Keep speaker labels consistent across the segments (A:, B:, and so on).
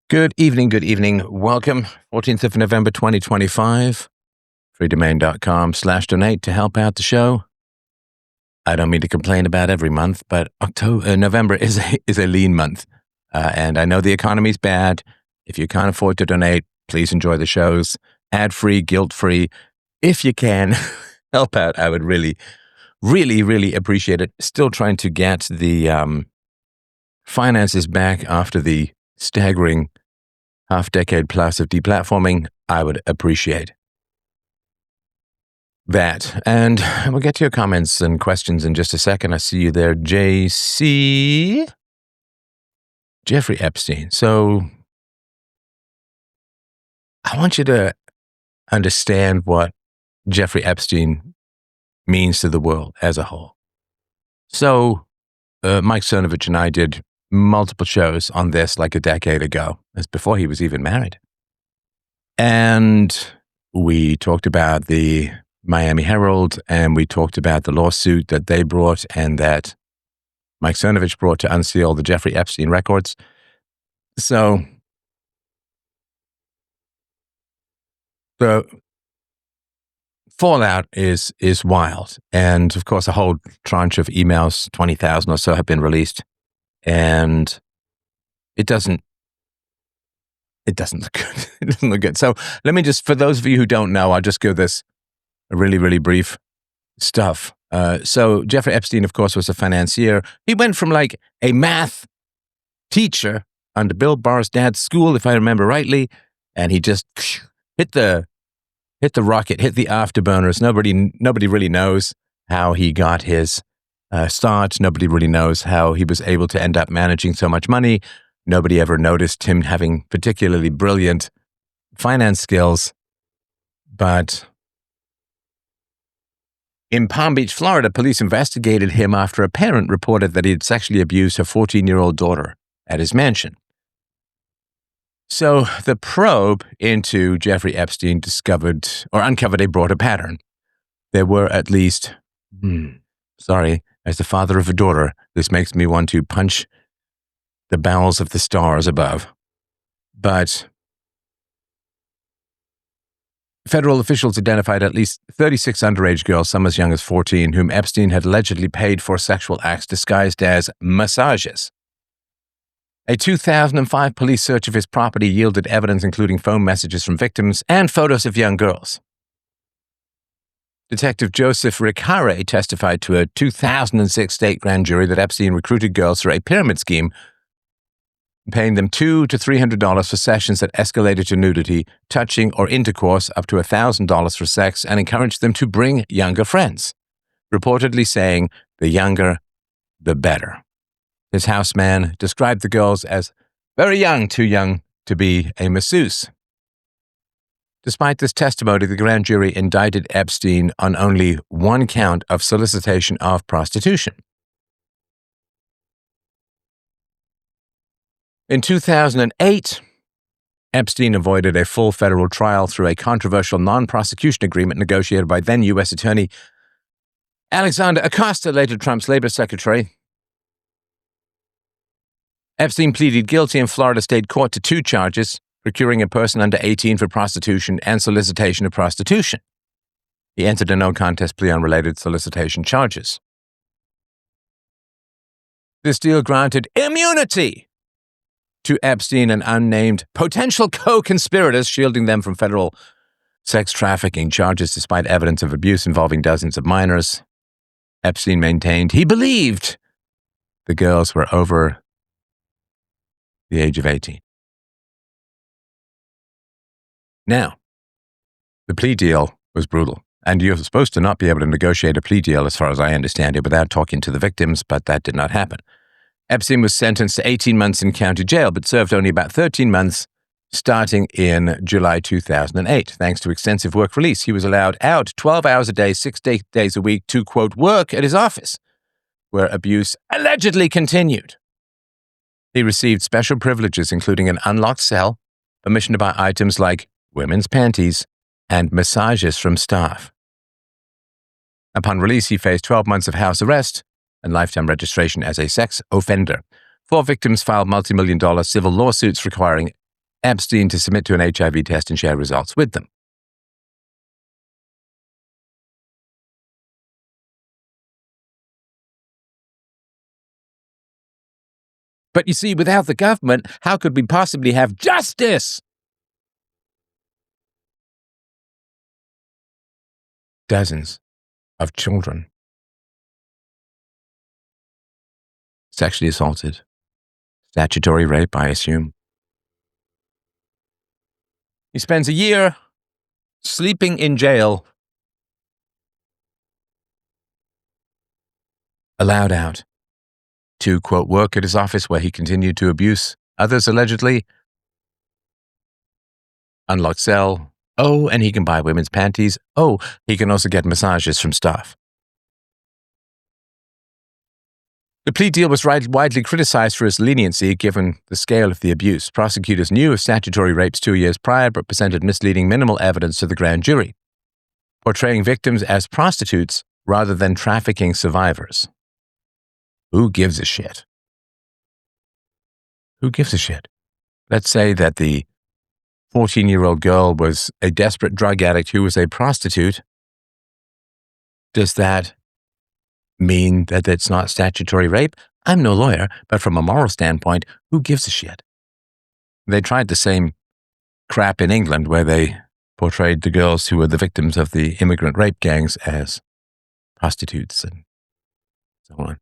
A: Good evening. Welcome. 14th of November, 2025. freedomain.com/donate to help out the show. I don't mean to complain about every month, but November is a lean month. And I know the economy's bad. If you can't afford to donate, please enjoy the shows. Ad-free, guilt-free. If you can, help out. I would really appreciate it. Still trying to get the finances back after the staggering half-decade plus of deplatforming. I would appreciate that. And we'll get to your comments and questions in just a second. I see you there, JC. Jeffrey Epstein. So I want you to understand what Jeffrey Epstein means to the world as a whole. So Mike Cernovich and I did multiple shows on this like a decade ago. That's before he was even married. And we talked about the Miami Herald, and we talked about the lawsuit that they brought and that Mike Cernovich brought to unseal the Jeffrey Epstein records. So the fallout is wild. And of course, a whole tranche of emails, 20,000 or so, have been released. And it doesn't look good. It doesn't look good. So let me just, for those of you who don't know, I'll just go this really brief stuff. So Jeffrey Epstein, of course, was a financier. He went from like a math teacher under Bill Barr's dad's school, if I remember rightly, and he just hit the rocket, hit the afterburners. Nobody really knows how he got his start. Nobody really knows how he was able to end up managing so much money. Nobody ever noticed him having particularly brilliant finance skills. But in Palm Beach, Florida, police investigated him after a parent reported that he had sexually abused her 14-year-old daughter at his mansion. So the probe into Jeffrey Epstein uncovered a broader pattern. There were at least, as the father of a daughter, this makes me want to punch the bowels of the stars above. But federal officials identified at least 36 underage girls, some as young as 14, whom Epstein had allegedly paid for sexual acts disguised as massages. A 2005 police search of his property yielded evidence including phone messages from victims and photos of young girls. Detective Joseph Ricare testified to a 2006 state grand jury that Epstein recruited girls through a pyramid scheme, paying them $200 to $300 for sessions that escalated to nudity, touching, or intercourse, up to $1,000 for sex, and encouraged them to bring younger friends, reportedly saying, the younger, the better. His houseman described the girls as very young, too young to be a masseuse. Despite this testimony, the grand jury indicted Epstein on only one count of solicitation of prostitution. In 2008, Epstein avoided a full federal trial through a controversial non-prosecution agreement negotiated by then U.S. Attorney Alexander Acosta, later Trump's labor secretary. Epstein pleaded guilty in Florida state court to 2 charges, procuring a person under 18 for prostitution and solicitation of prostitution. He entered a no-contest plea on related solicitation charges. This deal granted immunity to Epstein and unnamed potential co-conspirators, shielding them from federal sex trafficking charges despite evidence of abuse involving dozens of minors. Epstein maintained he believed the girls were over the age of 18. Now, the plea deal was brutal, and you're supposed to not be able to negotiate a plea deal, as far as I understand it, without talking to the victims, but that did not happen. Epstein was sentenced to 18 months in county jail, but served only about 13 months starting in July 2008. Thanks to extensive work release, he was allowed out 12 hours a day, 6 days a week to, quote, work at his office, where abuse allegedly continued. He received special privileges, including an unlocked cell, permission to buy items like women's panties, and massages from staff. Upon release, he faced 12 months of house arrest and lifetime registration as a sex offender. 4 victims filed multi-million-dollar civil lawsuits requiring Epstein to submit to an HIV test and share results with them. But you see, without the government, how could we possibly have justice? Dozens of children sexually assaulted. Statutory rape, I assume. He spends a year sleeping in jail, allowed out to, quote, work at his office where he continued to abuse others, allegedly. Unlocked cell. Oh, and he can buy women's panties. Oh, he can also get massages from staff. The plea deal was widely criticized for its leniency given the scale of the abuse. Prosecutors knew of statutory rapes 2 years prior but presented misleading minimal evidence to the grand jury, portraying victims as prostitutes rather than trafficking survivors. Who gives a shit? Who gives a shit? Let's say that the 14-year-old girl was a desperate drug addict who was a prostitute. Does that mean that it's not statutory rape? I'm no lawyer, but from a moral standpoint, who gives a shit? They tried the same crap in England where they portrayed the girls who were the victims of the immigrant rape gangs as prostitutes and so on.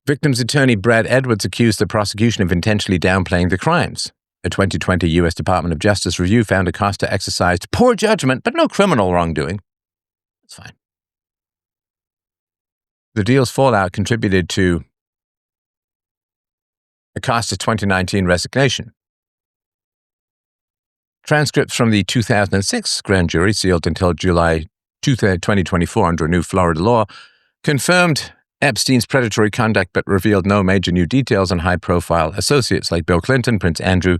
A: Victims' attorney Brad Edwards accused the prosecution of intentionally downplaying the crimes. A 2020 U.S. Department of Justice review found Acosta exercised poor judgment, but no criminal wrongdoing. That's fine. The deal's fallout contributed to Acosta's 2019 resignation. Transcripts from the 2006 grand jury, sealed until July 2024 under a new Florida law, confirmed Epstein's predatory conduct but revealed no major new details on high-profile associates like Bill Clinton, Prince Andrew,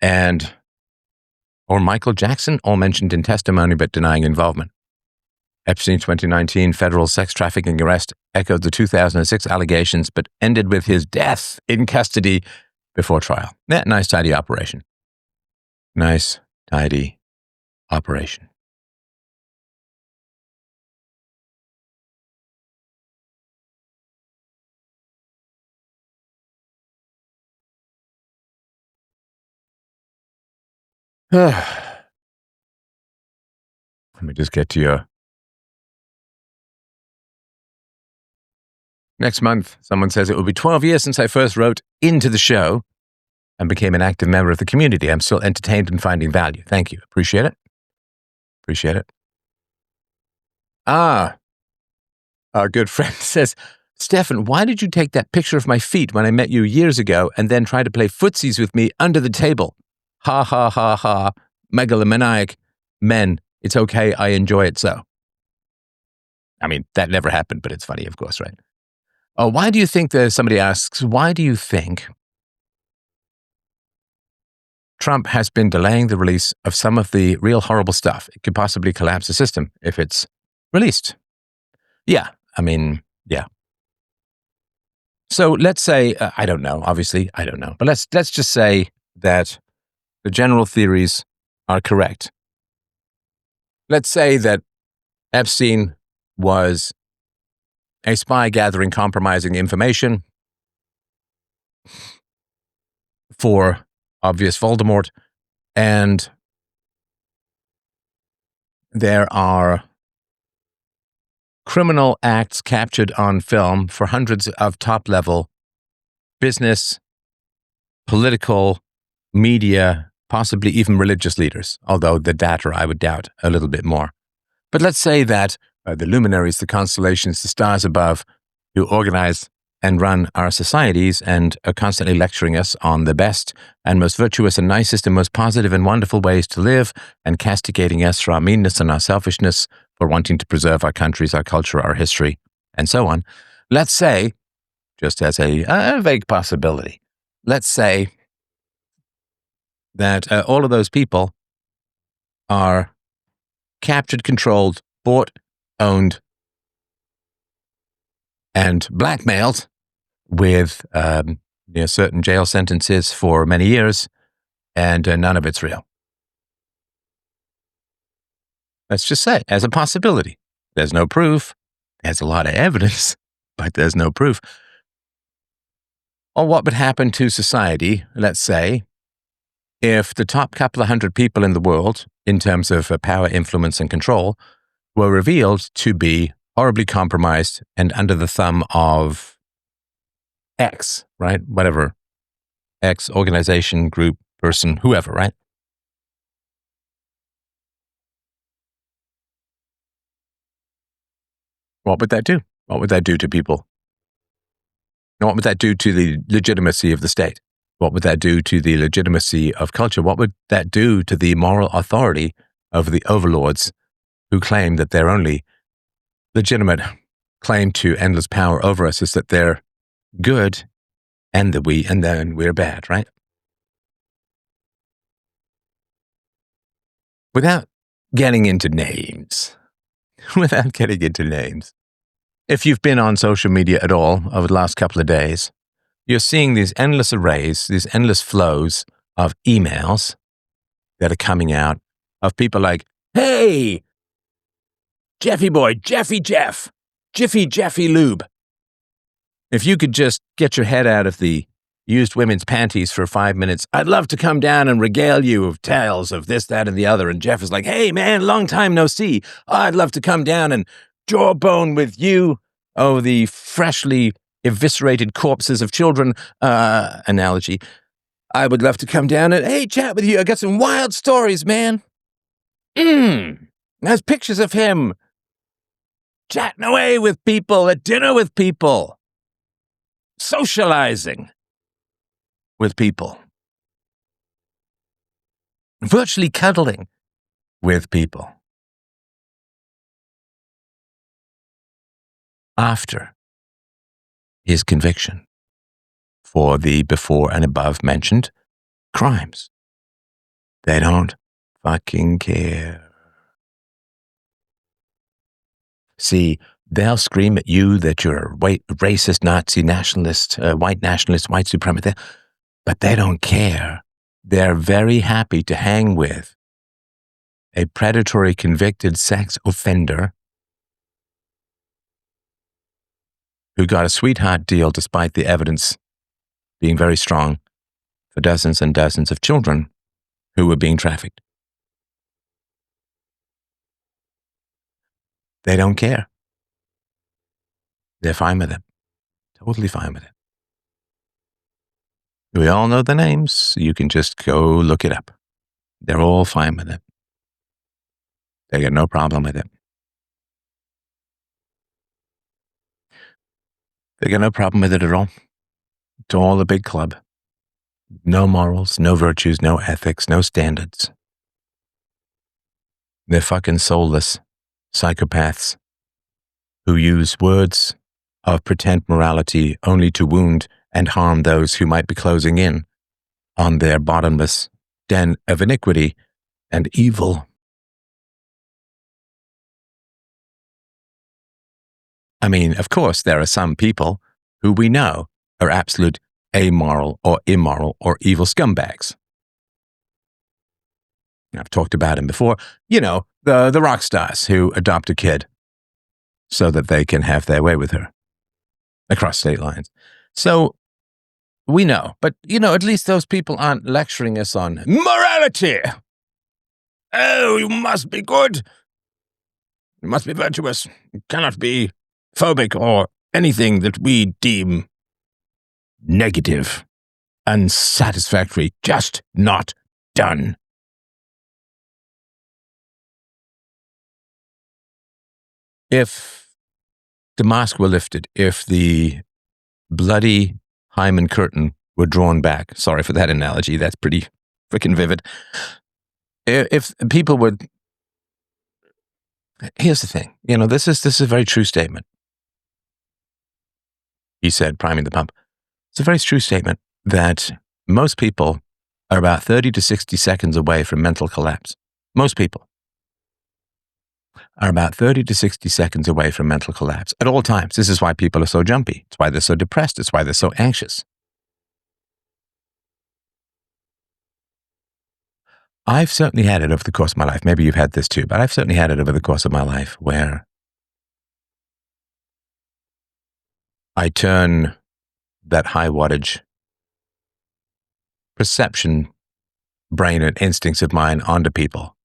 A: or Michael Jackson, all mentioned in testimony but denying involvement. Epstein's 2019 federal sex trafficking arrest echoed the 2006 allegations but ended with his death in custody before trial. Nice, tidy operation. Nice, tidy operation. Let me just get to your... Next month, someone says it will be 12 years since I first wrote into the show and became an active member of the community. I'm still entertained and finding value. Thank you. Appreciate it. Appreciate it. Our good friend says, Stefan, why did you take that picture of my feet when I met you years ago and then try to play footsies with me under the table? Ha, ha, ha, ha. Megalomaniac. Men, it's okay. I enjoy it so. I mean, that never happened, but it's funny, of course, right? Oh, why do you think somebody asks, why do you think Trump has been delaying the release of some of the real horrible stuff? It could possibly collapse the system if it's released. Yeah, I mean, yeah. So let's say, I don't know, obviously, I don't know. But let's just say that the general theories are correct. Let's say that Epstein was a spy gathering compromising information for obvious Voldemort, and there are criminal acts captured on film for hundreds of top-level business, political, media, possibly even religious leaders, although the data I would doubt a little bit more. But let's say that the luminaries, the constellations, the stars above, who organize and run our societies and are constantly lecturing us on the best and most virtuous and nicest and most positive and wonderful ways to live and castigating us for our meanness and our selfishness, for wanting to preserve our countries, our culture, our history, and so on. Let's say, just as a vague possibility, let's say that all of those people are captured, controlled, bought, owned, and blackmailed with certain jail sentences for many years, and none of it's real. Let's just say, as a possibility. There's no proof. There's a lot of evidence, but there's no proof. Or what would happen to society, let's say, if the top couple of hundred people in the world, in terms of power, influence, and control, were revealed to be horribly compromised and under the thumb of X, right? Whatever. X organization, group, person, whoever, right? What would that do? What would that do to people? And what would that do to the legitimacy of the state? What would that do to the legitimacy of culture? What would that do to the moral authority of the overlords who claim that their only legitimate claim to endless power over us is that they're good and then we're bad, right? Without getting into names, if you've been on social media at all over the last couple of days, you're seeing these endless arrays, these endless flows of emails that are coming out of people like, hey, Jeffy boy, Jiffy Lube. If you could just get your head out of the used women's panties for 5 minutes, I'd love to come down and regale you of tales of this, that, and the other. And Jeff is like, hey, man, long time no see. I'd love to come down and jawbone with you. Oh, the freshly eviscerated corpses of children analogy. I would love to come down and, hey, chat with you. I got some wild stories, man. There's pictures of him chatting away with people, at dinner with people, socializing with people, virtually cuddling with people. After his conviction for the before and above mentioned crimes. They don't fucking care. See, they'll scream at you that you're a racist, Nazi, nationalist, white supremacist, but they don't care. They're very happy to hang with a predatory convicted sex offender who got a sweetheart deal despite the evidence being very strong for dozens and dozens of children who were being trafficked. They don't care. They're fine with it. Totally fine with it. We all know the names. You can just go look it up. They're all fine with it. They got no problem with it. They got no problem with it at all. It's all a big club. No morals, no virtues, no ethics, no standards. They're fucking soulless psychopaths who use words of pretend morality only to wound and harm those who might be closing in on their bottomless den of iniquity and evil. I mean, of course, there are some people who we know are absolute amoral or immoral or evil scumbags. I've talked about him before. You know, the rock stars who adopt a kid so that they can have their way with her across state lines. So we know, but, you know, at least those people aren't lecturing us on morality. Oh, you must be good. You must be virtuous. You cannot be phobic or anything that we deem negative, unsatisfactory, just not done. If the mask were lifted, if the bloody hymen curtain were drawn back, sorry for that analogy, that's pretty freaking vivid. If people would, here's the thing, you know, this is a very true statement. He said, priming the pump. It's a very true statement that most people are about 30 to 60 seconds away from mental collapse. Most people are about 30 to 60 seconds away from mental collapse at all times. This is why people are so jumpy. It's why they're so depressed. It's why they're so anxious. I've certainly had it over the course of my life. Maybe you've had this too, but I've certainly had it over the course of my life where I turn that high wattage perception, brain, and instincts of mine onto people.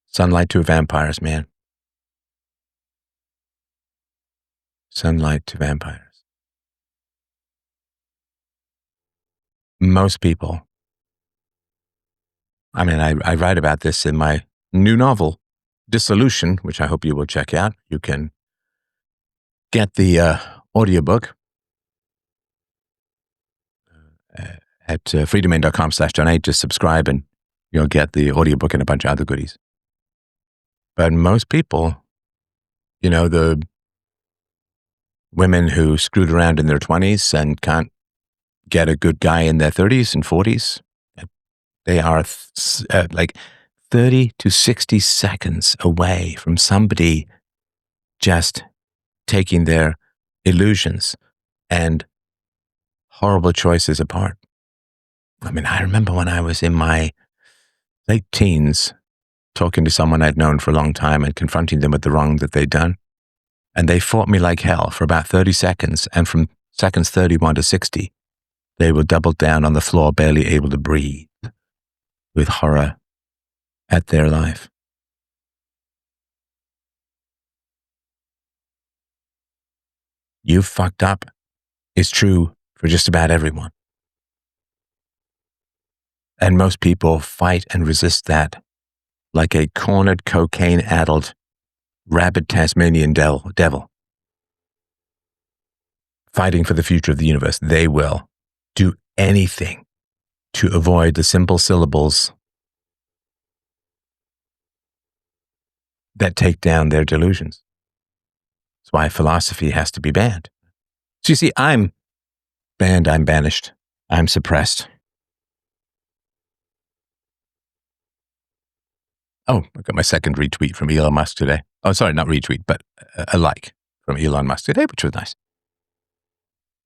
A: Sunlight to vampires, man. Sunlight to vampires. Most people, I mean, I write about this in my new novel, Dissolution, which I hope you will check out. You can get the audiobook at freedomain.com/donate. Just subscribe and you'll get the audiobook and a bunch of other goodies. But most people, the women who screwed around in their 20s and can't get a good guy in their 30s and 40s, they are like 30 to 60 seconds away from somebody just taking their illusions and horrible choices apart. I mean, I remember when I was in my late teens talking to someone I'd known for a long time and confronting them with the wrong that they'd done. And they fought me like hell for about 30 seconds. And from seconds 31 to 60, they were doubled down on the floor, barely able to breathe, with horror at their life. You fucked up is true for just about everyone. And most people fight and resist that like a cornered, cocaine-addled, rabid Tasmanian devil. Fighting for the future of the universe. They will do anything to avoid the simple syllables that take down their delusions. That's why philosophy has to be banned. So you see, I'm banned, I'm banished, I'm suppressed. Oh, I got my second retweet from Elon Musk today. Oh, sorry, not retweet, but a like from Elon Musk today, which was nice.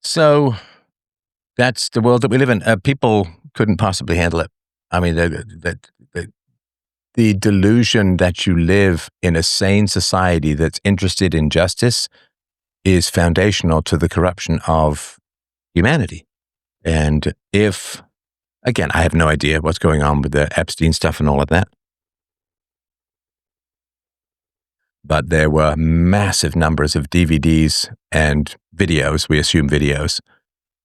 A: So that's the world that we live in. People couldn't possibly handle it. I mean, the delusion that you live in a sane society that's interested in justice is foundational to the corruption of humanity. And if, again, I have no idea what's going on with the Epstein stuff and all of that, but there were massive numbers of DVDs and videos, we assume videos,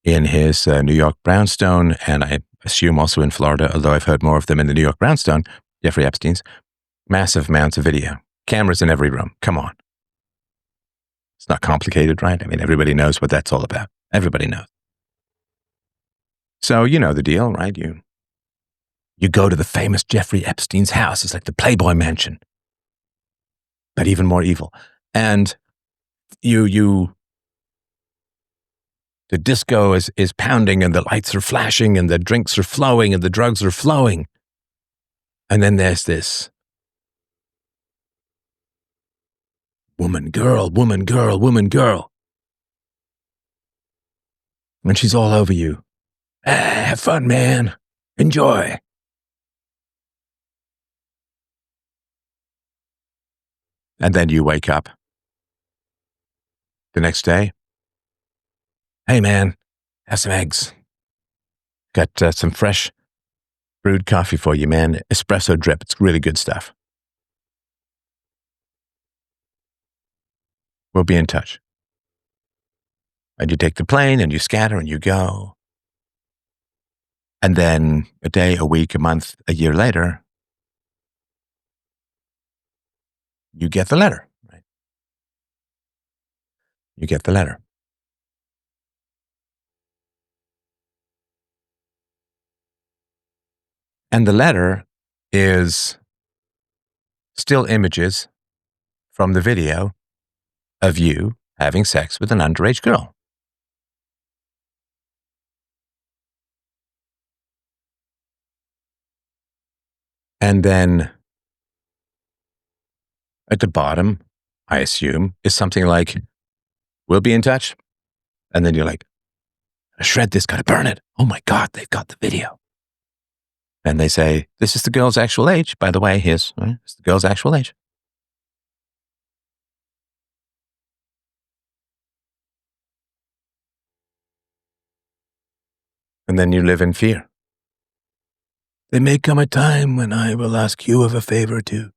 A: in his New York brownstone, and I assume also in Florida, although I've heard more of them in the New York brownstone, Jeffrey Epstein's, massive amounts of video. Cameras in every room. Come on. It's not complicated, right? I mean, everybody knows what that's all about. Everybody knows. So you know the deal, right? You go to the famous Jeffrey Epstein's house. It's like the Playboy Mansion, but even more evil. And the disco is pounding and the lights are flashing and the drinks are flowing and the drugs are flowing. And then there's this woman, girl. And she's all over you. Have fun, man. Enjoy. And then you wake up the next day. Hey, man, have some eggs. Got some fresh brewed coffee for you, man. Espresso drip. It's really good stuff. We'll be in touch. And you take the plane and you scatter and you go. And then a day, a week, a month, a year later, you get the letter, right? You get the letter. And the letter is still images from the video of you having sex with an underage girl. And then at the bottom, I assume, is something like, we'll be in touch. And then you're like, shred this, gotta burn it. Oh my God, they've got the video. And they say, this is the girl's actual age. By the way, here's it's the girl's actual age. And then you live in fear. There may come a time when I will ask you of a favor too.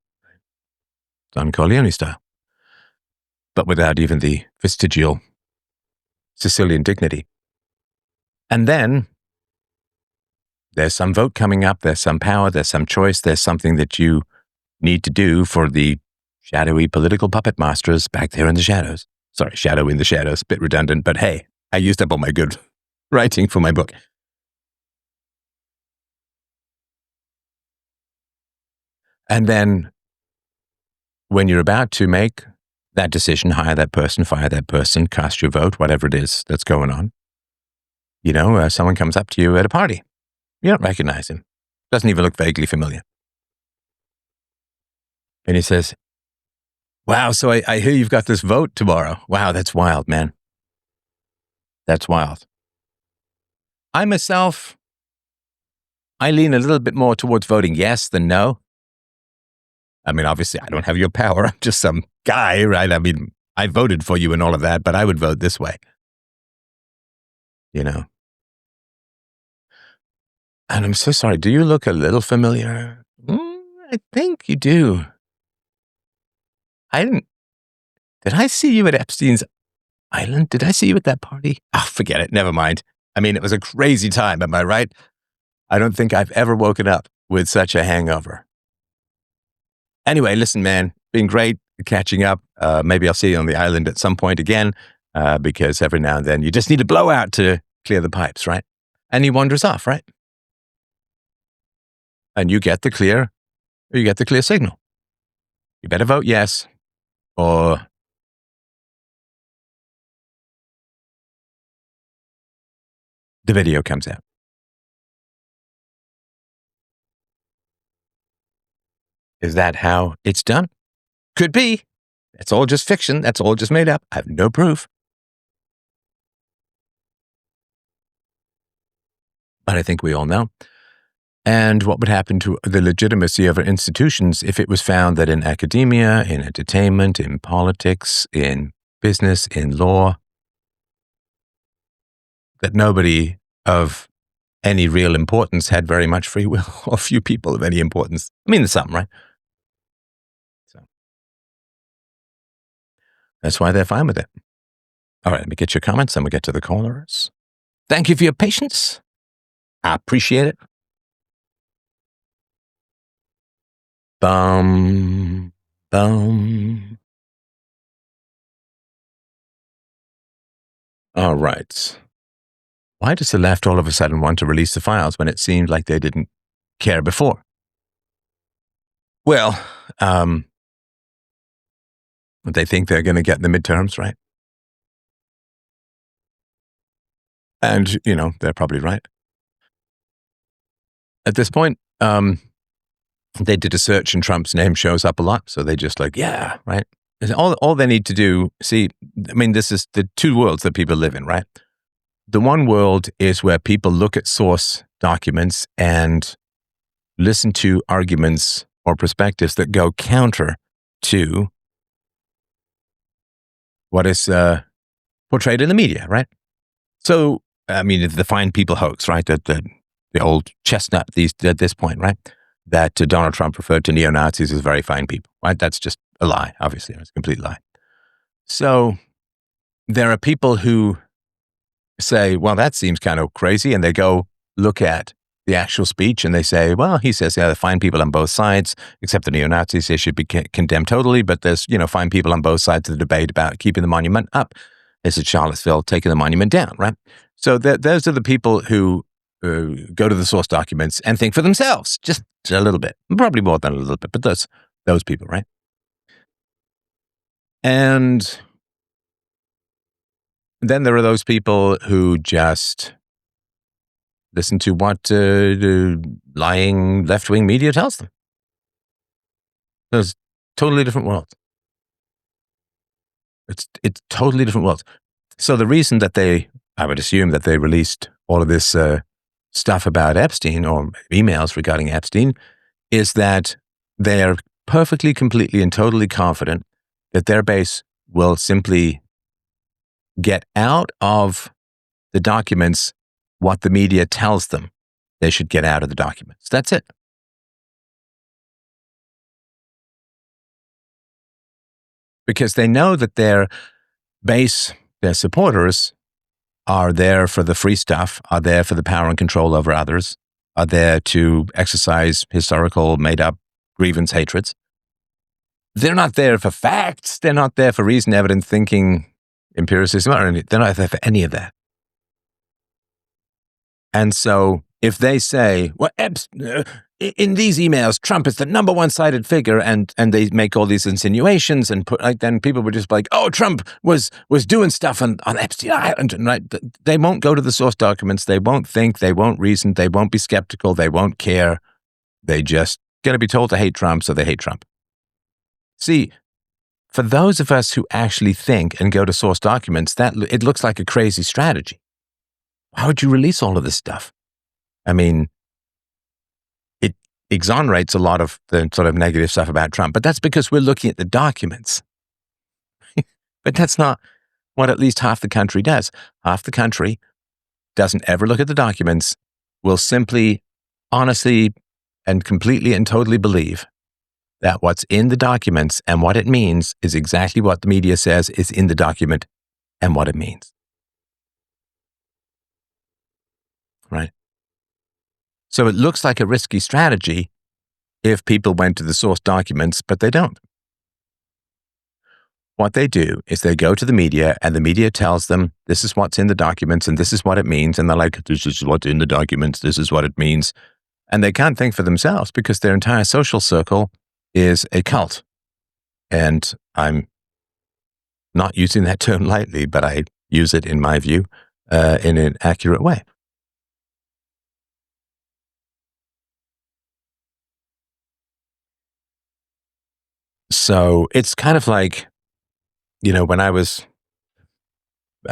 A: Don Corleone style. But without even the vestigial Sicilian dignity. And then there's some vote coming up, there's some power, there's some choice, there's something that you need to do for the shadowy political puppet masters back there in the shadows. Sorry, shadow in the shadows, bit redundant, but hey, I used up all my good writing for my book. And then when you're about to make that decision, hire that person, fire that person, cast your vote, whatever it is that's going on, someone comes up to you at a party. You don't recognize him. Doesn't even look vaguely familiar. And he says, wow, so I hear you've got this vote tomorrow. Wow, that's wild, man. That's wild. I myself, I lean a little bit more towards voting yes than no. I mean, obviously, I don't have your power. I'm just some guy, right? I mean, I voted for you and all of that, but I would vote this way. And I'm so sorry. Do you look a little familiar? I think you do. Did I see you at Epstein's Island? Did I see you at that party? Oh, forget it. Never mind. I mean, it was a crazy time. Am I right? I don't think I've ever woken up with such a hangover. Anyway, listen, man, been great catching up. Maybe I'll see you on the island at some point again, because every now and then you just need a blowout to clear the pipes, right? And he wanders off, right? And you get the clear signal. You better vote yes, or the video comes out. Is that how it's done? Could be. That's all just fiction. That's all just made up. I have no proof. But I think we all know. And what would happen to the legitimacy of our institutions if it was found that in academia, in entertainment, in politics, in business, in law, that nobody of any real importance had very much free will, or few people of any importance? I mean, there's some, right? So that's why they're fine with it. All right, let me get your comments, and we'll get to the callers. Thank you for your patience. I appreciate it. Bum, bum. All right. Why does the left all of a sudden want to release the files when it seemed like they didn't care before? Well, they think they're going to get the midterms, right? And, they're probably right. At this point, they did a search and Trump's name shows up a lot. So they just yeah, right? All they need to do, see, I mean, this is the two worlds that people live in, right? The one world is where people look at source documents and listen to arguments or perspectives that go counter to what is portrayed in the media, right? So, I mean, the fine people hoax, right? The old chestnut at this point, right? That Donald Trump referred to neo-Nazis as very fine people, right? That's just a lie, obviously. It's a complete lie. So there are people who say, well, that seems kind of crazy. And they go look at the actual speech and they say, well, he says, yeah, the fine people on both sides, except the neo-Nazis, they should be condemned totally. But there's, fine people on both sides of the debate about keeping the monument up. This is Charlottesville taking the monument down, right? So those are the people who go to the source documents and think for themselves, just a little bit, probably more than a little bit, but those people, right? And then there are those people who just listen to what lying left-wing media tells them. Those totally different worlds. It's totally different worlds. So the reason that I would assume that they released all of this stuff about Epstein or emails regarding Epstein is that they are perfectly, completely, and totally confident that their base will simply get out of the documents what the media tells them they should get out of the documents. That's it. Because they know that their base, their supporters, are there for the free stuff, are there for the power and control over others, are there to exercise historical, made-up grievance hatreds. They're not there for facts. They're not there for reason, evidence, thinking, empiricism, or they're not there for any of that. And so if they say, well, in these emails, Trump is the number one cited figure, and they make all these insinuations, and then people would just be like, oh, Trump was doing stuff on Epstein Island, and right? They won't go to the source documents. They won't think. They won't reason. They won't be skeptical. They won't care. They just going to be told to hate Trump, so they hate Trump. See, for those of us who actually think and go to source documents, that it looks like a crazy strategy. Why would you release all of this stuff? I mean, it exonerates a lot of the sort of negative stuff about Trump, but that's because we're looking at the documents. But that's not what at least half the country does. Half the country doesn't ever look at the documents, will simply, honestly, and completely and totally believe that what's in the documents and what it means is exactly what the media says is in the document and what it means. Right? So it looks like a risky strategy if people went to the source documents, but they don't. What they do is they go to the media, and the media tells them, this is what's in the documents and this is what it means. And they're like, this is what's in the documents. This is what it means. And they can't think for themselves because their entire social circle is a cult. And I'm not using that term lightly, but I use it, in my view, in an accurate way. So it's kind of like, when I was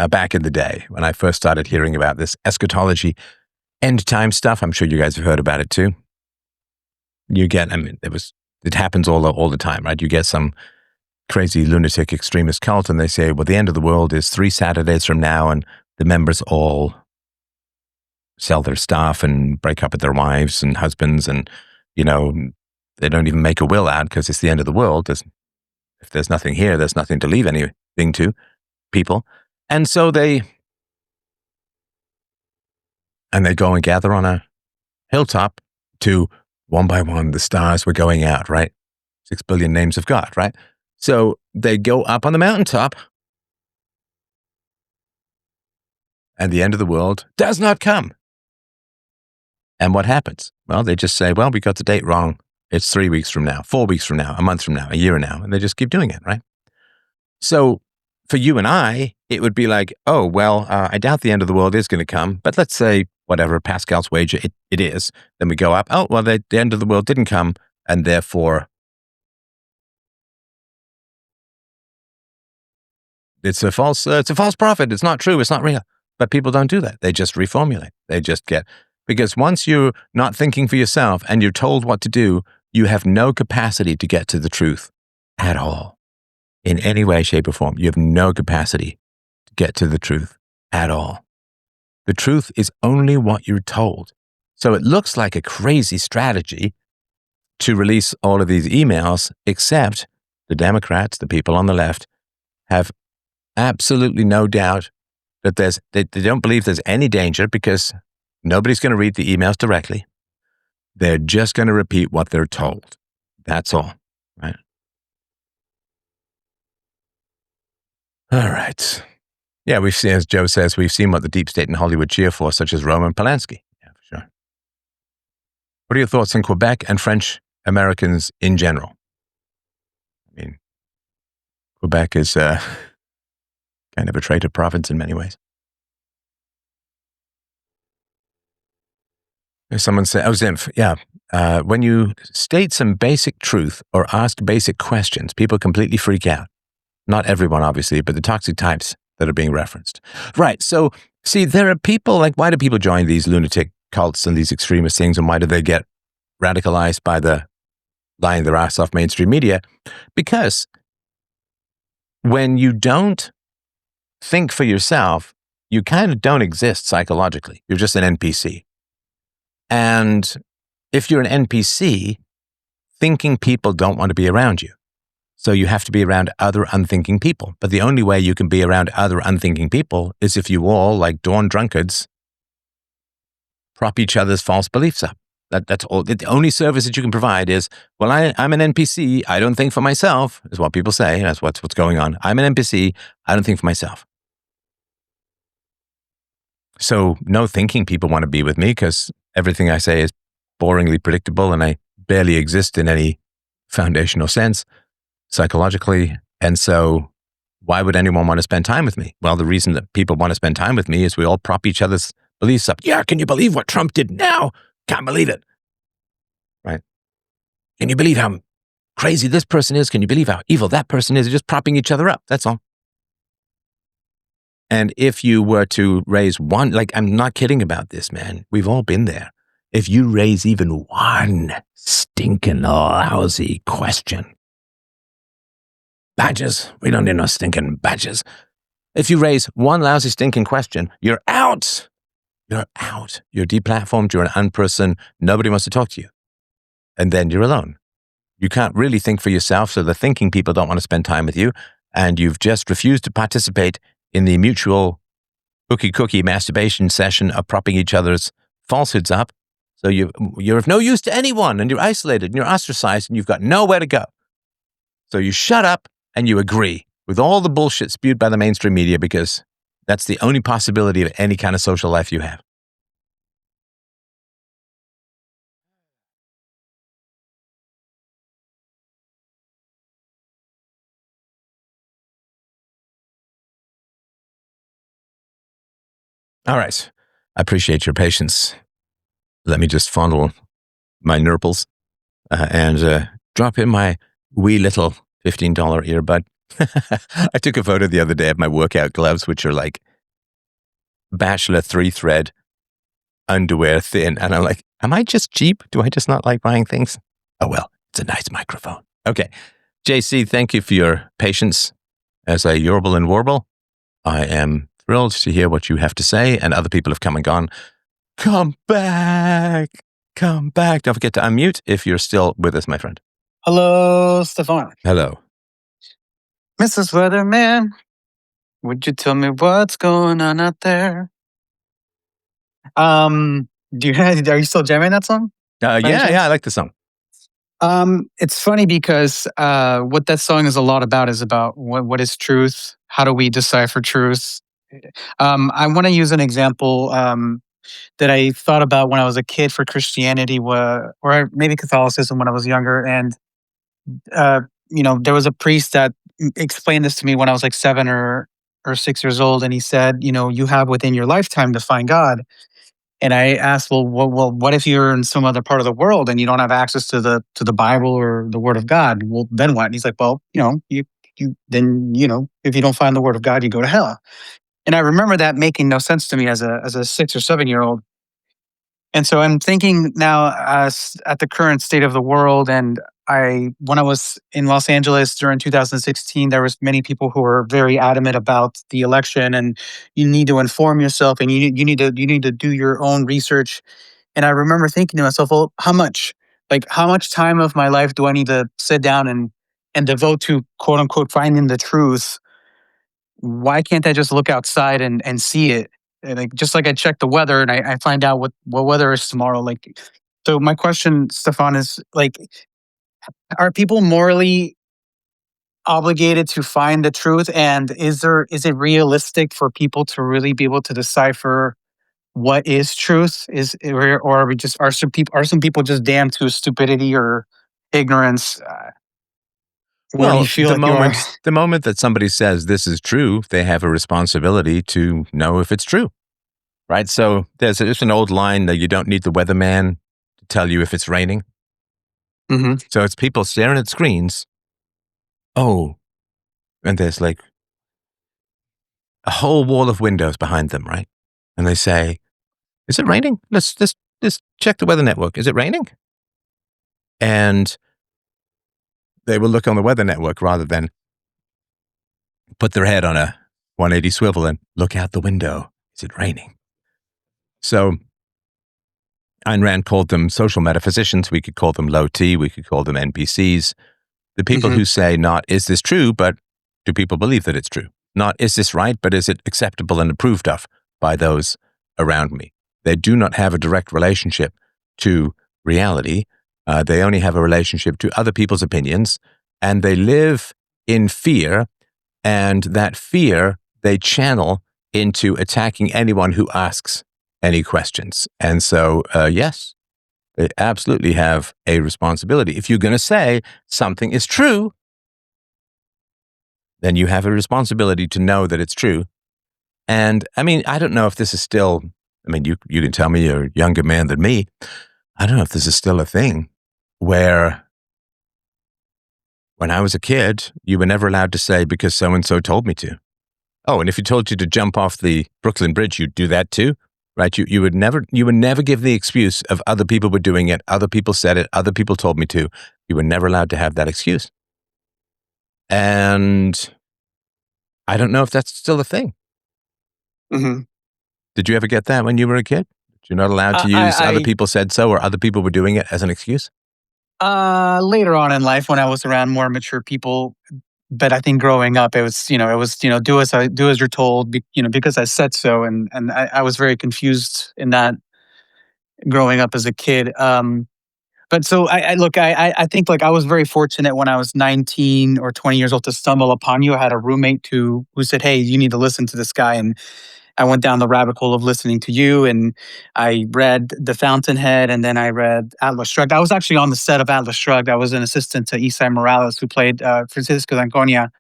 A: back in the day, when I first started hearing about this eschatology, end time stuff, I'm sure you guys have heard about it too. It happens all the time, right? You get some crazy lunatic extremist cult and they say, well, the end of the world is 3 Saturdays from now, and the members all sell their stuff and break up with their wives and husbands, and, they don't even make a will out because it's the end of the world. If there's nothing here, there's nothing to leave anything to people. And so they go and gather on a hilltop to, one by one, the stars were going out, right? 6 billion names of God, right? So they go up on the mountaintop, and the end of the world does not come. And what happens? Well, they just say, well, we got the date wrong. It's 3 weeks from now, 4 weeks from now, a month from now, a year from now. And they just keep doing it, right? So for you and I, it would be like, oh, well, I doubt the end of the world is going to come. But let's say, whatever, Pascal's wager, it is. Then we go up, oh, well, the end of the world didn't come. And therefore, it's a false prophet. It's not true. It's not real. But people don't do that. They just reformulate. Because once you're not thinking for yourself and you're told what to do, you have no capacity to get to the truth at all. In any way, shape, or form. You have no capacity to get to the truth at all. The truth is only what you're told. So it looks like a crazy strategy to release all of these emails, except the Democrats, the people on the left, have absolutely no doubt that they don't believe there's any danger because nobody's going to read the emails directly. They're just going to repeat what they're told. That's all, right? All right. Yeah, we've seen, as Joe says, we've seen what the deep state in Hollywood cheer for, such as Roman Polanski. Yeah, for sure. What are your thoughts on Quebec and French Americans in general? I mean, Quebec is kind of a traitor province in many ways. Someone said, Zimph, yeah. When you state some basic truth or ask basic questions, people completely freak out. Not everyone, obviously, but the toxic types that are being referenced. Right. So, see, there are people like, why do people join these lunatic cults and these extremist things, and why do they get radicalized by the lying their ass off mainstream media? Because when you don't think for yourself, you kind of don't exist psychologically. You're just an NPC. And if you're an NPC, thinking people don't want to be around you. So you have to be around other unthinking people. But the only way you can be around other unthinking people is if you all, like dawn drunkards, prop each other's false beliefs up. That's all. The only service that you can provide is, well, I'm an NPC. I don't think for myself, is what people say. That's what's going on. I'm an NPC. I don't think for myself. So no thinking people want to be with me because everything I say is boringly predictable and I barely exist in any foundational sense psychologically. And so why would anyone want to spend time with me? Well, the reason that people want to spend time with me is we all prop each other's beliefs up. Yeah, can you believe what Trump did now? Can't believe it. Right? Can you believe how crazy this person is? Can you believe how evil that person is? They're just propping each other up. That's all. And if you were to raise one, like, I'm not kidding about this, man. We've all been there. If you raise even one stinking lousy question, badges, we don't need no stinking badges. If you raise one lousy stinking question, you're out. You're out. You're deplatformed. You're an unperson. Nobody wants to talk to you. And then you're alone. You can't really think for yourself, so the thinking people don't want to spend time with you, and you've just refused to participate in the mutual cookie masturbation session of propping each other's falsehoods up. So you're of no use to anyone, and you're isolated, and you're ostracized, and you've got nowhere to go. So you shut up, and you agree with all the bullshit spewed by the mainstream media because that's the only possibility of any kind of social life you have. All right. I appreciate your patience. Let me just fondle my nurples and drop in my wee little $15 earbud. I took a photo the other day of my workout gloves, which are like Bachelor 3-thread underwear thin. And I'm like, am I just cheap? Do I just not like buying things? Oh, well, it's a nice microphone. Okay. JC, thank you for your patience as I yorble and warble. I am thrilled to hear what you have to say, and other people have come and gone. Come back. Come back. Don't forget to unmute if you're still with us, my friend.
B: Hello, Stefan.
A: Hello.
B: Mrs. Weatherman, would you tell me what's going on out there? Are you still jamming that song?
A: Yeah, I like the song.
B: It's funny because what that song is a lot about is about what is truth? How do we decipher truth? I want to use an example that I thought about when I was a kid for Christianity, or maybe Catholicism when I was younger. And, there was a priest that explained this to me when I was like 7 or 6 years old. And he said, you have within your lifetime to find God. And I asked, well, what if you're in some other part of the world and you don't have access to the Bible or the Word of God? Well, then what? And he's like, well, you then if you don't find the Word of God, you go to hell. And I remember that making no sense to me as a 6 or 7-year-old. And so I'm thinking now at the current state of the world. And when I was in Los Angeles during 2016, there was many people who were very adamant about the election, and you need to inform yourself, and you need to do your own research. And I remember thinking to myself, well, how much time of my life do I need to sit down and devote to quote unquote finding the truth? Why can't I just look outside and see it? And just like I check the weather and I find out what weather is tomorrow. So my question, Stefan, is are people morally obligated to find the truth? And is it realistic for people to really be able to decipher what is truth? Or are some people just damned to stupidity or ignorance? Where do you feel like you are?
A: The moment that somebody says this is true, they have a responsibility to know if it's true, right? So there's an old line that you don't need the weatherman to tell you if it's raining.
B: Mm-hmm.
A: So it's people staring at screens. Oh, and there's like a whole wall of windows behind them, right? And they say, Is it raining? Let's check the weather network. Is it raining? And they will look on the weather network rather than put their head on a 180 swivel and look out the window. Is it raining? So Ayn Rand called them social metaphysicians. We could call them low T. We could call them NPCs. The people
B: Mm-hmm.
A: who say not, is this true, but do people believe that it's true? Not, is this right, but is it acceptable and approved of by those around me? They do not have a direct relationship to reality. They only have a relationship to other people's opinions, and they live in fear, and that fear they channel into attacking anyone who asks any questions. And so, yes, they absolutely have a responsibility. If you're going to say something is true, then you have a responsibility to know that it's true. And I mean, I don't know if this is still, I mean, you can tell me, you're a younger man than me. I don't know if this is still a thing where when I was a kid, you were never allowed to say because so-and-so told me to. Oh, and if he told you to jump off the Brooklyn Bridge, you'd do that too, right? You would never give the excuse of other people were doing it, other people said it, other people told me to. You were never allowed to have that excuse. And I don't know if that's still a thing.
B: Mm-hmm.
A: Did you ever get that when you were a kid? You're not allowed to use other people said so or other people were doing it as an excuse?
B: Later on in life, when I was around more mature people, but I think growing up, it was do as you're told, because I said so, and I was very confused in that growing up as a kid. But so I think like I was very fortunate when I was 19 or 20 years old to stumble upon you. I had a roommate who said, "Hey, you need to listen to this guy," and I went down the rabbit hole of listening to you, and I read The Fountainhead, and then I read Atlas Shrugged. I was actually on the set of Atlas Shrugged. I was an assistant to Isai Morales, who played Francisco D'Anconia.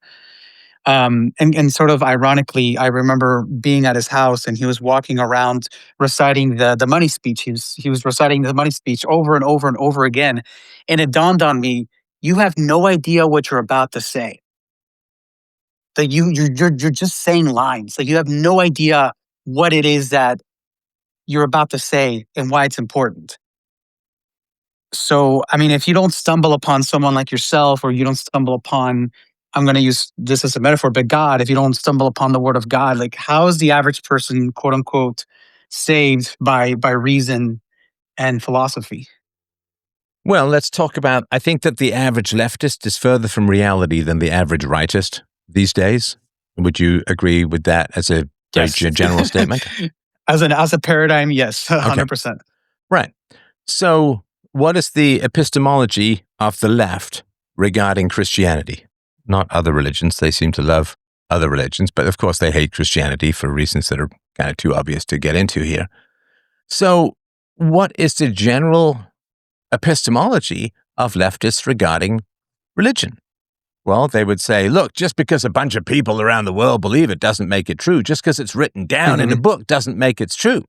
B: And sort of ironically, I remember being at his house, and he was walking around reciting the money speech. He was reciting the money speech over and over and over again, and it dawned on me: you have no idea what you're about to say. That you're just saying lines. Like you have no idea what it is that you're about to say and why it's important. So, I mean, if you don't stumble upon someone like yourself, or you don't stumble upon, I'm going to use this as a metaphor, but God, if you don't stumble upon the word of God, like how is the average person, quote unquote, saved by reason and philosophy?
A: Well, let's talk about, I think that the average leftist is further from reality than the average rightist these days. Would you agree with that as a very
B: Yes.
A: general statement?
B: As a paradigm, yes, 100%.
A: Right. So what is the epistemology of the left regarding Christianity? Not other religions. They seem to love other religions, but of course they hate Christianity for reasons that are kind of too obvious to get into here. So what is the general epistemology of leftists regarding religion? Well, they would say, look, just because a bunch of people around the world believe it doesn't make it true. Just because it's written down in a book doesn't make it true.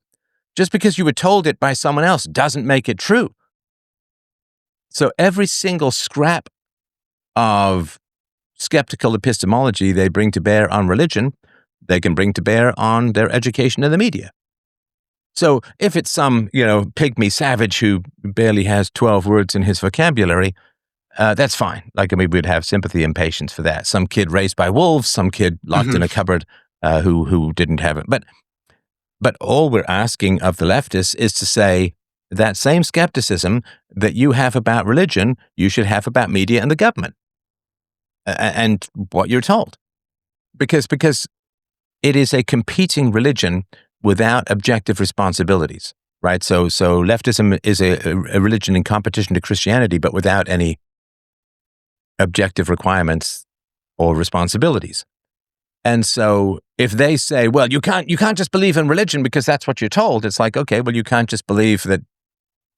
A: Just because you were told it by someone else doesn't make it true. So every single scrap of skeptical epistemology they bring to bear on religion, they can bring to bear on their education in the media. So if it's some, pygmy savage who barely has 12 words in his vocabulary, that's fine. Like, I mean, we'd have sympathy and patience for that. Some kid raised by wolves, some kid locked in a cupboard who didn't have it. But all we're asking of the leftists is to say that same skepticism that you have about religion, you should have about media and the government and what you're told. Because it is a competing religion without objective responsibilities, right? So leftism is a religion in competition to Christianity, but without any objective requirements or responsibilities. And so if they say, well, you can't just believe in religion because that's what you're told, it's like, okay, well, you can't just believe that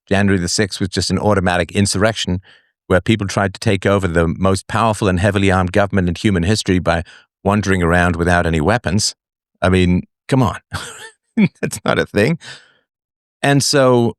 A: January the 6th was just an automatic insurrection where people tried to take over the most powerful and heavily armed government in human history by wandering around without any weapons. I mean, come on. That's not a thing. And so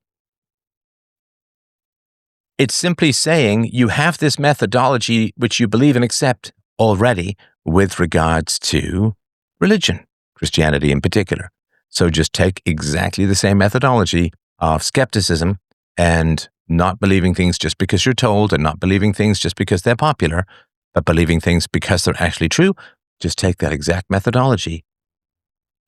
A: it's simply saying you have this methodology which you believe and accept already with regards to religion, Christianity in particular. So just take exactly the same methodology of skepticism and not believing things just because you're told, and not believing things just because they're popular, but believing things because they're actually true. Just take that exact methodology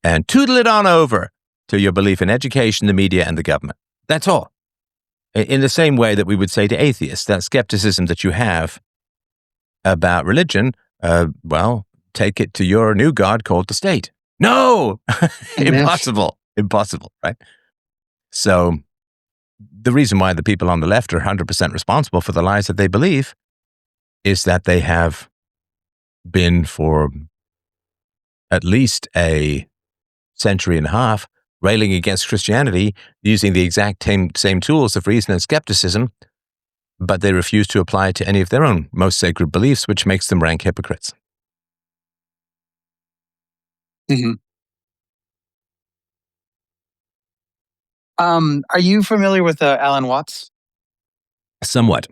A: and tootle it on over to your belief in education, the media, and the government. That's all. In the same way that we would say to atheists, that skepticism that you have about religion, well, take it to your new god called the state. No! Impossible. Impossible, right? So the reason why the people on the left are 100% responsible for the lies that they believe is that they have been for at least a century and a half railing against Christianity using the exact same tools of reason and skepticism, but they refuse to apply it to any of their own most sacred beliefs, which makes them rank hypocrites.
B: Mm-hmm. Are you familiar with Alan Watts?
A: Somewhat.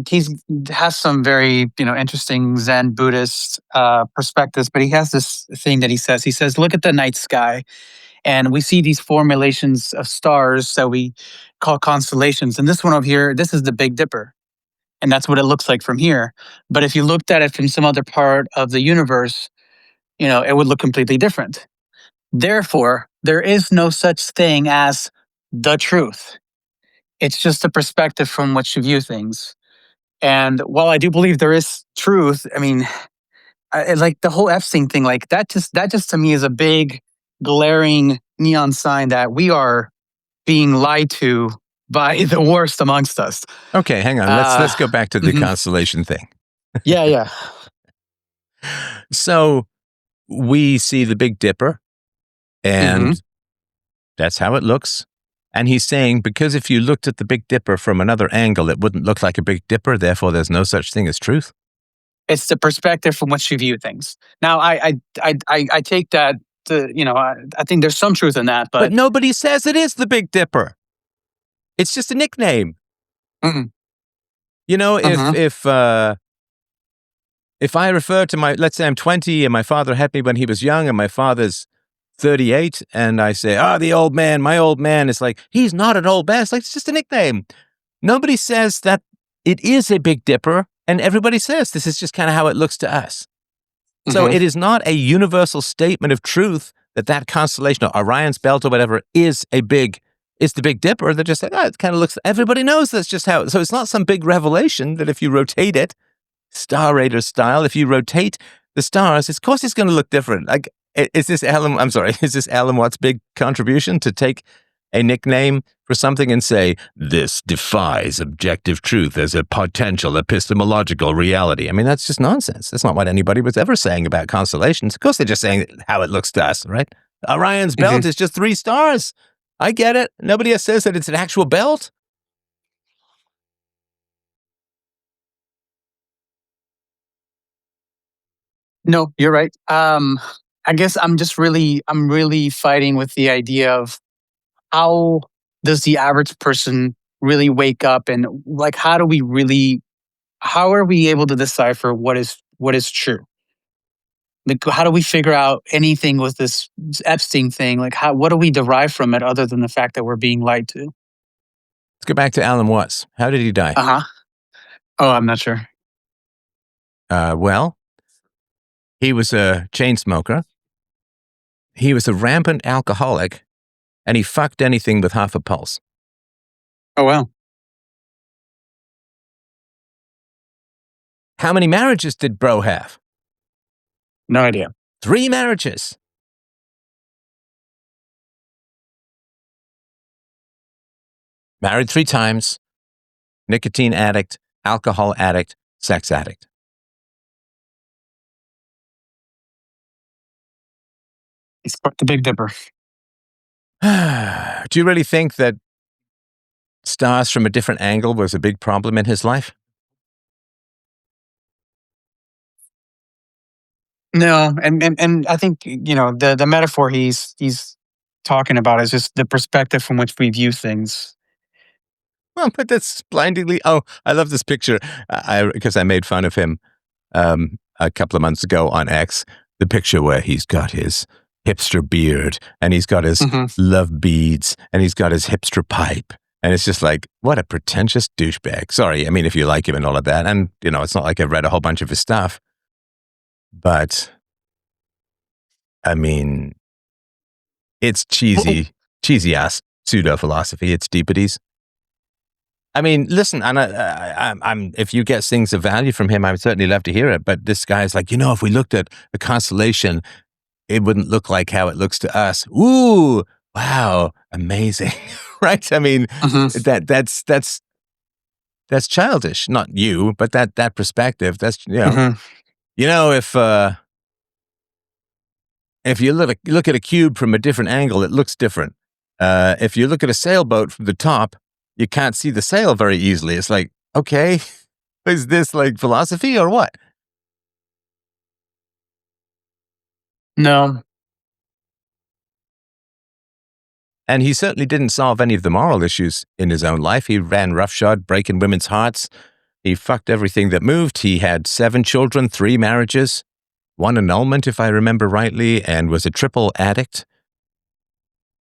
B: He's has some very interesting Zen Buddhist perspectives, but he has this thing that he says. He says, "Look at the night sky, and we see these formulations of stars that we call constellations. And this one over here, this is the Big Dipper, and that's what it looks like from here. But if you looked at it from some other part of the universe, it would look completely different. Therefore, there is no such thing as the truth. It's just a perspective from which you view things." And while I do believe there is truth, I mean, like the whole Epstein thing, like that just to me is a big, glaring neon sign that we are being lied to by the worst amongst us.
A: Okay, hang on. Let's go back to the constellation thing.
B: Yeah.
A: So we see the Big Dipper, and that's how it looks. And he's saying, because if you looked at the Big Dipper from another angle, it wouldn't look like a Big Dipper. Therefore, there's no such thing as truth.
B: It's the perspective from which you view things. Now, I take that to, I think there's some truth in that,
A: but nobody says it is the Big Dipper. It's just a nickname.
B: Mm-mm.
A: If I refer to let's say I'm 20 and my father had me when he was young and my father's 38, and I say, the old man, my old man, it's like, he's not an old man. It's like, it's just a nickname. Nobody says that it is a Big Dipper, and everybody says this is just kind of how it looks to us. So it is not a universal statement of truth that constellation or Orion's belt or whatever is the Big Dipper. They're just like, it kind of looks, everybody knows that's just how, so it's not some big revelation that if you rotate it, Star Raider style, if you rotate the stars, of course it's going to look different. Like, is this Alan Watts' big contribution to take a nickname for something and say, this defies objective truth as a potential epistemological reality? I mean, that's just nonsense. That's not what anybody was ever saying about constellations. Of course, they're just saying how it looks to us, right? Orion's belt is just 3 stars. I get it. Nobody else says that it's an actual belt.
B: No, you're right. I guess I'm really fighting with the idea of how does the average person really wake up, and like how are we able to decipher what is true? Like, how do we figure out anything with this Epstein thing? Like, what do we derive from it other than the fact that we're being lied to?
A: Let's go back to Alan Watts. How did he die?
B: Oh, I'm not sure.
A: Well, he was a chain smoker. He was a rampant alcoholic, and he fucked anything with half a pulse.
B: Oh, wow.
A: How many marriages did bro have?
B: No idea.
A: 3 marriages. Married 3 times. Nicotine addict, alcohol addict, sex addict.
B: He's the Big Dipper.
A: Do you really think that stars from a different angle was a big problem in his life?
B: No, and I think the metaphor he's talking about is just the perspective from which we view things.
A: Well, but that's blindingly. Oh, I love this picture. Because I made fun of him a couple of months ago on X. The picture where he's got his hipster beard, and he's got his love beads, and he's got his hipster pipe. And it's just like, what a pretentious douchebag. Sorry, I mean, if you like him and all of that. And, it's not like I've read a whole bunch of his stuff. But, I mean, it's cheesy ass pseudo-philosophy. It's deepities. I mean, listen, and I'm if you get things of value from him, I would certainly love to hear it. But this guy's like, if we looked at a constellation, it wouldn't look like how it looks to us. Ooh, wow, amazing, right? I mean, that's childish. Not you, but that perspective. That's if you look at a cube from a different angle, it looks different. If you look at a sailboat from the top, you can't see the sail very easily. It's like, okay, is this like philosophy or what?
B: No.
A: And he certainly didn't solve any of the moral issues in his own life. He ran roughshod, breaking women's hearts. He fucked everything that moved. He had 7 children, 3 marriages, 1 annulment, if I remember rightly, and was a triple addict.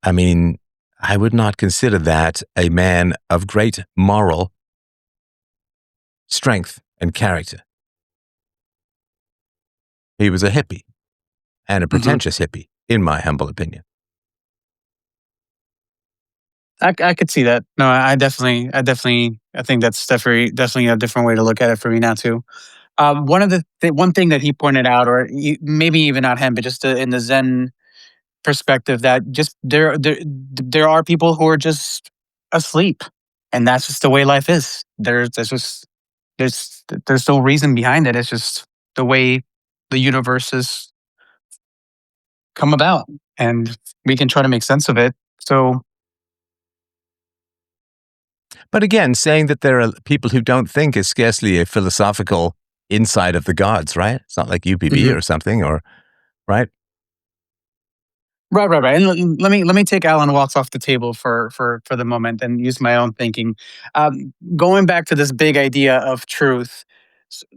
A: I mean, I would not consider that a man of great moral strength and character. He was a hippie, and a pretentious hippie, in my humble opinion.
B: I could see that. No, I definitely, I think that's definitely a different way to look at it for me now too. One thing that he pointed out, or maybe even not him, but just in the Zen perspective, that just there are people who are just asleep, and that's just the way life is. There's no reason behind it. It's just the way the universe has come about, and we can try to make sense of it. So,
A: But again, saying that there are people who don't think is scarcely a philosophical insight of the gods, right? It's not like UPB or something, or right?
B: Right. And let me take Alan Watts off the table for the moment and use my own thinking. Going back to this big idea of truth,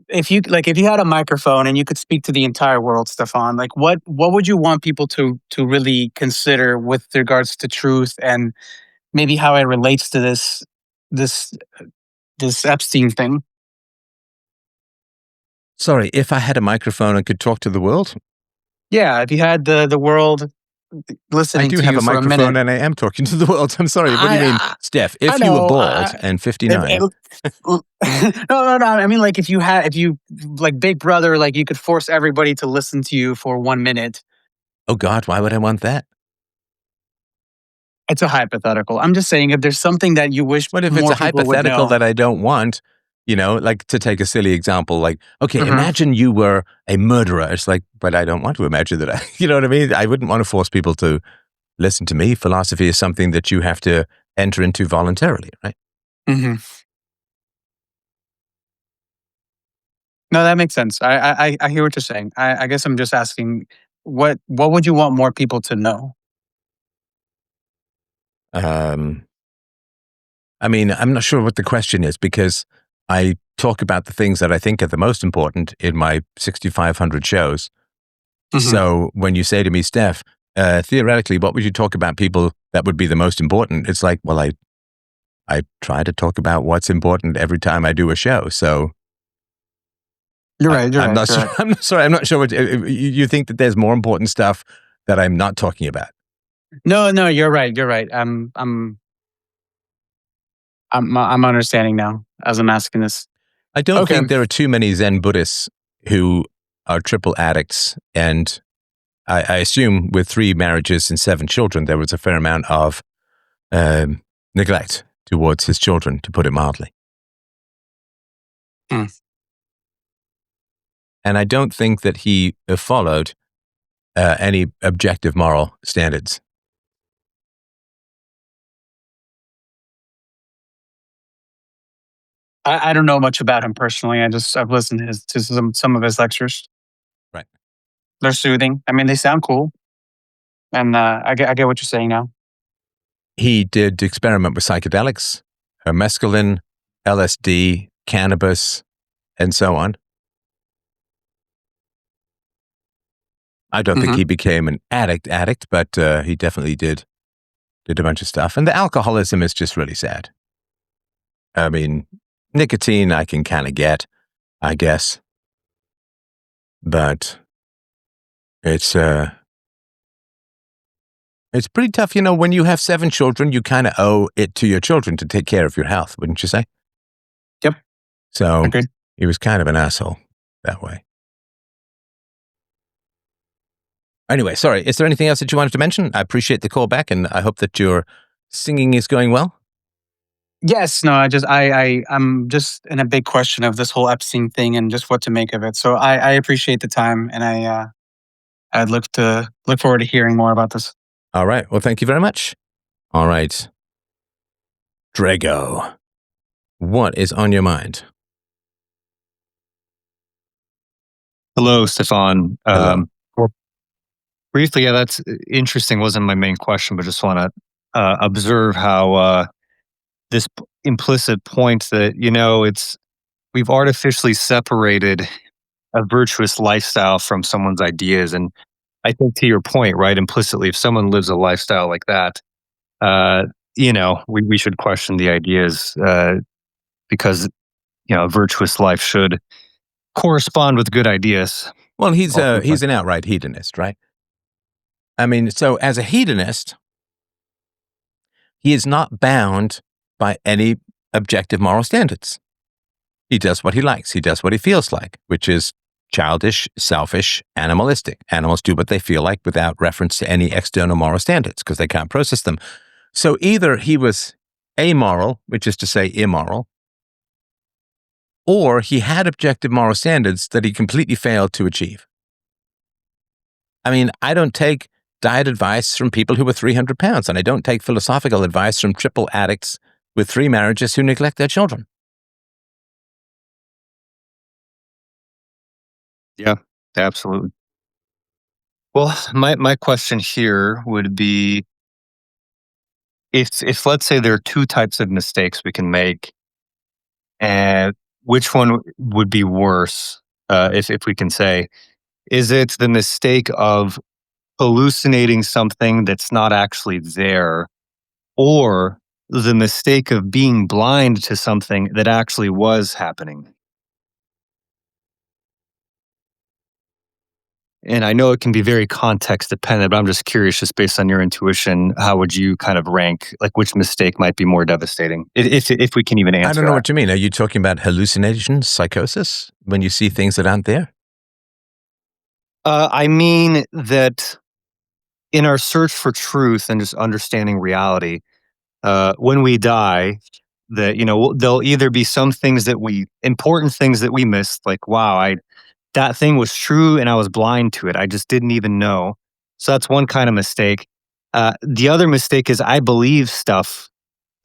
B: if you had a microphone and you could speak to the entire world, Stefan, like what would you want people to really consider with regards to truth, and maybe how it relates to this this Epstein thing?
A: Sorry, if I had a microphone and could talk to the world?
B: Yeah, if you had the world
A: I
B: listening
A: do
B: to
A: have
B: you
A: a
B: for a
A: microphone
B: minute.
A: and I am talking to the world. I'm sorry, what do you mean?
B: I
A: Steph,
B: I
A: if you were
B: know.
A: bald and 59.
B: No, no. I mean, like, if you like Big Brother, like you could force everybody to listen to you for 1 minute.
A: Oh God, why would I want that?
B: It's a hypothetical. I'm just saying, if there's something that you wish
A: What if it's
B: more
A: a
B: people would
A: hypothetical
B: know.
A: that I don't want? Like to take a silly example, like, okay,
B: Hmm.
A: imagine you were a murderer. It's like, but I don't want to imagine that. You know what I mean? I wouldn't want to force people to listen to me. Philosophy is something that you have to enter into voluntarily, right?
B: Hmm. No, that makes sense. I hear what you're saying. I guess I'm just asking, what would you want more people to know?
A: Um, I mean, I'm not sure what the question is because I talk about the things that I think are the most important in my 6,500 shows.
B: Hmm.
A: So when you say to me, Steph, theoretically, what would you talk about people that would be the most important? It's like, well, I try to talk about what's important every time I do a show. So
B: You're right. You're
A: I'm
B: right.
A: not
B: You're
A: sure.
B: right.
A: I'm not sorry. I'm not sure what you think that there's more important stuff that I'm not talking about.
B: No. You're right. You're right. I'm understanding now as I'm asking this.
A: I don't
B: Okay.
A: think there are too many Zen Buddhists who are triple addicts. And I assume with 3 marriages and 7 children, there was a fair amount of neglect towards his children, to put it mildly.
B: Hmm.
A: And I don't think that he followed any objective moral standards.
B: I don't know much about him personally. I've listened to some of his lectures.
A: Right.
B: They're soothing. I mean, they sound cool, and I get what you're saying now.
A: He did experiment with psychedelics, mescaline, LSD, cannabis, and so on. I don't think
B: Mhm.
A: he became an addict, but he definitely did a bunch of stuff. And the alcoholism is just really sad. I mean, nicotine I can kind of get, I guess, but it's pretty tough. When you have 7 children, you kind of owe it to your children to take care of your health, wouldn't you say?
B: Yep.
A: So
B: Agreed.
A: he was kind of an asshole that way. Anyway, sorry. Is there anything else that you wanted to mention? I appreciate the call back, and I hope that your singing is going well.
B: Yes. No. I'm just in a big question of this whole Epstein thing and just what to make of it. So I appreciate the time, and I'd look forward to hearing more about this.
A: All right. Well, thank you very much. All right. Drago, what is on your mind?
C: Hello, Stefan.
A: Hello.
C: Well, briefly, yeah, that's interesting. Wasn't my main question, but just want to observe how this implicit point that we've artificially separated a virtuous lifestyle from someone's ideas, and I think to your point, right, implicitly, if someone lives a lifestyle like that, uh, we should question the ideas because a virtuous life should correspond with good ideas.
A: Well, he's
C: Ultimately.
A: an outright hedonist, right? I mean, so as a hedonist, he is not bound by any objective moral standards. He does what he likes. He does what he feels like, which is childish, selfish, animalistic. Animals do what they feel like without reference to any external moral standards because they can't process them. So either he was amoral, which is to say immoral, or he had objective moral standards that he completely failed to achieve. I mean, I don't take diet advice from people who are 300 pounds, and I don't take philosophical advice from triple addicts with 3 marriages who neglect their children.
C: Yeah, absolutely. Well, my question here would be if let's say there are two types of mistakes we can make, and which one would be worse? If we can say, is it the mistake of hallucinating something that's not actually there, or the mistake of being blind to something that actually was happening? And I know it can be very context dependent, but I'm just curious, just based on your intuition, how would you kind of rank, like which mistake might be more devastating, if we can even
A: I
C: answer
A: don't know
C: that?
A: what you mean. Are you talking about hallucinations, psychosis, when you see things that aren't there?
C: I mean that in our search for truth and just understanding reality, when we die, that there'll either be some things that important things that we missed, like wow, I that thing was true and I was blind to it. I just didn't even know. So that's one kind of mistake. The other mistake is I believe stuff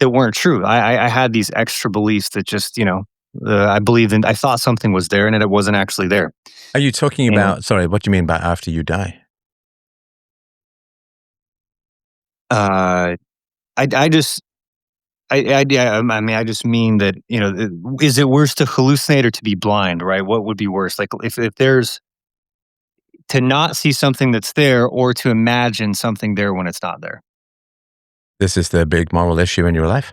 C: that weren't true. I had these extra beliefs that just, I believed in, I thought something was there and it wasn't actually there.
A: Are you talking
C: And
A: about, sorry, what do you mean by after you die?
C: uh, I just, yeah, I mean, I just mean that, is it worse to hallucinate or to be blind, right? What would be worse? Like if there's to not see something that's there or to imagine something there when it's not there.
A: This is the big moral issue in your life?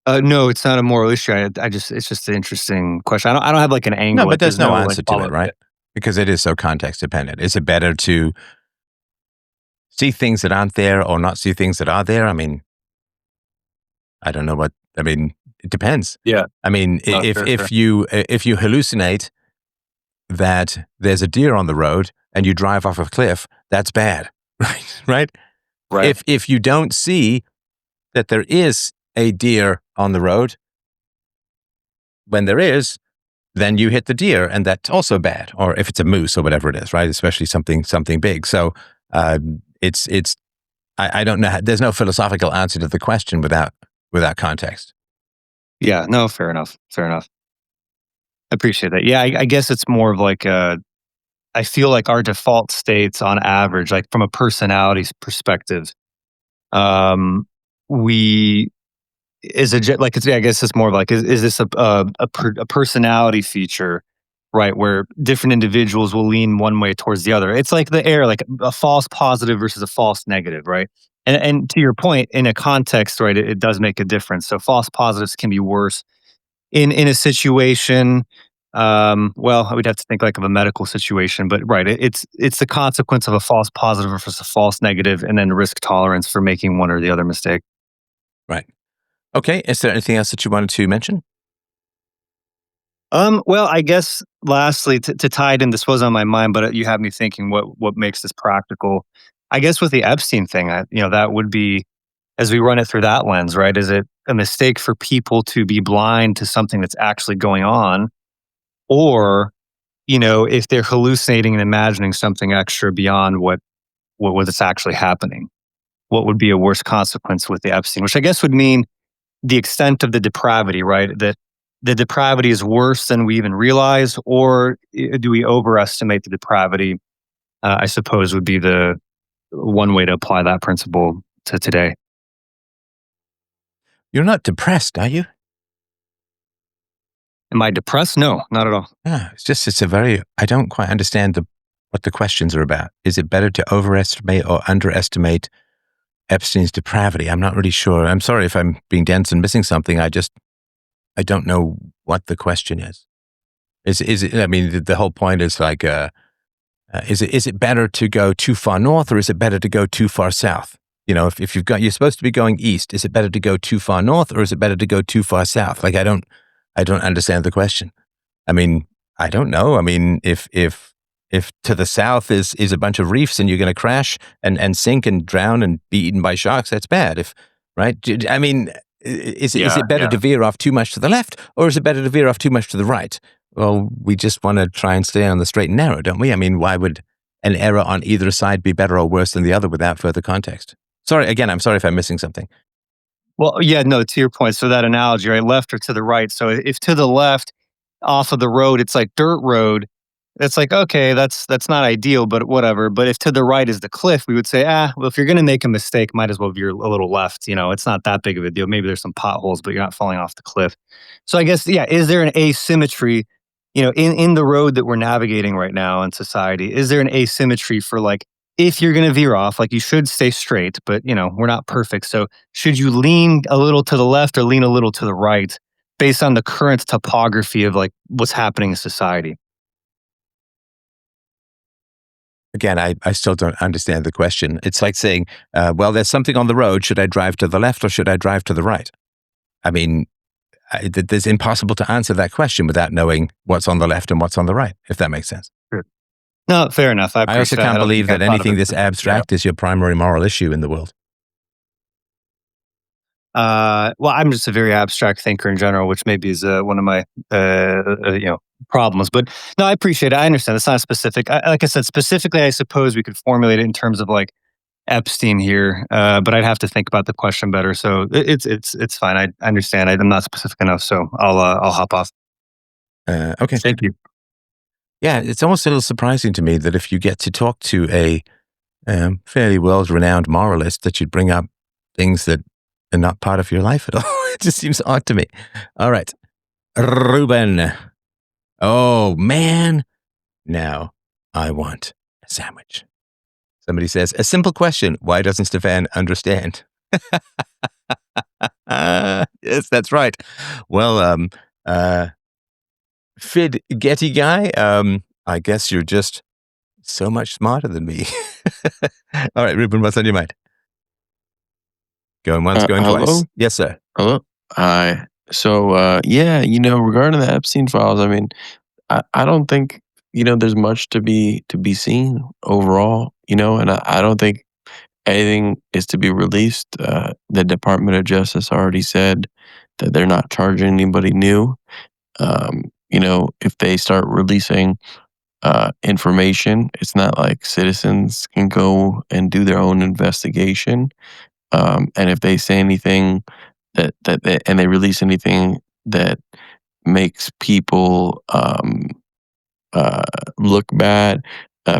C: No, it's not a moral issue. It's just an interesting question. I don't have like an
A: No,
C: angle.
A: but
C: Like,
A: there's
C: there's
A: no
C: no like
A: answer to
C: follow
A: it,
C: up.
A: right? Because it is so context dependent. Is it better to see things that aren't there or not see things that are there? I mean, it depends.
C: Yeah.
A: I mean,
C: No, sure, sure.
A: if you hallucinate that there's a deer on the road and you drive off a cliff, that's bad, right? Right?
C: Right.
A: If you don't see that there is a deer on the road, when there is, then you hit the deer, and that's also bad. Or if it's a moose or whatever it is, right? Especially something big. So it's I don't know. There's no philosophical answer to the question without context.
C: Yeah. No, fair enough. Fair enough. I appreciate that. Yeah, I guess it's more of like I feel like our default states on average, like from a personality perspective, um, we like it's, yeah, I guess it's more of like is this a personality feature right? Where different individuals will lean one way towards the other. It's like the air, like a false positive versus a false negative, right? And to your point, in a context, right, it does make a difference. So false positives can be worse in a situation. Well, we'd have to think like of a medical situation, but right, it's the consequence of a false positive versus a false negative, and then risk tolerance for making one or the other mistake.
A: Right. Okay. Is there anything else that you wanted to mention?
C: Well, I guess lastly, to tie it in, this was on my mind, but you have me thinking what makes this practical. I guess with the Epstein thing, that would be, as we run it through that lens, right? Is it a mistake for people to be blind to something that's actually going on, or if they're hallucinating and imagining something extra beyond what was actually happening? What would be a worse consequence with the Epstein? Which I guess would mean the extent of the depravity, right? That the depravity is worse than we even realize, or do we overestimate the depravity? I suppose would be the one way to apply that principle to today.
A: You're not depressed, are you?
C: Am I depressed? No, not at all.
A: Yeah, I don't quite understand what the questions are about. Is it better to overestimate or underestimate Epstein's depravity? I'm not really sure. I'm sorry if I'm being dense and missing something. I don't know what the question is. Is it, I mean, the whole point is like, is it better to go too far north or is it better to go too far south? If you're supposed to be going east, is it better to go too far north or is it better to go too far south? Like, I don't understand the question. I mean, I don't know. I mean, if to the south is a bunch of reefs and you're going to crash and sink and drown and be eaten by sharks, that's bad. Right? I mean, is it better to veer off too much to the left or is it better to veer off too much to the right? Well, we just want to try and stay on the straight and narrow, don't we? I mean, why would an error on either side be better or worse than the other without further context? I'm sorry if I'm missing something.
C: Well, yeah, no, to your point. So that analogy, right? Left or to the right. So if to the left off of the road, it's like dirt road. It's like, okay, that's not ideal, but whatever. But if to the right is the cliff, we would say, well, if you're going to make a mistake, might as well veer a little left. It's not that big of a deal. Maybe there's some potholes, but you're not falling off the cliff. So I guess, yeah, is there an asymmetry, in the road that we're navigating right now in society? Is there an asymmetry for like, if you're going to veer off, like you should stay straight, but we're not perfect. So should you lean a little to the left or lean a little to the right based on the current topography of like what's happening in society?
A: Again, I still don't understand the question. It's like saying, well, there's something on the road. Should I drive to the left or should I drive to the right? I mean, it's impossible to answer that question without knowing what's on the left and what's on the right, if that makes sense.
C: Sure. No, fair enough.
A: I also can't believe that anything this abstract is your primary moral issue in the world.
C: Well, I'm just a very abstract thinker in general, which maybe is one of my problems. But no, I appreciate it. I understand. It's not specific. Like I said, specifically, I suppose we could formulate it in terms of like Epstein here, but I'd have to think about the question better. So it's fine. I understand. I'm not specific enough, so I'll hop off.
A: Okay.
C: Thank you.
A: Yeah, it's almost a little surprising to me that if you get to talk to a fairly world-renowned moralist, that you'd bring up things that are not part of your life at all. It just seems odd to me. All right, Ruben. Oh man, now I want a sandwich. Somebody says, a simple question. Why doesn't Stefan understand? Yes, that's right. Well, Fid Getty guy, I guess you're just so much smarter than me. All right, Ruben, what's on your mind? Going once, going
D: Hello?
A: twice. Yes, sir.
D: Hello? Hi. So, yeah, regarding the Epstein files, I mean, I don't think, there's much to be seen overall, and I don't think anything is to be released. The Department of Justice already said that they're not charging anybody new. If they start releasing information, it's not like citizens can go and do their own investigation. And if they say anything and they release anything that makes people look bad,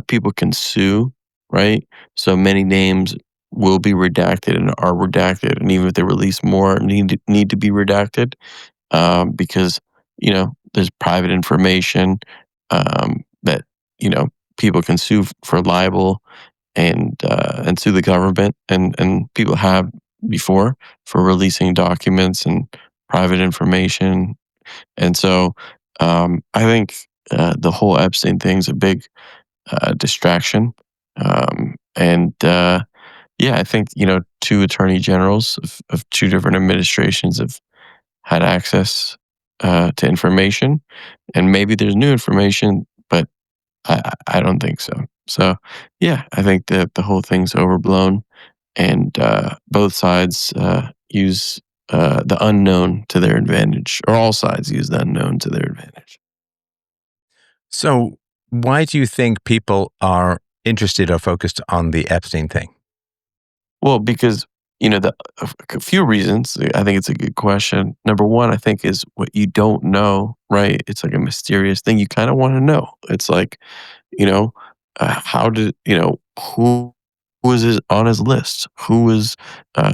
D: people can sue, right? So many names will be redacted and are redacted, and even if they release more, need to be redacted because there's private information, that people can sue for libel and sue the government, and people have before for releasing documents and private information. And so I think the whole Epstein thing's a big distraction. And yeah, I think, two attorney generals of two different administrations have had access to information, and maybe there's new information, but I don't think so. So, yeah, I think that the whole thing's overblown, and both sides use the unknown to their advantage, or all sides use the unknown to their advantage.
A: So, why do you think people are interested or focused on the Epstein thing?
D: Well, because a few reasons. I think it's a good question. Number one, I think, is what you don't know. Right? It's like a mysterious thing. You kind of want to know. It's like, you know, how did who was on his list? Who was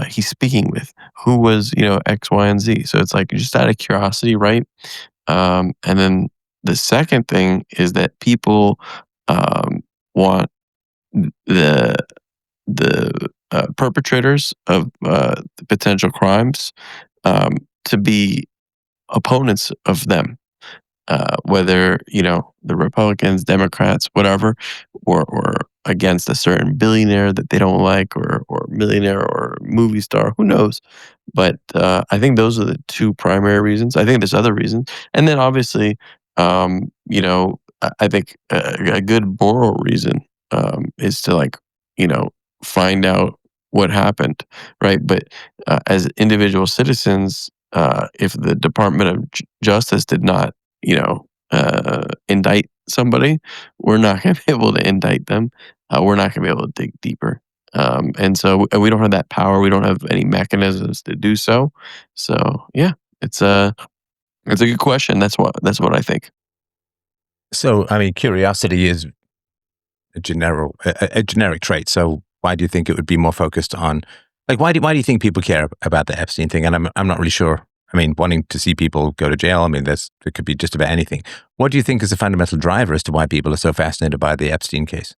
D: he speaking with? Who was X, Y, and Z? So it's like just out of curiosity, right? And then the second thing is that people want the perpetrators of the potential crimes to be opponents of them, whether the Republicans, Democrats, whatever, or against a certain billionaire that they don't like, or millionaire, or movie star, who knows? But I think those are the two primary reasons. I think there's other reasons, and then obviously, I think a good moral reason is to find out what happened, right? But as individual citizens, if the Department of Justice did not indict somebody, we're not going to be able to indict them. We're not going to be able to dig deeper. And so we don't have that power. We don't have any mechanisms to do so. So yeah, it's a good question. That's what I think.
A: So, I mean, curiosity is a generic trait. So, why do you think it would be more focused on, like, why do you think people care about the Epstein thing? And I'm not really sure. I mean, wanting to see people go to jail. I mean, it could be just about anything. What do you think is the fundamental driver as to why people are so fascinated by the Epstein case,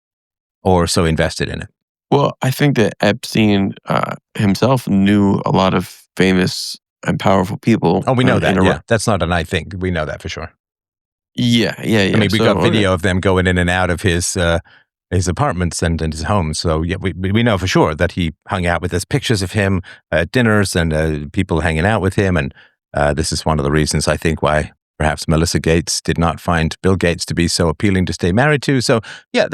A: or so invested in it?
D: Well, I think that Epstein himself knew a lot of famous and powerful people.
A: Oh, we know
D: in
A: that.
D: a
A: Yeah, that's not an I think. We know that for sure.
D: Yeah, yeah, yeah.
A: I mean, we got
D: So,
A: video of them going in and out of his apartments and his home. So yeah, we know for sure that he hung out with. There's pictures of him at dinners and people hanging out with him. And this is one of the reasons I think why perhaps Melissa Gates did not find Bill Gates to be so appealing to stay married to. So yeah,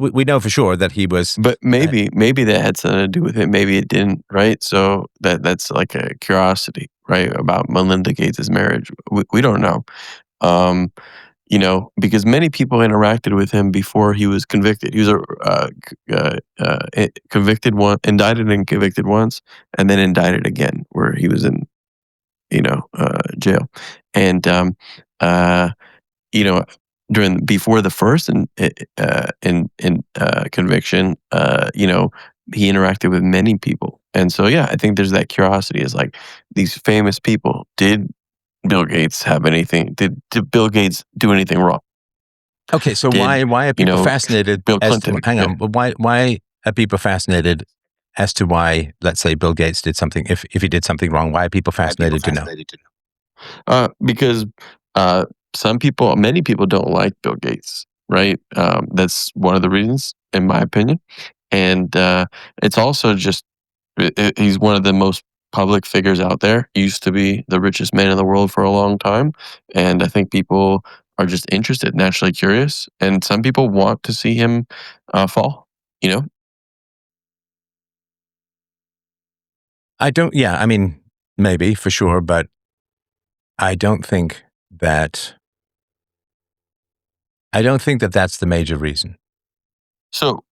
A: we know for sure that he was.
D: but maybe that had something to do with it. Maybe it didn't, right? So that's like a curiosity, right, about Melinda Gates' marriage. We don't know. Um, because many people interacted with him before he was convicted. He was indicted and convicted once, and then indicted again, where he was in, jail. And uh, you know, before the first conviction, he interacted with many people, and so yeah, I think there's that curiosity. Is like these famous people did. Bill Gates have anything? Did Bill Gates do anything wrong?
A: Okay, so
D: Did,
A: why are people fascinated?
D: Bill Clinton?
A: Hang on, but why are people fascinated as to why, let's say, Bill Gates did something? If he did something wrong, why are people fascinated to know?
D: Because many people don't like Bill Gates, right? That's one of the reasons, in my opinion, and it's also just he's one of the most public figures out there. He used to be the richest man in the world for a long time, and I think people are just interested, naturally curious, and some people want to see him fall.
A: I don't. Yeah, I mean, maybe for sure, but I don't think that. I don't think that that's the major reason.
D: So,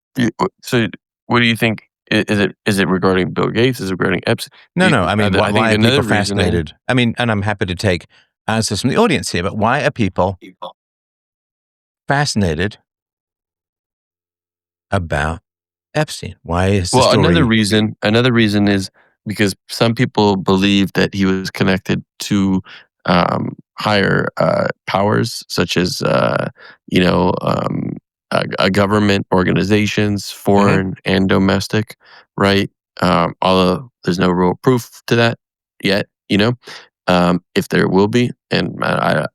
D: so what do you think? Is it regarding Bill Gates? Is it regarding Epstein?
A: No. I mean,
D: I think
A: why are
D: another
A: people
D: reason is-
A: fascinated? I mean, and I'm happy to take answers from the audience here, but why are people fascinated about Epstein? Why is the
D: Well,
A: story?
D: another reason is because some people believe that he was connected to higher powers, such as government organizations, foreign and domestic, right? Although there's no real proof to that yet, if there will be, and I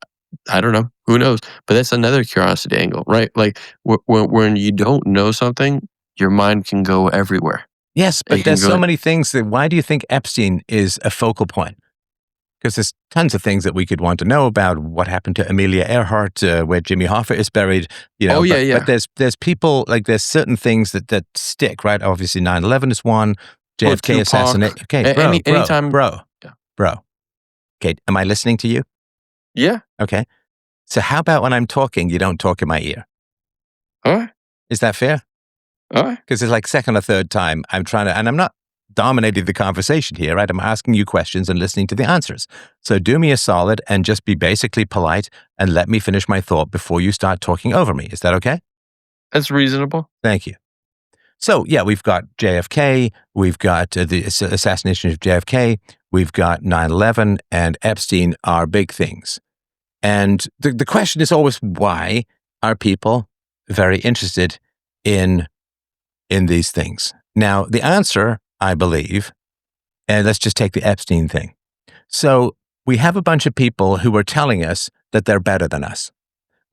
D: don't know, who knows? But that's another curiosity angle, right? Like when you don't know something, your mind can go everywhere.
A: Yes,
D: It
A: but
D: can
A: there's
D: go-
A: so many things that, why do you think Epstein is a focal point? Because there's tons of things that we could want to know about what happened to Amelia Earhart, where Jimmy Hoffa is buried,
D: Oh, yeah, yeah.
A: But there's people, like there's certain things that stick, right? Obviously 9/11 is one, JFK
D: Tupac.
A: assassination. Okay,
D: Anytime.
A: bro.
D: Yeah.
A: Okay, am I listening to you?
D: Yeah.
A: Okay. So how about when I'm talking, you don't talk in my ear?
D: All right.
A: Is that fair?
D: All right.
A: Because it's like second or third time I'm trying to, and I'm not dominating the conversation here, right? I'm asking you questions and listening to the answers. So do me a solid and just be basically polite and let me finish my thought before you start talking over me. Is that okay?
D: That's reasonable.
A: Thank you. So yeah, we've got JFK, we've got the assassination of JFK, we've got 9/11, and Epstein are big things. And the question is always, why are people very interested in these things? Now, the answer, I believe, and let's just take the Epstein thing. So we have a bunch of people who are telling us that they're better than us.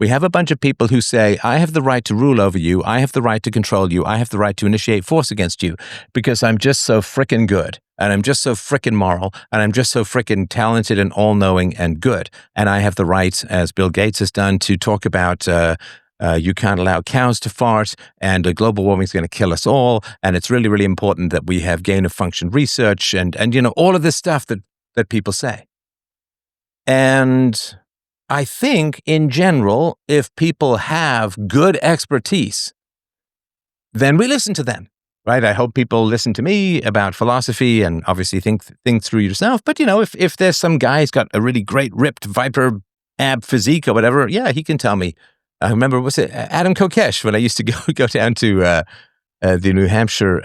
A: We have a bunch of people who say, I have the right to rule over you. I have the right to control you. I have the right to initiate force against you because I'm just so frickin' good. And I'm just so frickin' moral. And I'm just so frickin' talented and all-knowing and good. And I have the right, as Bill Gates has done, to talk about you can't allow cows to fart, and global warming is going to kill us all. And it's really, really important that we have gain-of-function research and all of this stuff that people say. And I think, in general, if people have good expertise, then we listen to them, right? I hope people listen to me about philosophy and obviously think through yourself. But, if there's some guy who's got a really great ripped viper ab physique or whatever, yeah, he can tell me. I remember, was it Adam Kokesh, when I used to go down to the New Hampshire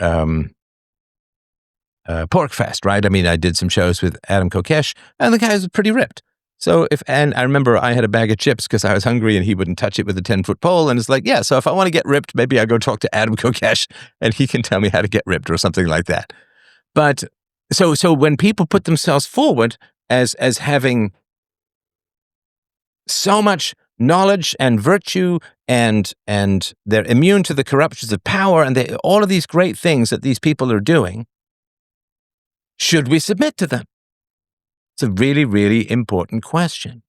A: Pork Fest, right? I mean, I did some shows with Adam Kokesh, and the guy was pretty ripped. So and I remember I had a bag of chips because I was hungry and he wouldn't touch it with a 10-foot pole. And it's like, yeah, so if I want to get ripped, maybe I go talk to Adam Kokesh and he can tell me how to get ripped or something like that. But so when people put themselves forward as having so much knowledge and virtue and they're immune to the corruptions of power and all of these great things that these people are doing, should we submit to them? It's a really, really important question.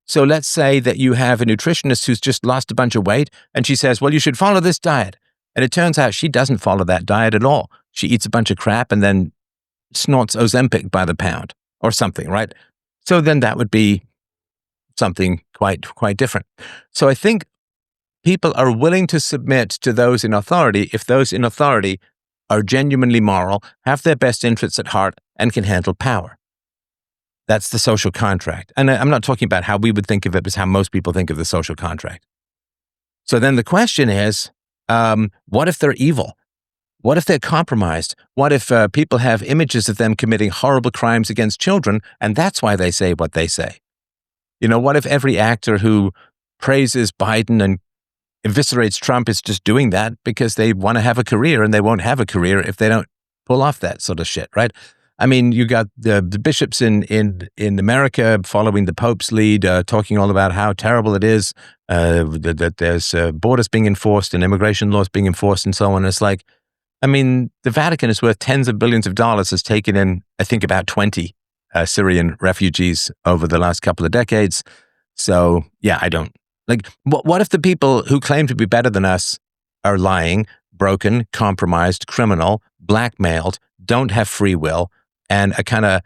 A: So let's say that you have a nutritionist who's just lost a bunch of weight and she says, well, you should follow this diet. And it turns out she doesn't follow that diet at all. She eats a bunch of crap and then snorts Ozempic by the pound or something, right? So then that would be something quite different. So I think people are willing to submit to those in authority if those in authority are genuinely moral, have their best interests at heart, and can handle power. That's the social contract. And I'm not talking about how we would think of it, but how most people think of the social contract. So then the question is, what if they're evil? What if they're compromised? What if people have images of them committing horrible crimes against children, and that's why they say what they say? What if every actor who praises Biden and eviscerates Trump is just doing that because they want to have a career, and they won't have a career if they don't pull off that sort of shit, right? I mean, you got the bishops in America following the Pope's lead, talking all about how terrible it is, that there's borders being enforced and immigration laws being enforced and so on. It's like, I mean, the Vatican is worth tens of billions of dollars, has taken in, I think, about 20 Syrian refugees over the last couple of decades. So, yeah, I don't. Like, what if the people who claim to be better than us are lying, broken, compromised, criminal, blackmailed, don't have free will, and are kind of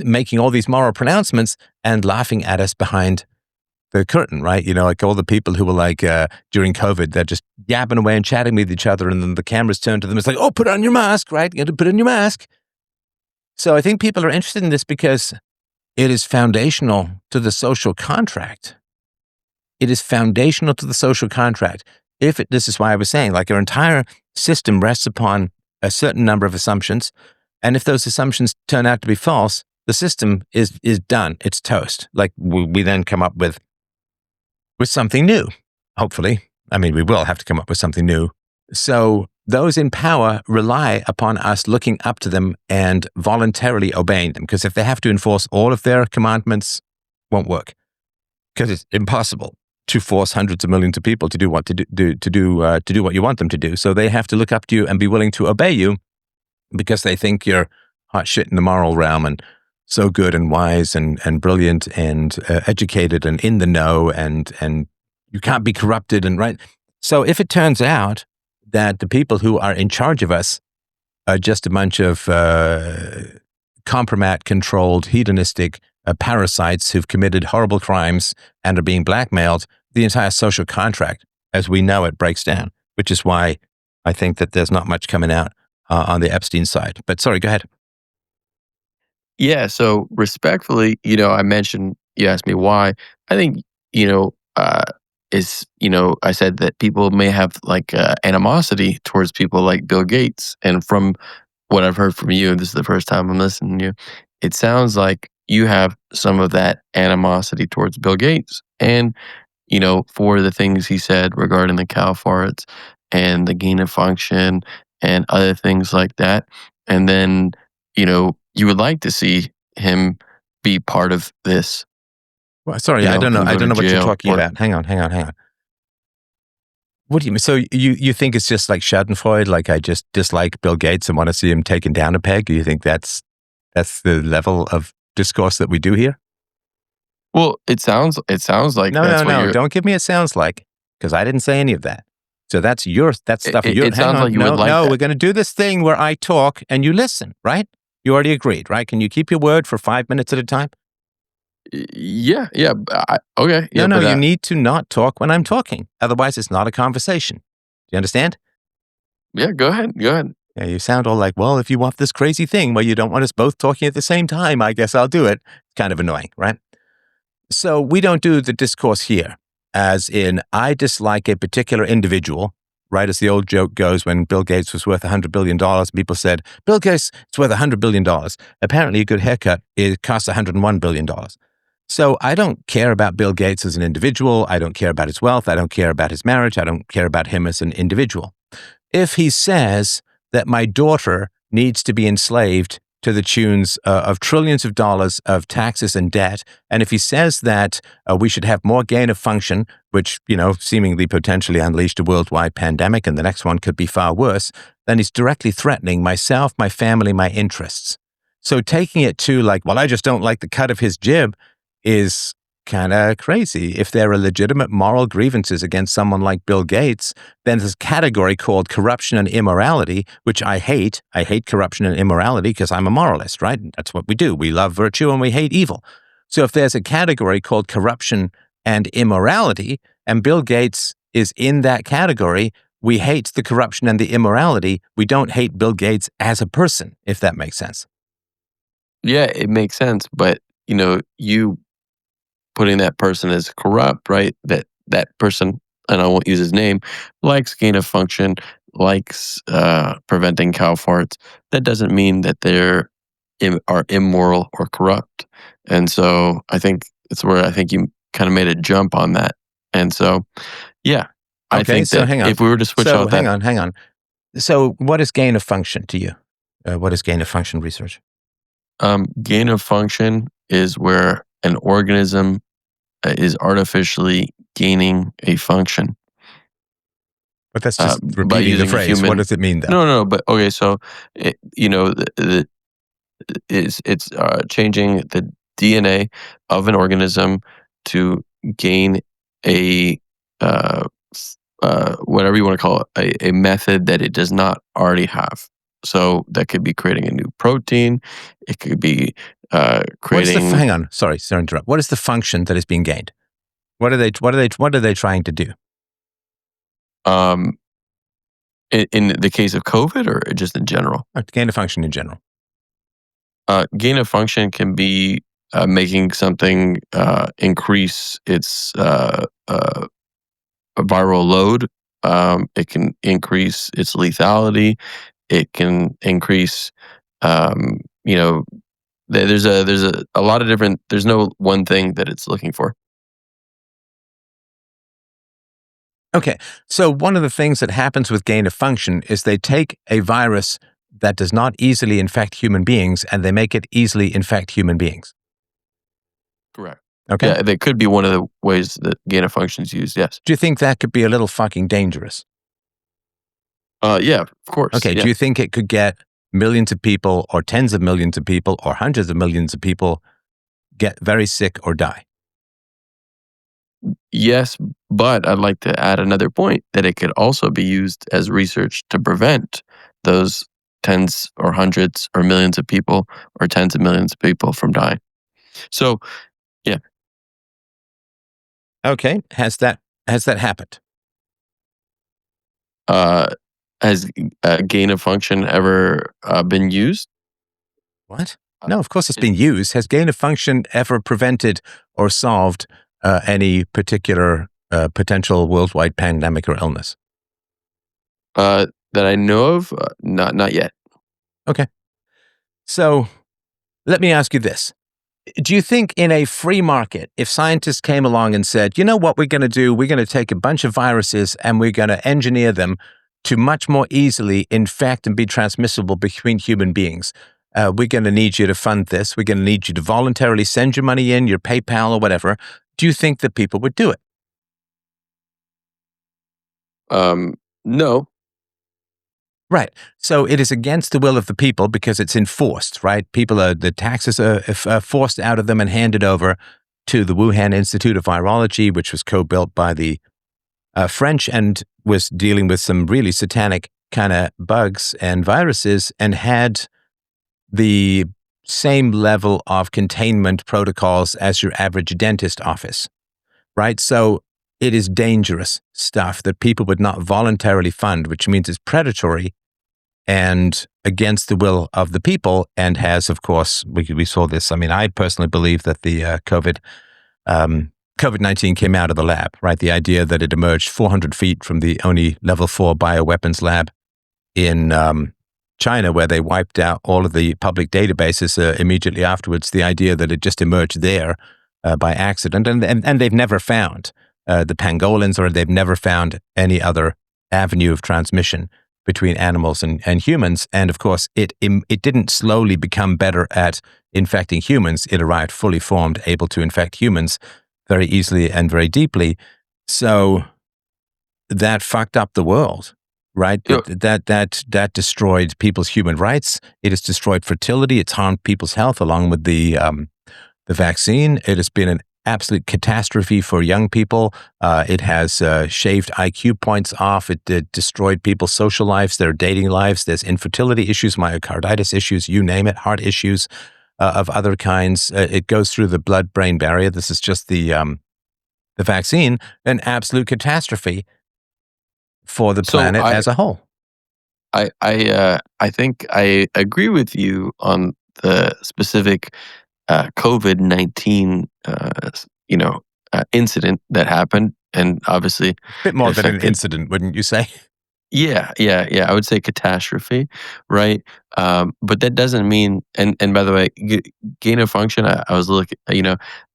A: making all these moral pronouncements and laughing at us behind the curtain, right? Like all the people who were like, during COVID, they're just yapping away and chatting with each other, and then the cameras turn to them. It's like, oh, put on your mask, right? You got to put on your mask. So I think people are interested in this because it is foundational to the social contract. It is foundational to the social contract. This is why I was saying, like, our entire system rests upon a certain number of assumptions. And if those assumptions turn out to be false, the system is done. It's toast. Like we then come up with something new. Hopefully, I mean, we will have to come up with something new. So those in power rely upon us looking up to them and voluntarily obeying them. Because if they have to enforce all of their commandments, won't work. Because it's impossible to force hundreds of millions of people to do what what you want them to do. So they have to look up to you and be willing to obey you because they think you're hot shit in the moral realm and so good and wise and brilliant and educated and in the know and you can't be corrupted and right. So if it turns out that the people who are in charge of us are just a bunch of compromat-controlled, hedonistic parasites who've committed horrible crimes and are being blackmailed, the entire social contract, as we know it, breaks down, which is why I think that there's not much coming out on the Epstein side. But sorry, go ahead.
D: Yeah, so respectfully, I mentioned, you asked me why. I think, I said that people may have like animosity towards people like Bill Gates. And from what I've heard from you, this is the first time I'm listening to you, it sounds like you have some of that animosity towards Bill Gates. And, for the things he said regarding the cow farts and the gain of function and other things like that. And then, you would like to see him be part of this.
A: Well, sorry, I don't know. I don't know what you're talking about. Hang on. What do you mean? So you think it's just like Schadenfreude, like I just dislike Bill Gates and want to see him taken down a peg? You think that's the level of discourse that we do here?
D: Well, it sounds like
A: no. Don't give me a sounds like, because I didn't say any of that. So that's stuff.
D: It sounds like you would like that.
A: We're going to do this thing where I talk and you listen, right? You already agreed, right? Can you keep your word for 5 minutes at a time?
D: Yeah. Okay. Yeah,
A: No, you need to not talk when I'm talking. Otherwise, it's not a conversation. Do you understand?
D: Yeah, go ahead.
A: Yeah, you sound all like, well, if you want this crazy thing where you don't want us both talking at the same time, I guess I'll do it. Kind of annoying, right? So we don't do the discourse here, as in, I dislike a particular individual, right? As the old joke goes, when Bill Gates was worth $100 billion, people said, Bill Gates is worth $100 billion. Apparently, a good haircut, it costs $101 billion. So I don't care about Bill Gates as an individual. I don't care about his wealth. I don't care about his marriage. I don't care about him as an individual. If he says that my daughter needs to be enslaved to the tunes of trillions of dollars of taxes and debt, and if he says that we should have more gain of function, which, seemingly potentially unleashed a worldwide pandemic, and the next one could be far worse, then he's directly threatening myself, my family, my interests. So taking it to like, well, I just don't like the cut of his jib is kind of crazy. If there are legitimate moral grievances against someone like Bill Gates, then there's a category called corruption and immorality, which I hate. I hate corruption and immorality because I'm a moralist, right? That's what we do. We love virtue and we hate evil. So if there's a category called corruption and immorality, and Bill Gates is in that category, we hate the corruption and the immorality. We don't hate Bill Gates as a person, if that makes sense.
D: Yeah, it makes sense. But, you putting that person as corrupt, right? That person, and I won't use his name, likes gain of function, likes preventing cow farts. That doesn't mean that they're are immoral or corrupt. And so I think it's where I think you kind of made a jump on that. And so, yeah, I think
A: so
D: that
A: hang on.
D: if we were to switch out
A: hang on. So what is gain of function to you? What is gain of function research?
D: Gain of function is where an organism is artificially gaining a function.
A: But that's just repeating the phrase. What does it mean then?
D: No. But okay, so it's changing the DNA of an organism to gain a whatever you want to call it, a method that it does not already have. So that could be creating a new protein. It could be creating.
A: Hang on, sorry to interrupt. What is the function that is being gained? What are they trying to do?
D: In the case of COVID, or just in general?
A: Gain of function in general.
D: Gain of function can be making something increase its viral load. It can increase its lethality. It can increase, There's a lot of different. There's no one thing that it's looking for.
A: Okay, so one of the things that happens with gain of function is they take a virus that does not easily infect human beings and they make it easily infect human beings.
D: Correct.
A: Okay?
D: Yeah, that could be one of the ways that gain of function is used. Yes.
A: Do you think that could be a little fucking dangerous?
D: Yeah, of course.
A: Okay,
D: Yeah.
A: do you think it could get millions of people or tens of millions of people or hundreds of millions of people get very sick or die?
D: Yes, but I'd like to add another point that it could also be used as research to prevent those tens or hundreds or millions of people or tens of millions of people from dying. So, yeah.
A: Okay, has that happened?
D: Has gain of function ever been used?
A: What? No, of course it's been used. Has gain of function ever prevented or solved any particular potential worldwide pandemic or illness?
D: That I know of, not yet.
A: Okay. So let me ask you this. Do you think in a free market, if scientists came along and said, you know what we're going to do? We're going to take a bunch of viruses and we're going to engineer them to much more easily infect and be transmissible between human beings. We're going to need you to fund this. We're going to need you to voluntarily send your money in, your PayPal or whatever. Do you think that people would do it?
D: No.
A: Right. So it is against the will of the people because it's enforced, right? The taxes are forced out of them and handed over to the Wuhan Institute of Virology, which was co-built by the French and was dealing with some really satanic kind of bugs and viruses and had the same level of containment protocols as your average dentist office, right? So it is dangerous stuff that people would not voluntarily fund, which means it's predatory and against the will of the people, and has, of course, we saw this. I mean, I personally believe that the COVID-19 came out of the lab, right? The idea that it emerged 400 feet from the only level 4 bioweapons lab in China, where they wiped out all of the public databases immediately afterwards. The idea that it just emerged there by accident, and they've never found the pangolins, or they've never found any other avenue of transmission between animals and humans. And of course, it didn't slowly become better at infecting humans. It arrived fully formed, able to infect humans very easily and very deeply. So that fucked up the world, right?
D: Yeah.
A: That destroyed people's human rights. It has destroyed fertility. It's harmed people's health along with the vaccine. It has been an absolute catastrophe for young people. It has shaved IQ points off. It destroyed people's social lives, their dating lives. There's infertility issues, myocarditis issues, you name it, heart issues of other kinds. It goes through the blood-brain barrier. This is just the vaccine, an absolute catastrophe for the planet as a whole.
D: I think I agree with you on the specific COVID-19, incident that happened, and obviously,
A: A bit more than an
D: affected-
A: incident, wouldn't you say?
D: Yeah. I would say catastrophe, right? But that doesn't mean. And by the way, gain of function. I was looking.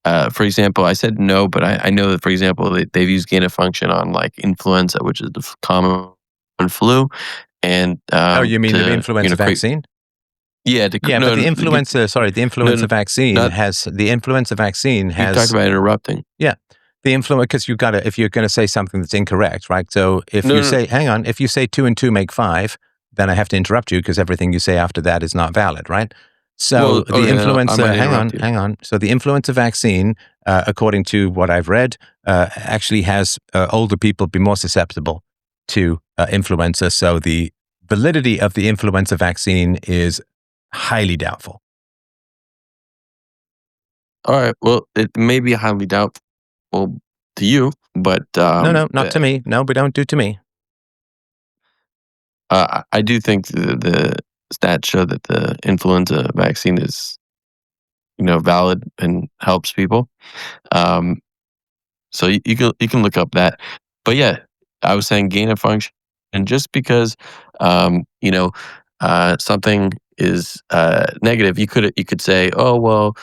D: For example, I said no, but I know that, for example, they've used gain of function on like influenza, which is the common flu, and
A: You mean the influenza vaccine?
D: Yeah,
A: But the influenza vaccine has the influenza vaccine has.
D: You talked about interrupting.
A: Yeah, the influenza, because if you're going to say something that's incorrect, right? So if you say, hang on, if you say 2 and 2 make 5, then I have to interrupt you because everything you say after that is not valid, right? So the influenza, hang on. So the influenza vaccine, according to what I've read, actually has older people be more susceptible to influenza. So the validity of the influenza vaccine is highly doubtful.
D: All right. Well, it may be highly doubtful to you, but
A: No, not to me. No, but don't do to me.
D: I do think the stats show that the influenza vaccine is, valid and helps people. So you can look up that. But yeah, I was saying gain of function, and just because something is negative. You could say, oh well,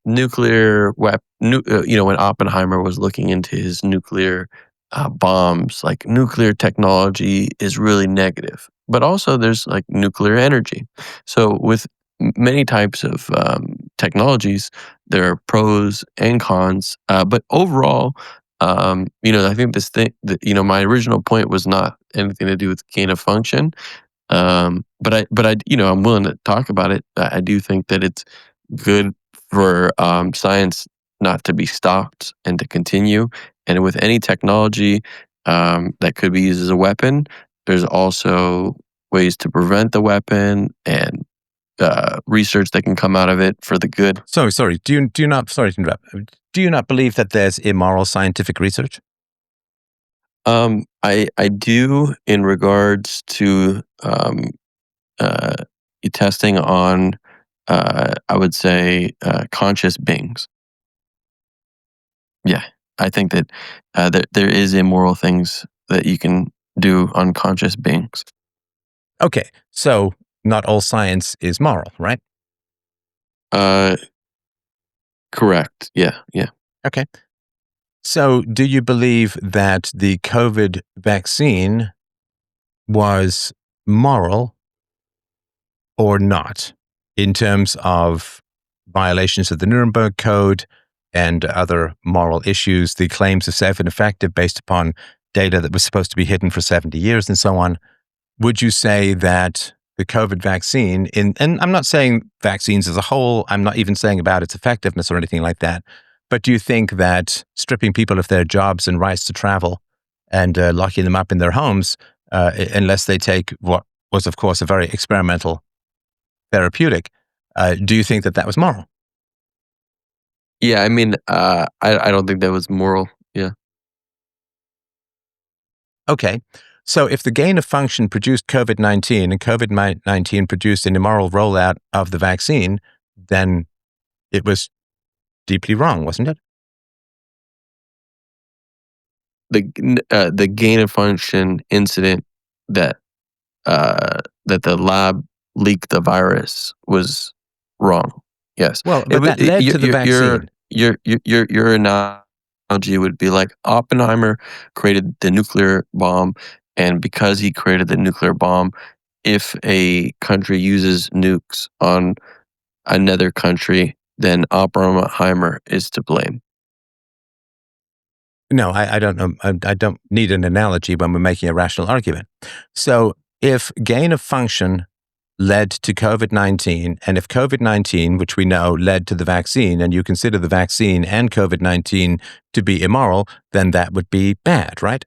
D: nuclear weapon. When Oppenheimer was looking into his nuclear bombs, like nuclear technology is really negative. But also, there's like nuclear energy. So with many types of technologies, there are pros and cons. But overall, I think this thing that, my original point was not anything to do with gain of function. But I, I'm willing to talk about it. I do think that it's good for science not to be stopped and to continue. And with any technology that could be used as a weapon, there's also ways to prevent the weapon and research that can come out of it for the good.
A: Sorry. Do you not? Sorry to interrupt. Do you not believe that there's immoral scientific research?
D: I do in regards to uh, testing on, I would say, conscious beings. Yeah, I think that there is immoral things that you can do on conscious beings.
A: Okay, so not all science is moral, right?
D: Uh, correct. Yeah, yeah.
A: Okay. So do you believe that the COVID vaccine was moral or not in terms of violations of the Nuremberg Code and other moral issues, the claims of safe and effective based upon data that was supposed to be hidden for 70 years and so on? Would you say that the COVID vaccine, and I'm not saying vaccines as a whole, I'm not even saying about its effectiveness or anything like that, but do you think that stripping people of their jobs and rights to travel and locking them up in their homes, unless they take what was, of course, a very experimental therapeutic, do you think that that was moral?
D: Yeah, I mean, I don't think that was moral. Yeah.
A: Okay. So if the gain of function produced COVID-19 and COVID-19 produced an immoral rollout of the vaccine, then it was deeply wrong, wasn't it?
D: The gain of function incident that that the lab leaked the virus was wrong. Yes.
A: Well, but that led to the vaccine.
D: Your analogy would be like Oppenheimer created the nuclear bomb, and because he created the nuclear bomb, if a country uses nukes on another country, then Oppenheimer is to blame.
A: No, I don't know. I don't need an analogy when we're making a rational argument. So if gain of function led to COVID-19, and if COVID-19, which we know led to the vaccine, and you consider the vaccine and COVID-19 to be immoral, then that would be bad, right?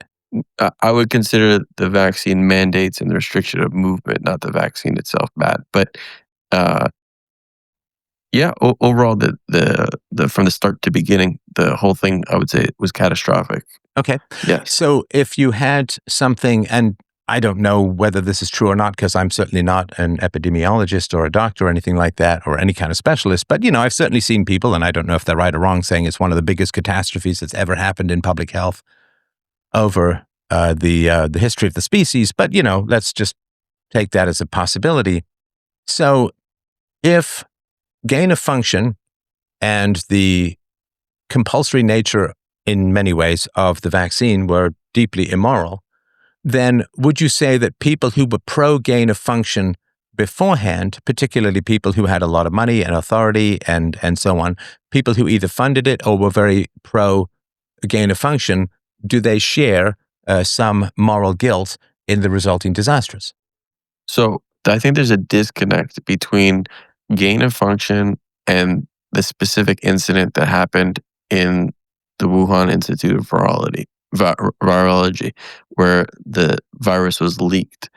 D: I would consider the vaccine mandates and the restriction of movement, not the vaccine itself, bad. But uh, yeah, overall, the from the start to beginning, the whole thing, I would say, was catastrophic.
A: Okay.
D: Yes.
A: So if you had something, and I don't know whether this is true or not, because I'm certainly not an epidemiologist or a doctor or anything like that, or any kind of specialist, but I've certainly seen people, and I don't know if they're right or wrong, saying it's one of the biggest catastrophes that's ever happened in public health over the history of the species. But let's just take that as a possibility. So if gain of function and the compulsory nature in many ways of the vaccine were deeply immoral, then would you say that people who were pro gain of function beforehand, particularly people who had a lot of money and authority and so on, people who either funded it or were very pro gain of function, do they share some moral guilt in the resulting disasters?
D: So I think there's a disconnect between gain of function and the specific incident that happened in the Wuhan Institute of Virology, where the virus was leaked.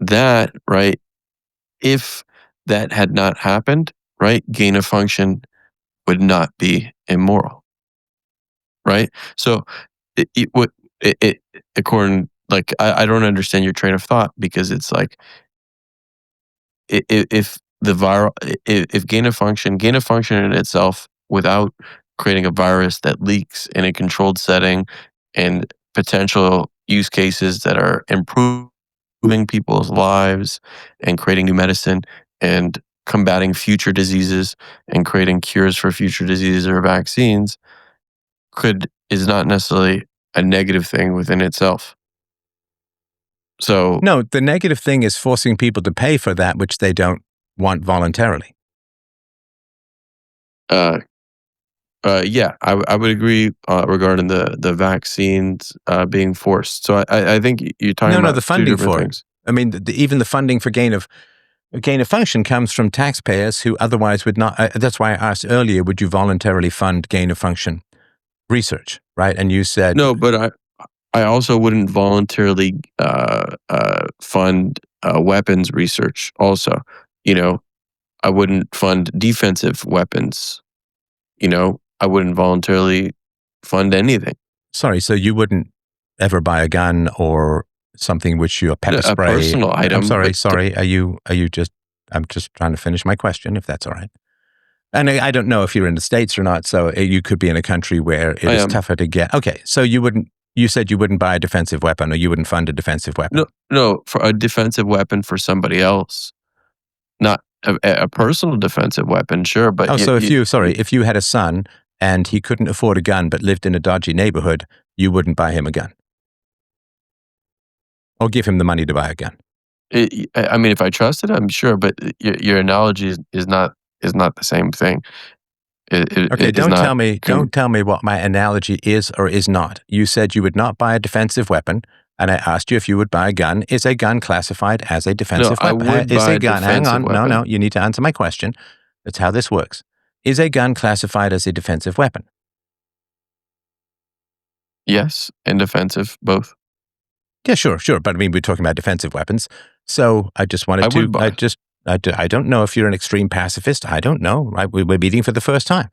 D: That, right, if that had not happened, right, gain of function would not be immoral, right? So it would, it according, like, I don't understand your train of thought, because it's like, if the viral if gain of function in itself without creating a virus that leaks in a controlled setting and potential use cases that are improving people's lives and creating new medicine and combating future diseases and creating cures for future diseases or vaccines is not necessarily a negative thing within itself. So
A: No, the negative thing is forcing people to pay for that which they don't want voluntarily.
D: yeah, I would agree regarding the vaccines being forced. So I think you're talking
A: No,
D: about
A: the
D: two
A: funding
D: different
A: for it.
D: things.
A: I mean, even the funding for gain of function comes from taxpayers who otherwise would not. That's why I asked earlier, would you voluntarily fund gain of function research, right? And you said,
D: No, but I also wouldn't voluntarily fund weapons research. Also, I wouldn't fund defensive weapons. I wouldn't voluntarily fund anything.
A: sorry, so you wouldn't ever buy a gun or something which you a pepper
D: A
A: spray.
D: personal item.
A: I'm sorry. Are you just? I'm just trying to finish my question, if that's all right. And I don't know if you're in the States or not, so you could be in a country where it is tougher to get. Okay, so you said you wouldn't buy a defensive weapon or you wouldn't fund a defensive weapon.
D: No, for a defensive weapon for somebody else, not a personal defensive weapon, sure. But
A: if you had a son and he couldn't afford a gun but lived in a dodgy neighborhood, you wouldn't buy him a gun or give him the money to buy a gun.
D: I mean, if I trusted him, sure. But your analogy is not the same thing.
A: Okay, don't tell me what my analogy is or is not. You said you would not buy a defensive weapon, and I asked you if you would buy a gun. Is a gun classified as a defensive weapon?
D: I would buy a defensive
A: Hang on.
D: weapon.
A: No, you need to answer my question. That's how this works. Is a gun classified as a defensive weapon?
D: Yes, and defensive, both.
A: Yeah, sure. But I mean, we're talking about defensive weapons. So I just wanted I don't know if you're an extreme pacifist. I don't know. Right? We're meeting for the first time.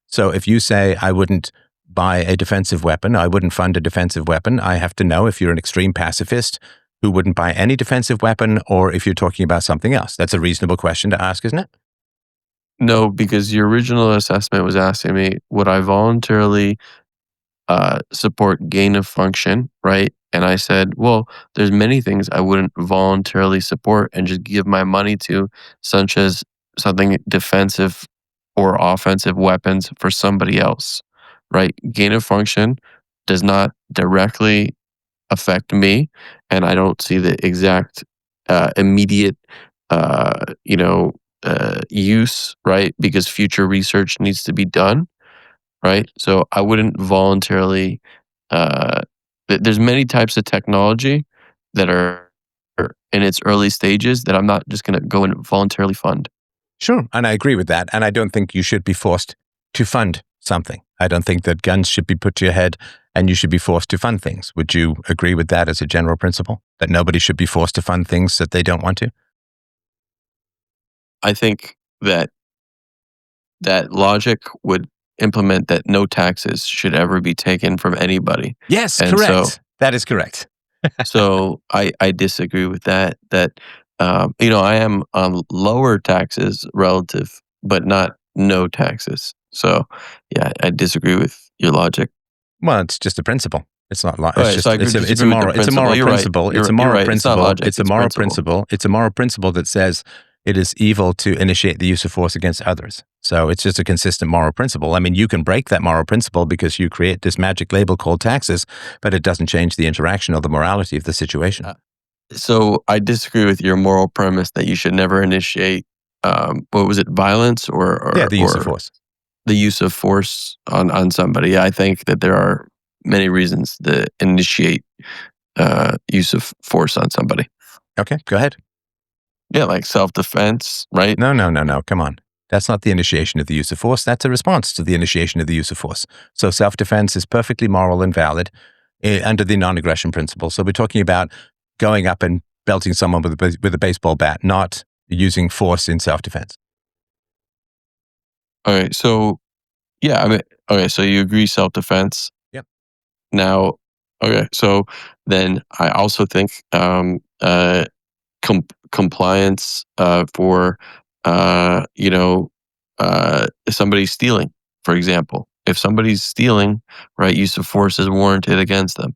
A: So if you say I wouldn't buy a defensive weapon, I wouldn't fund a defensive weapon, I have to know if you're an extreme pacifist who wouldn't buy any defensive weapon or if you're talking about something else. That's a reasonable question to ask, isn't it?
D: No, because your original assessment was asking me, would I voluntarily support gain of function, right? And I said, well, there's many things I wouldn't voluntarily support and just give my money to, such as something defensive or offensive weapons for somebody else, right? Gain of function does not directly affect me, and I don't see the exact immediate, use, right? Because future research needs to be done, right? So I wouldn't voluntarily. There's many types of technology that are in its early stages that I'm not just going to go and voluntarily fund.
A: Sure. And I agree with that. And I don't think you should be forced to fund something. I don't think that guns should be put to your head and you should be forced to fund things. Would you agree with that as a general principle? That nobody should be forced to fund things that they don't want to?
D: I think that logic would implement that no taxes should ever be taken from anybody.
A: Yes,
D: And
A: correct. That is correct.
D: So I disagree with that. I am on lower taxes relative, but not no taxes. So yeah, I disagree with your logic.
A: Well, it's just a principle. It's not
D: Right,
A: it's
D: so I
A: just
D: agree
A: it's a moral
D: with the
A: principle.
D: principle. You're right.
A: It's a
D: You're
A: moral
D: right. It's not
A: principle.
D: logic,
A: It's a
D: it's
A: moral
D: principle.
A: principle. It's a moral principle that says it is evil to initiate the use of force against others. So it's just a consistent moral principle. I mean, you can break that moral principle because you create this magic label called taxes, but it doesn't change the interaction or the morality of the situation.
D: So I disagree with your moral premise that you should never initiate, what was it, violence or
A: the use of force.
D: The use of force on somebody. I think that there are many reasons to initiate use of force on somebody.
A: Okay, go ahead.
D: Yeah, like self-defense, right?
A: No. Come on. That's not the initiation of the use of force. That's a response to the initiation of the use of force. So self-defense is perfectly moral and valid under the non-aggression principle. So we're talking about going up and belting someone with a baseball bat, not using force in self-defense.
D: All right. So, yeah, I mean, okay. So you agree self-defense?
A: Yep.
D: Now, okay. So then I also think compliance for if somebody's stealing, for example. If somebody's stealing, right, use of force is warranted against them.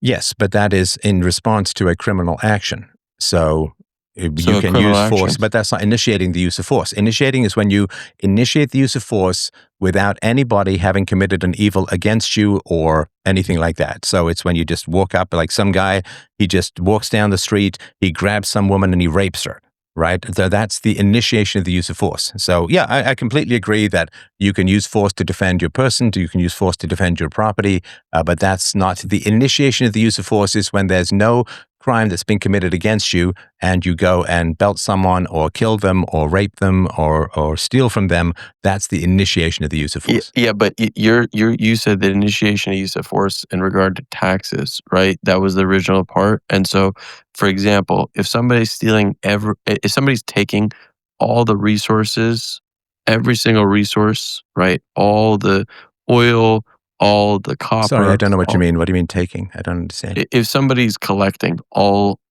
A: Yes, but that is in response to a criminal action. So
D: So
A: you
D: a
A: can
D: criminal
A: use
D: action.
A: force, but that's not initiating the use of force. Initiating is when you initiate the use of force without anybody having committed an evil against you or anything like that. So it's when you just walk up, like some guy, he just walks down the street, he grabs some woman and he rapes her, right? So that's the initiation of the use of force. So yeah, I completely agree that you can use force to defend your person, you can use force to defend your property, but that's not the initiation of the use of force. Is when there's no crime that's been committed against you and you go and belt someone or kill them or rape them or steal from them. That's the initiation of the use of force.
D: Yeah, but you said the initiation of use of force in regard to taxes, right? That was the original part. And so, for example, if somebody's stealing if somebody's taking all the resources, every single resource, right? All the oil, all the copper.
A: Sorry, I don't know what you mean. What do you mean taking? I don't understand.
D: If somebody's collecting all,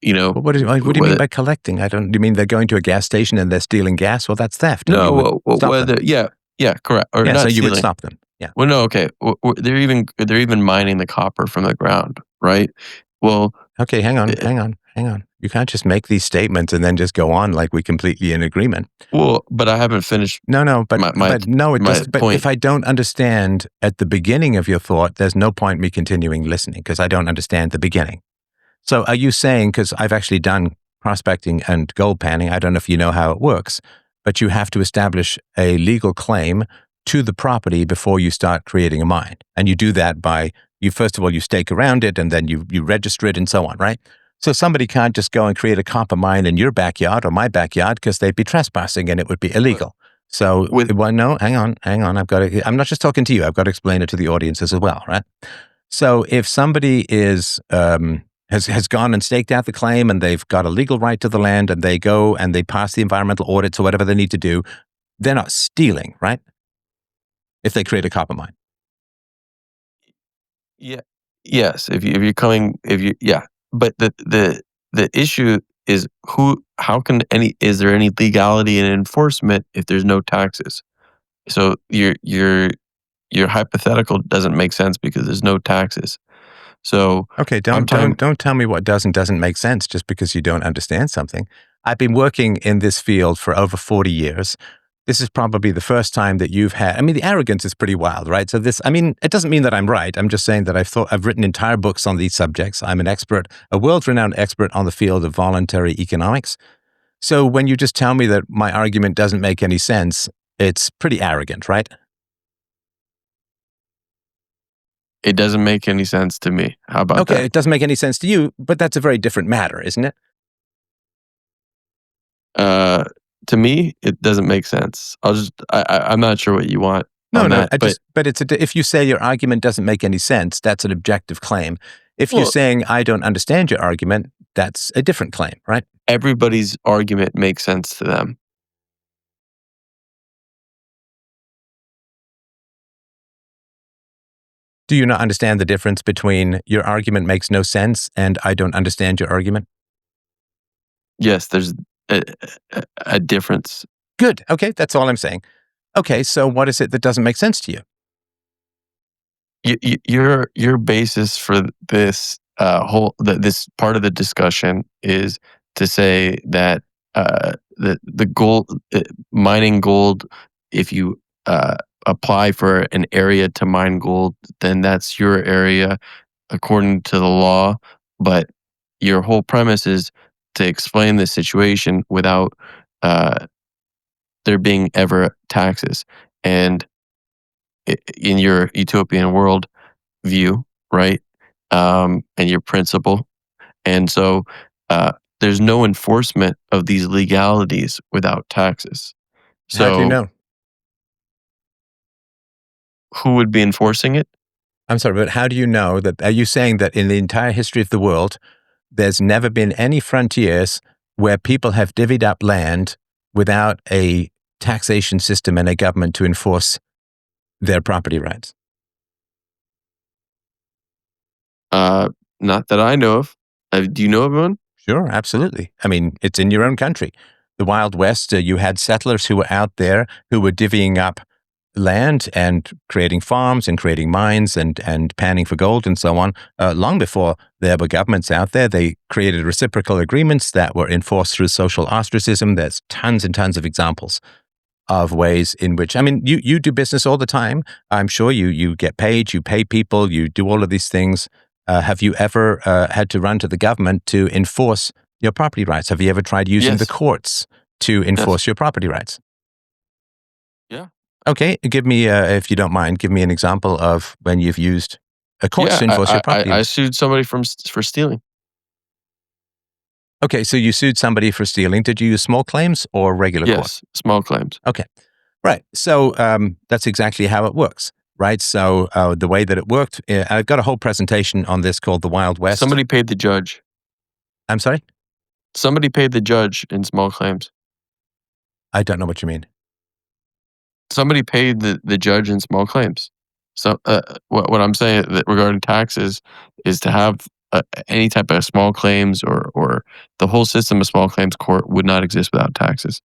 A: What do you mean by collecting? Do you mean they're going to a gas station and they're stealing gas? Well, that's theft.
D: No,
A: stop them.
D: yeah, correct. Or
A: Yeah,
D: not
A: so you
D: stealing.
A: would stop them. Yeah.
D: Well, no, okay. They're even mining the copper from the ground, right? Well,
A: okay, hang on. You can't just make these statements and then just go on like we completely in agreement.
D: Well, but I haven't finished.
A: No, but
D: point.
A: If I don't understand at the beginning of your thought, there's no point me continuing listening because I don't understand the beginning. So are you saying, because I've actually done prospecting and gold panning, I don't know if you know how it works, but you have to establish a legal claim to the property before you start creating a mine. And you do that by, first of all, you stake around it and then you register it and so on, right? So somebody can't just go and create a copper mine in your backyard or my backyard because they'd be trespassing and it would be illegal. So, no, hang on. I'm not just talking to you. I've got to explain it to the audience as well, right? So if somebody is, has gone and staked out the claim and they've got a legal right to the land and they go and they pass the environmental audits or whatever they need to do, they're not stealing, right? If they create a copper mine.
D: Yeah. Yes. But the issue is is there any legality in enforcement if there's no taxes? So your hypothetical doesn't make sense because there's no taxes. So
A: okay, don't tell me what doesn't make sense just because you don't understand something. I've been working in this field for over 40 years. This is probably the first time that you've had, the arrogance is pretty wild, right? So it doesn't mean that I'm right. I'm just saying that I've written entire books on these subjects. I'm an expert, a world-renowned expert on the field of voluntary economics. So when you just tell me that my argument doesn't make any sense, it's pretty arrogant, right?
D: It doesn't make any sense to me. How about that?
A: Okay, it doesn't make any sense to you, but that's a very different matter, isn't it?
D: To me, it doesn't make sense. I'm not sure what you want.
A: If you say your argument doesn't make any sense, that's an objective claim. If you're saying I don't understand your argument, that's a different claim, right?
D: Everybody's argument makes sense to them.
A: Do you not understand the difference between your argument makes no sense and I don't understand your argument?
D: Yes, there's a difference.
A: Good. Okay, that's all I'm saying. Okay, so what is it that doesn't make sense to you?
D: Your basis for this this part of the discussion is to say that the gold mining gold, if you apply for an area to mine gold, then that's your area according to the law. But your whole premise is to explain the situation without there being ever taxes. And in your utopian world view, right? And your principle. And so there's no enforcement of these legalities without taxes. So
A: how do you know?
D: Who would be enforcing it?
A: I'm sorry, but how do you know that? Are you saying that in the entire history of the world, there's never been any frontiers where people have divvied up land without a taxation system and a government to enforce their property rights?
D: Not that I know of. Do you know of one?
A: Sure, absolutely. It's in your own country. The Wild West, you had settlers who were out there who were divvying up land and creating farms and creating mines and panning for gold and so on. Long before there were governments out there, they created reciprocal agreements that were enforced through social ostracism. There's tons and tons of examples of ways in which, I mean, you do business all the time. I'm sure you get paid, you pay people, you do all of these things. Have you ever had to run to the government to enforce your property rights? Have you ever tried using the
D: Yes.
A: courts to enforce your property rights?
D: Yeah.
A: Okay, give me, if you don't mind, give me an example of when you've used a court to enforce your property.
D: I sued somebody for stealing.
A: Okay, so you sued somebody for stealing. Did you use small claims or regular court?
D: Yes, small claims.
A: Okay, right. So that's exactly how it works, right? So the way that it worked, I've got a whole presentation on this called the Wild West.
D: Somebody paid the judge.
A: I'm sorry?
D: Somebody paid the judge in small claims.
A: I don't know what you mean.
D: Somebody paid the judge in small claims. So what I'm saying that regarding taxes is to have any type of small claims or the whole system of small claims court would not exist without taxes.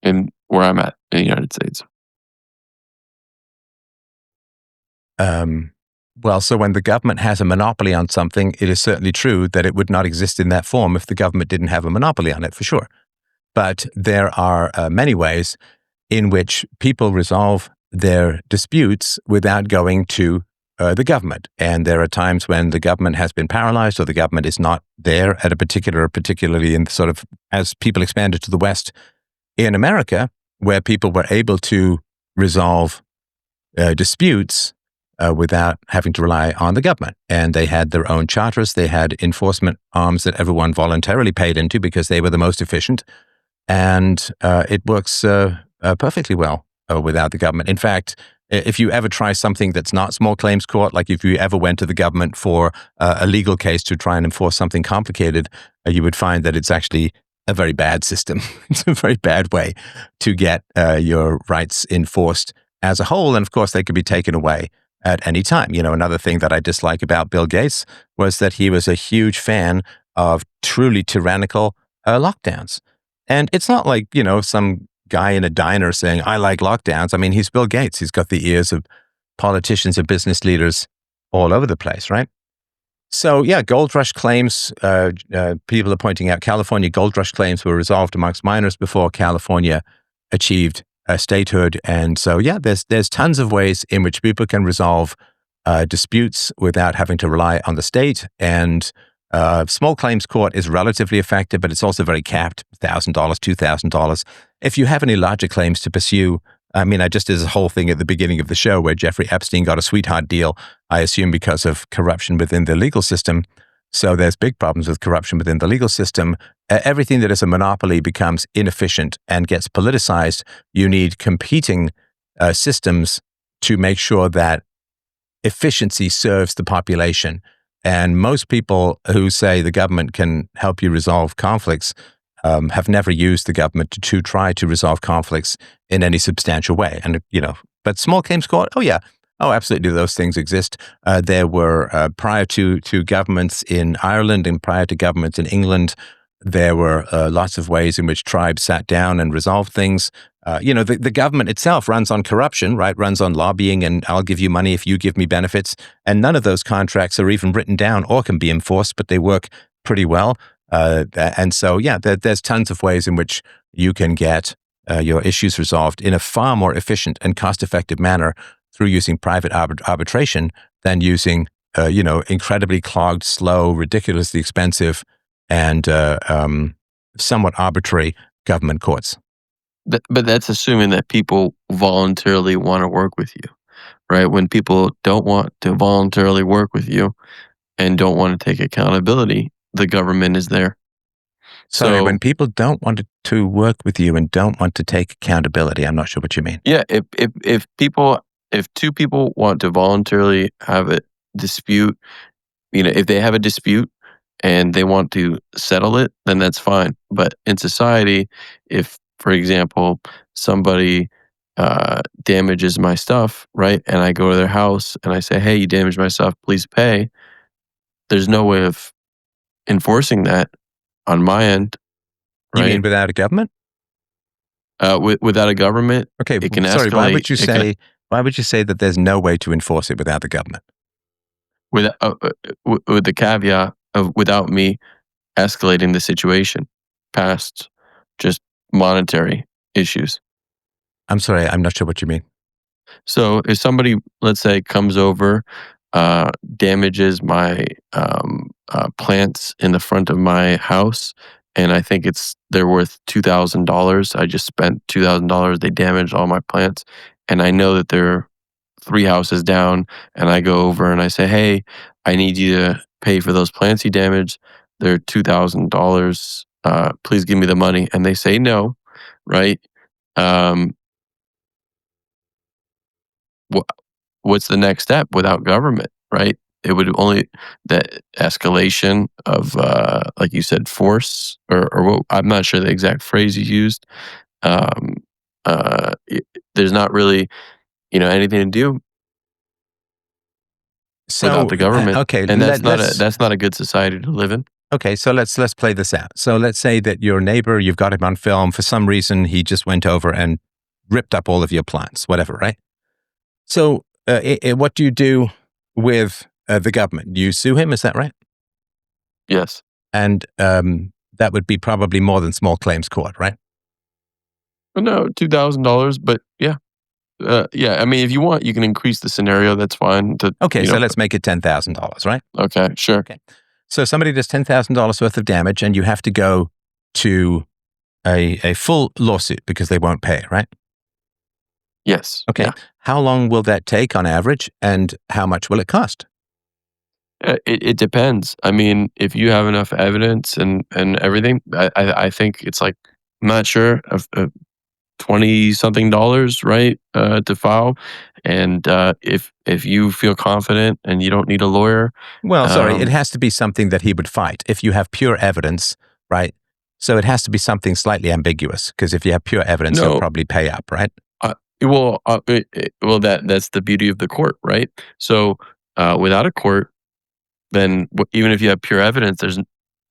D: In where I'm at in the United States.
A: Well, so when the government has a monopoly on something, it is certainly true that it would not exist in that form if the government didn't have a monopoly on it, for sure. But there are many ways in which people resolve their disputes without going to the government. And there are times when the government has been paralyzed or the government is not there at particularly in sort of as people expanded to the West in America, where people were able to resolve disputes without having to rely on the government. And they had their own charters. They had enforcement arms that everyone voluntarily paid into because they were the most efficient. And it works perfectly well without the government. In fact, if you ever try something that's not small claims court, like if you ever went to the government for a legal case to try and enforce something complicated, you would find that it's actually a very bad system. It's a very bad way to get your rights enforced as a whole. And of course, they could be taken away at any time. You know, another thing that I dislike about Bill Gates was that he was a huge fan of truly tyrannical lockdowns. And it's not like, you know, some guy in a diner saying, I like lockdowns. I mean, he's Bill Gates. He's got the ears of politicians and business leaders all over the place, right? So, yeah, gold rush claims, people are pointing out California gold rush claims were resolved amongst miners before California achieved statehood. And so, yeah, there's tons of ways in which people can resolve disputes without having to rely on the state. And small claims court is relatively effective, but it's also very capped, $1,000, $2,000. If you have any larger claims to pursue, I mean, I just did a whole thing at the beginning of the show where Jeffrey Epstein got a sweetheart deal, I assume because of corruption within the legal system. So there's big problems with corruption within the legal system. Everything that is a monopoly becomes inefficient and gets politicized. You need competing systems to make sure that efficiency serves the population. And most people who say the government can help you resolve conflicts have never used the government to try to resolve conflicts in any substantial way. And, you know, but small claims court, oh yeah, oh, absolutely, those things exist. There were, prior to governments in Ireland and prior to governments in England, there were lots of ways in which tribes sat down and resolved things. You know, the government itself runs on corruption, right? Runs on lobbying and I'll give you money if you give me benefits. And none of those contracts are even written down or can be enforced, but they work pretty well. And so, yeah, there's tons of ways in which you can get your issues resolved in a far more efficient and cost-effective manner through using private arbitration than using, you know, incredibly clogged, slow, ridiculously expensive, and somewhat arbitrary government courts.
D: But that's assuming that people voluntarily want to work with you, right? When people don't want to voluntarily work with you and don't want to take accountability, the government is there.
A: Sorry, when people don't want to work with you and don't want to take accountability, I'm not sure what you mean.
D: Yeah, if two people want to voluntarily have a dispute, you know, if they have a dispute and they want to settle it, then that's fine. But in society, if, for example, somebody damages my stuff, right, and I go to their house and I say, hey, you damaged my stuff, please pay, there's no way of enforcing that on my end, right?
A: You mean without a government?
D: Without a government,
A: Okay,
D: it can
A: sorry.
D: escalate.
A: Why would you say that there's no way to enforce it without the government?
D: With the caveat of without me escalating the situation past just monetary issues.
A: I'm sorry, I'm not sure what you mean.
D: So if somebody, let's say, comes over, damages my plants in the front of my house, and I think they're worth $2,000. I just spent $2,000. They damaged all my plants, and I know that they're 3 houses down. And I go over and I say, "Hey, I need you to pay for those plants you damaged. They're $2,000. Please give me the money." And they say no, right? Um, what's the next step without government, right? It would only the escalation of, like you said, force, or what, I'm not sure the exact phrase you used. Um, there's not really, anything to do without
A: So,
D: the government,
A: okay,
D: and
A: let's
D: that's not a good society to live in.
A: okay, so let's play this out. So let's say that your neighbor, you've got him on film. For some reason, he just went over and ripped up all of your plants, whatever, right? So, what do you do with the government? Do you sue him? Is that right?
D: Yes.
A: And that would be probably more than small claims court, right?
D: No, $2,000, but yeah. Yeah, I mean, if you want, you can increase the scenario. That's fine.
A: Okay, so let's make it $10,000, right?
D: Okay, sure.
A: Okay. So somebody does $10,000 worth of damage, and you have to go to a full lawsuit because they won't pay, right?
D: Yes.
A: Okay.
D: Yeah.
A: How long will that take on average, and how much will it cost?
D: It depends. I mean, if you have enough evidence and everything, I think it's like, I'm not sure, of 20 something dollars, right, to file. And if you feel confident and you don't need a lawyer,
A: Well, sorry, it
D: um,
A: has to be something that he would fight. If you have pure evidence, right? So it has to be something slightly ambiguous, because if you have pure evidence, he'll
D: no,
A: probably pay up, right?
D: well, that's the beauty of the court, right? So without a court, then even if you have pure evidence, there's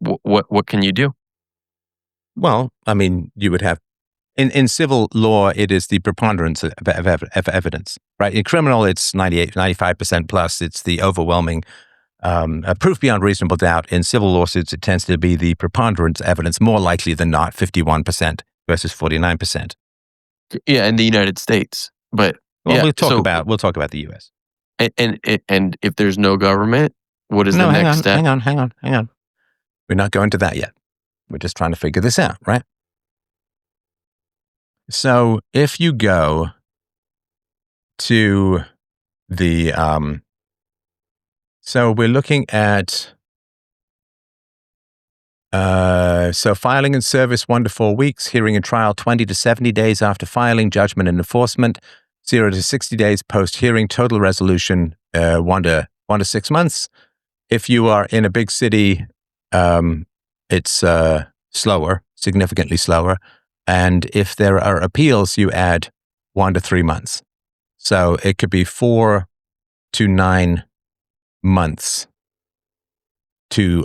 D: what can you do?
A: Well, I mean, you would have in civil law, it is the preponderance of evidence, right? In criminal, it's 98, 95% plus. It's the overwhelming proof beyond reasonable doubt. In civil lawsuits, it tends to be the preponderance evidence, more likely than not, 51% versus 49%.
D: Yeah, in the United States, but
A: Well,
D: yeah. So
A: we'll talk about the U.S.
D: and if there's no government, what is the
A: No,
D: next step?
A: hang on. We're not going to that yet. We're just trying to figure this out, right? So if you go to the, so we're looking at, so filing and service 1 to 4 weeks, hearing and trial 20 to 70 days after filing, judgment and enforcement 0 to 60 days post hearing, total resolution 1 to 6 months. If you are in a big city, it's slower, significantly slower. And if there are appeals, you add 1 to 3 months. So it could be 4 to 9 months to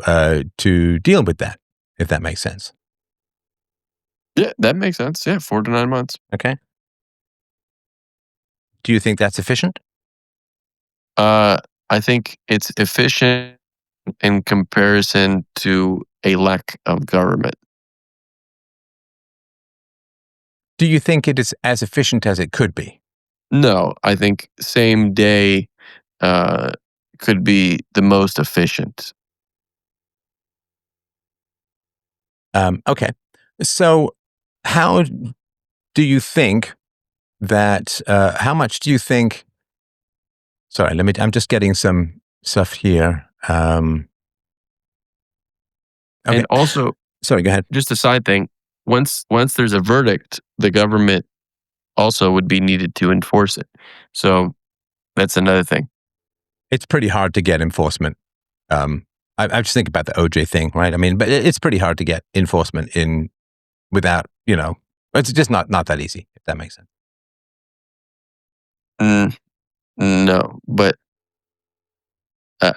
A: deal with that, if that makes sense.
D: Yeah, that makes sense. Yeah, 4 to 9 months.
A: Okay. Do you think that's efficient?
D: I think it's efficient in comparison to a lack of government.
A: Do you think it is as efficient as it could be?
D: No, I think same day uh, could be the most efficient.
A: Okay. So how do you think that, how much do you think, sorry, I'm just getting some stuff here. Okay.
D: And also,
A: Sorry, go ahead.
D: just a side thing, once there's a verdict, the government also would be needed to enforce it. So that's another thing.
A: It's pretty hard to get enforcement. I just think about the OJ thing, right? I mean, but it's pretty hard to get enforcement in without, it's just not that easy, if that makes sense.
D: Mm, no, but uh,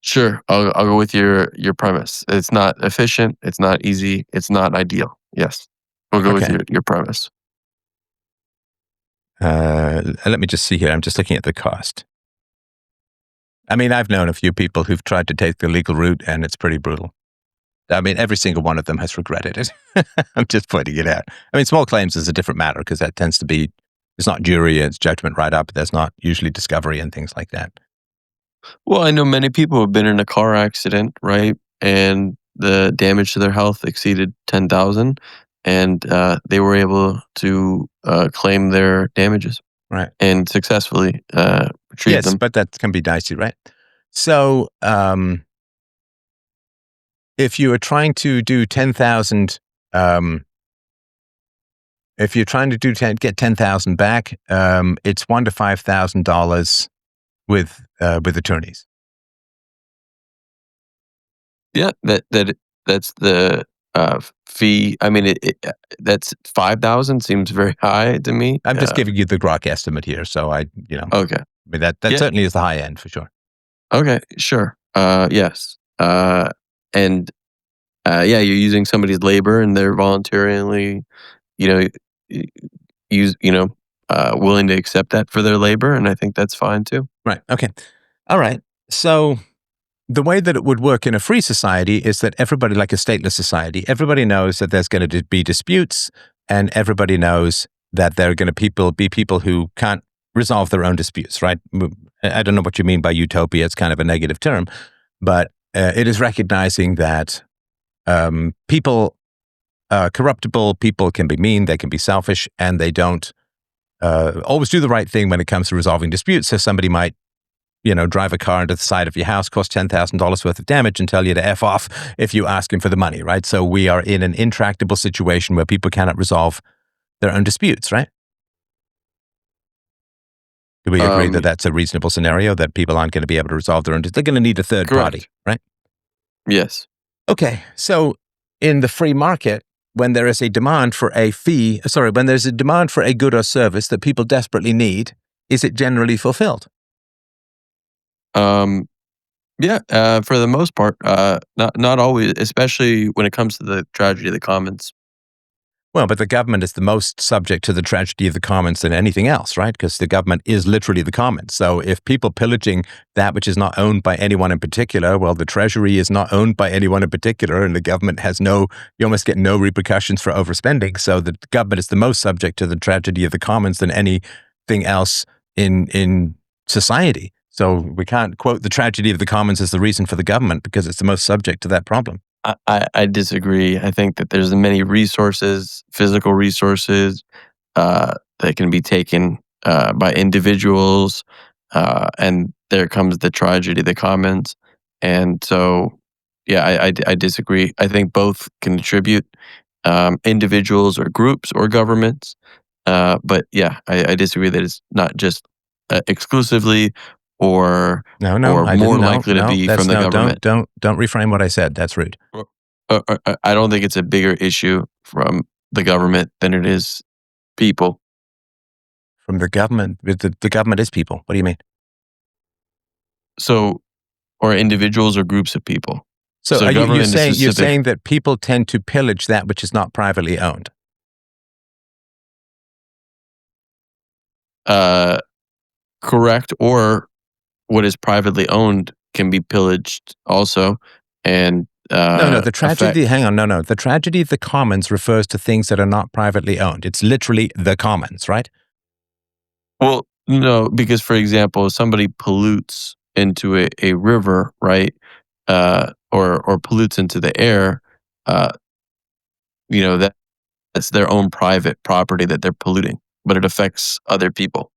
D: sure, I'll go with your premise. It's not efficient. It's not easy. It's not ideal. Yes, we'll go with
A: Okay.
D: your premise.
A: Let me just see here. I'm just looking at the cost. I mean, I've known a few people who've tried to take the legal route, and it's pretty brutal. I mean, every single one of them has regretted it. I'm just pointing it out. I mean, small claims is a different matter because that tends to be, it's not jury, it's judgment right up. There's not usually discovery and things like that.
D: Well, I know many people who have been in a car accident, right? And the damage to their health exceeded 10,000, and they were able to claim their damages,
A: right,
D: and successfully retrieve them.
A: Yes, but that can be dicey, right? So, if you are trying to do 10,000, if you're trying to get 10,000 back, it's $1,000 to $5,000 with attorneys.
D: Yeah, that's the fee. I mean, that's 5,000 seems very high to me.
A: I'm just giving you the grok estimate here, so
D: Okay.
A: I mean that certainly is the high end for sure.
D: Okay, sure. Yes. And yeah, you're using somebody's labor, and they're voluntarily, willing to accept that for their labor, and I think that's fine too.
A: Right. Okay. All right. So the way that it would work in a free society is that everybody, like a stateless society, everybody knows that there's going to be disputes, and everybody knows that there are going to be people who can't resolve their own disputes, right? I don't know what you mean by utopia. It's kind of a negative term, but it is recognizing that people, corruptible people can be mean, they can be selfish, and they don't always do the right thing when it comes to resolving disputes. So somebody might drive a car into the side of your house, cost $10,000 worth of damage, and tell you to F off if you ask him for the money, right? So we are in an intractable situation where people cannot resolve their own disputes, right? Do we agree that that's a reasonable scenario, that people aren't going to be able to resolve their own disputes? They're going to need a third party, right?
D: Yes.
A: Okay, so in the free market, when there is a demand for when there's a demand for a good or service that people desperately need, is it generally fulfilled?
D: Yeah, for the most part, not always, especially when it comes to the tragedy of the commons.
A: Well, but the government is the most subject to the tragedy of the commons than anything else, right? Because the government is literally the commons. So if people pillaging that which is not owned by anyone in particular, well, the treasury is not owned by anyone in particular, and the government has you almost get no repercussions for overspending. So the government is the most subject to the tragedy of the commons than anything else in society. So we can't quote the tragedy of the commons as the reason for the government because it's the most subject to that problem.
D: I disagree. I think that there's many resources, physical resources, that can be taken by individuals, and there comes the tragedy of the commons. And so, yeah, I disagree. I think both contribute, individuals or groups or governments. But yeah, I disagree that it's not just exclusively or
A: No,
D: or
A: I
D: more
A: didn't.
D: likely to be from the government.
A: Don't reframe what I said. That's rude.
D: I don't think it's a bigger issue from the government than it is people.
A: From the government, the government is people. What do you mean?
D: So, or individuals or groups of people.
A: So are
D: government is
A: you're
D: specific.
A: saying that people tend to pillage that which is not privately owned?
D: Correct, or what is privately owned can be pillaged also, and
A: No, the tragedy. Hang on, no. The tragedy of the commons refers to things that are not privately owned. It's literally the commons, right?
D: Well, no, because for example, if somebody pollutes into a river, right, or pollutes into the air, that's their own private property that they're polluting, but it affects other people.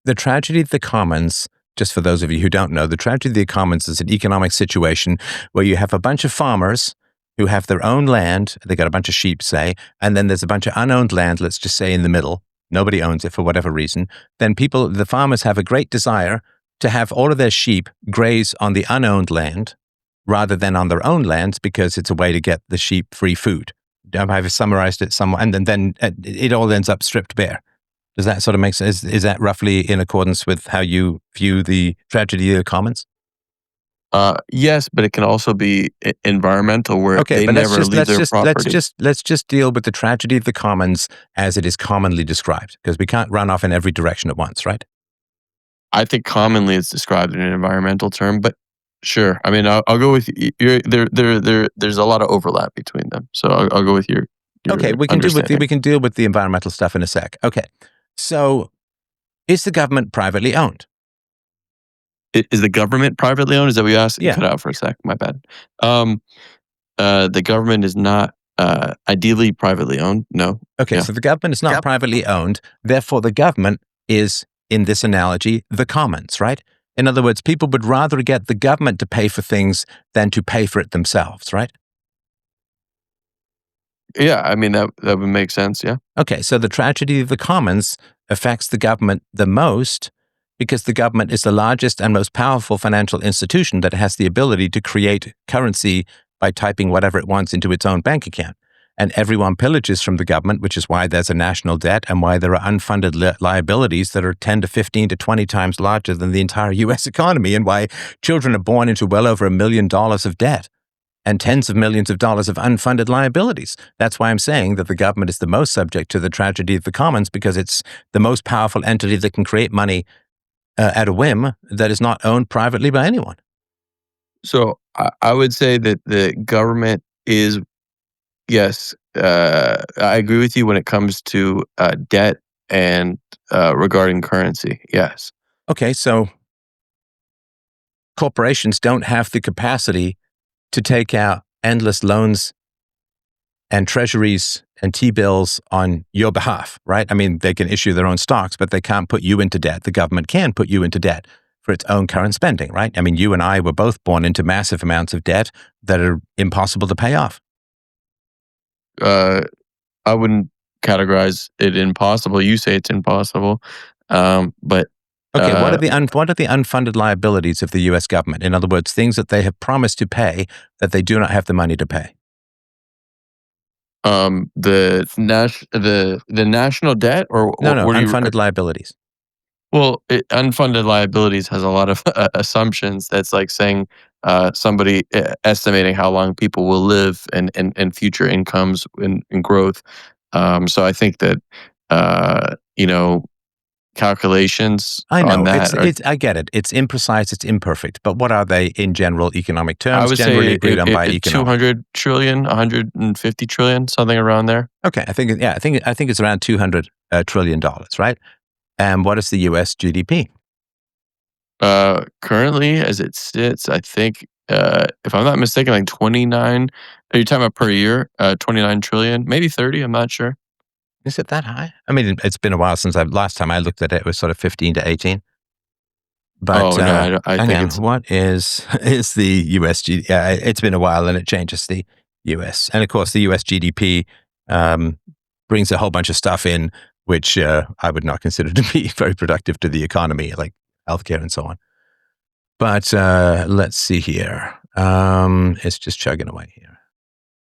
A: The tragedy of the commons, just for those of you who don't know, the tragedy of the commons is an economic situation where you have a bunch of farmers who have their own land. They got a bunch of sheep, say, and then there's a bunch of unowned land, let's just say in the middle. Nobody owns it for whatever reason. Then the farmers have a great desire to have all of their sheep graze on the unowned land rather than on their own lands because it's a way to get the sheep free food. I've summarized it somewhat, and then it all ends up stripped bare. Does that sort of make sense? Is that roughly in accordance with how you view the tragedy of the commons?
D: Yes, but it can also be environmental, where
A: Okay,
D: they
A: but
D: never leave their property.
A: let's just deal with the tragedy of the commons as it is commonly described, because we can't run off in every direction at once, right?
D: I think commonly it's described in an environmental term, but sure. I mean, I'll go with there's a lot of overlap between them, so I'll go with your
A: Okay,
D: understanding.
A: we can deal with the environmental stuff in a sec. Okay, so is the government privately owned?
D: Is the government privately owned? Is that what you asked? You
A: Yeah.
D: cut out for a sec. My bad. The government is not ideally privately owned. No.
A: Okay,
D: Yeah.
A: so the government is not privately owned. Therefore, the government is, in this analogy, the commons, right? In other words, people would rather get the government to pay for things than to pay for it themselves, right?
D: Yeah. I mean, that would make sense. Yeah.
A: Okay, so the tragedy of the commons affects the government the most because the government is the largest and most powerful financial institution that has the ability to create currency by typing whatever it wants into its own bank account. And everyone pillages from the government, which is why there's a national debt and why there are unfunded liabilities that are 10 to 15 to 20 times larger than the entire US economy, and why children are born into well over $1 million of debt and tens of millions of dollars of unfunded liabilities. That's why I'm saying that the government is the most subject to the tragedy of the commons, because it's the most powerful entity that can create money at a whim that is not owned privately by anyone.
D: So I would say that the government is, yes, I agree with you when it comes to debt and regarding currency. Yes.
A: Okay, so corporations don't have the capacity to take out endless loans and treasuries and T-bills on your behalf, right? I mean, they can issue their own stocks, but they can't put you into debt. The government can put you into debt for its own current spending, right? I mean, you and I were both born into massive amounts of debt that are impossible to pay off.
D: I wouldn't categorize it impossible. You say it's impossible, but
A: Okay, what are the unfunded liabilities of the U.S. government? In other words, things that they have promised to pay that they do not have the money to pay.
D: The national debt, or
A: No,
D: what are you?
A: unfunded liabilities.
D: Well, unfunded liabilities has a lot of assumptions. That's like saying somebody estimating how long people will live and future incomes and growth. So I think that calculations
A: I know
D: on that are,
A: I get it. It's imprecise. It's imperfect. But what are they in general economic
D: I
A: terms?
D: would
A: Generally
D: say
A: agreed on by economics.
D: 200 trillion, 150 trillion, something around there.
A: Okay, I think it's around $200 trillion, right? And what is the U.S. GDP?
D: Currently, as it sits, I think, if I'm not mistaken, like 29. Are you talking about per year? 29 trillion, maybe 30. I'm not sure.
A: Is it that high? I mean, it's been a while since last time I looked at it. It was sort of 15 to 18. But
D: Oh no, I
A: hang
D: think
A: on,
D: it's
A: what is the US GDP? It's been a while, and it changes the US. And of course, the US GDP brings a whole bunch of stuff in, which I would not consider to be very productive to the economy, like healthcare and so on. But let's see here. It's just chugging away here.